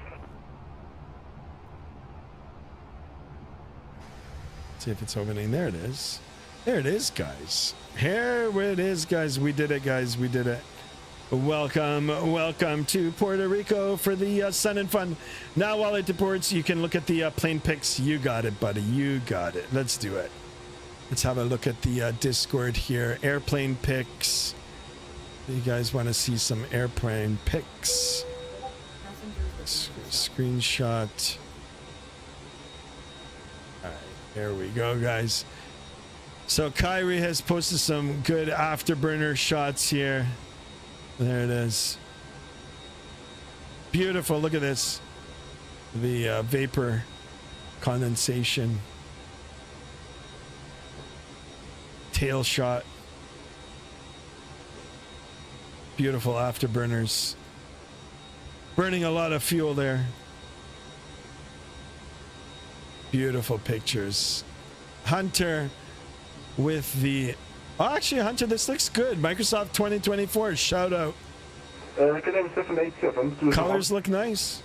See if it's opening. There it is. There it is, guys. Here it is, guys. We did it, guys. We did it. Welcome to Puerto Rico for the Sun and Fun. Now, while it deports, you can look at the plane pics. You got it, buddy. You got it. Let's do it. Let's have a look at the Discord here. Airplane pics. You guys want to see some airplane pics? Screenshot. All right, there we go, guys. So Kyrie has posted some good afterburner shots here. There it is. Beautiful. Look at this. The vapor condensation. Tail shot. Beautiful afterburners. Burning a lot of fuel there. Beautiful pictures. Hunter with the... Oh, actually, Hunter, this looks good. Microsoft 2024, shout out. Colors look nice.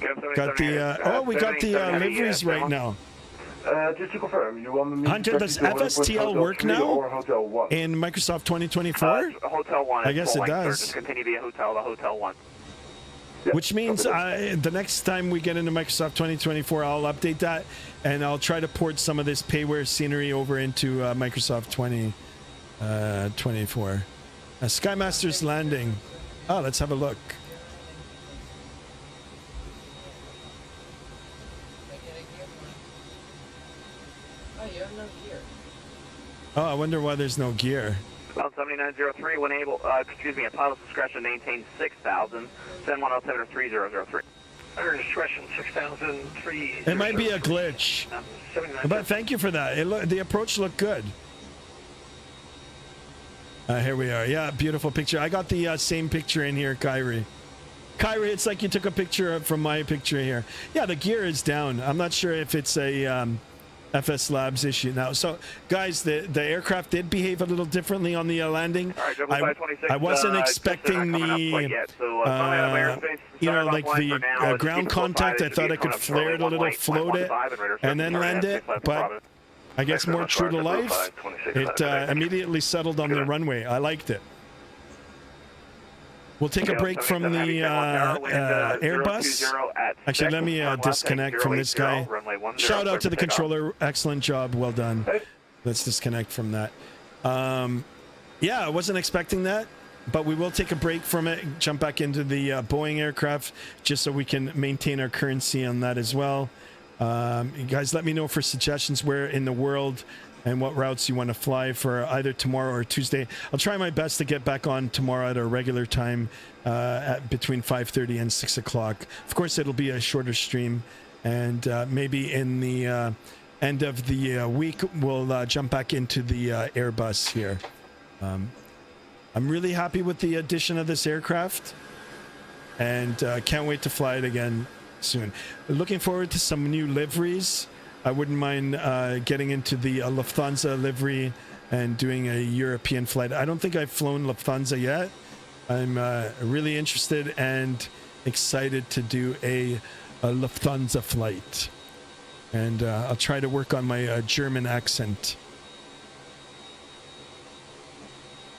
Got the... we got the liveries right now. Just to confirm, you want Hunter, does FSTL work now in Microsoft 2024? Hotel 1. I guess it does. Just continue to be a hotel, the Hotel 1. Which means the next time we get into Microsoft 2024, I'll update that, and I'll try to port some of this payware scenery over into Microsoft 2024. Skymaster's Landing. Oh, let's have a look. Oh, you have no gear. Oh, I wonder why there's no gear. About 7903, when able, excuse me, at pilot's discretion, maintain 6,000, send 107 or 3003. Under discretion, 6,003. It might be a glitch, but thank you for that. The approach looked good. Here we are. Yeah, beautiful picture. I got the same picture in here, Kyrie. Kyrie, it's like you took a picture from my picture here. Yeah, the gear is down. I'm not sure if it's a FSLabs issue now. So, guys, the aircraft did behave a little differently on the landing. Right, I wasn't expecting the, you know, like the ground contact. I thought I could flare it a little, float it, and then land it. But I guess more true to life, it immediately settled on the runway. I liked it. We'll take a break from the Airbus. Actually, let me disconnect from this guy. Shout out to the controller. Excellent job. Well done. Let's disconnect from that. Yeah, I wasn't expecting that, but we will take a break from it, jump back into the Boeing aircraft, just so we can maintain our currency on that as well. You guys, let me know for suggestions where in the world and what routes you want to fly for either tomorrow or Tuesday. I'll try my best to get back on tomorrow at a regular time at between 5:30 and 6 o'clock. Of course, it'll be a shorter stream, and maybe in the end of the week, we'll jump back into the Airbus here. I'm really happy with the addition of this aircraft, and can't wait to fly it again soon. Looking forward to some new liveries. I wouldn't mind getting into the Lufthansa livery and doing a European flight. I don't think I've flown Lufthansa yet. I'm really interested and excited to do a Lufthansa flight. And I'll try to work on my German accent.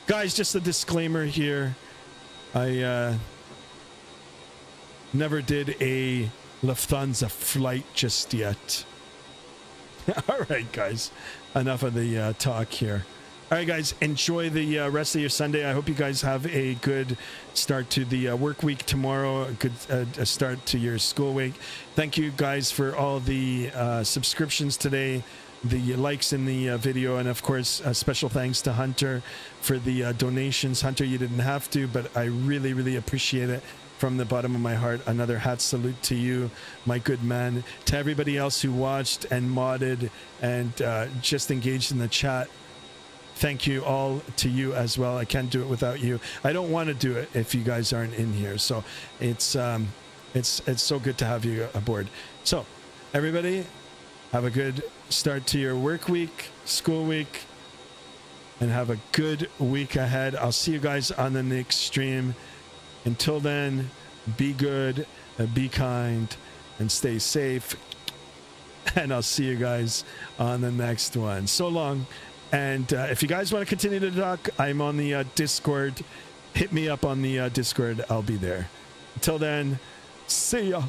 Guys, just a disclaimer here. I never did a Lufthansa flight just yet. All right, guys, enough of the talk here. All right, guys, enjoy the rest of your Sunday. I hope you guys have a good start to the work week tomorrow, a good start to your school week. Thank you, guys, for all the subscriptions today, the likes in the video, and, of course, special thanks to Hunter for the donations. Hunter, you didn't have to, but I really, really appreciate it. From the bottom of my heart, another hat salute to you, my good man. To everybody else who watched and modded and just engaged in the chat, thank you all to you as well. I can't do it without you. I don't want to do it if you guys aren't in here. So it's so good to have you aboard. So everybody, have a good start to your work week, school week, and have a good week ahead. I'll see you guys on the next stream. Until then, be good, be kind, and stay safe. and I'll see you guys on the next one. So long. And if you guys want to continue to talk, I'm on the Discord. Hit me up on the Discord. I'll be there. Until then, see ya.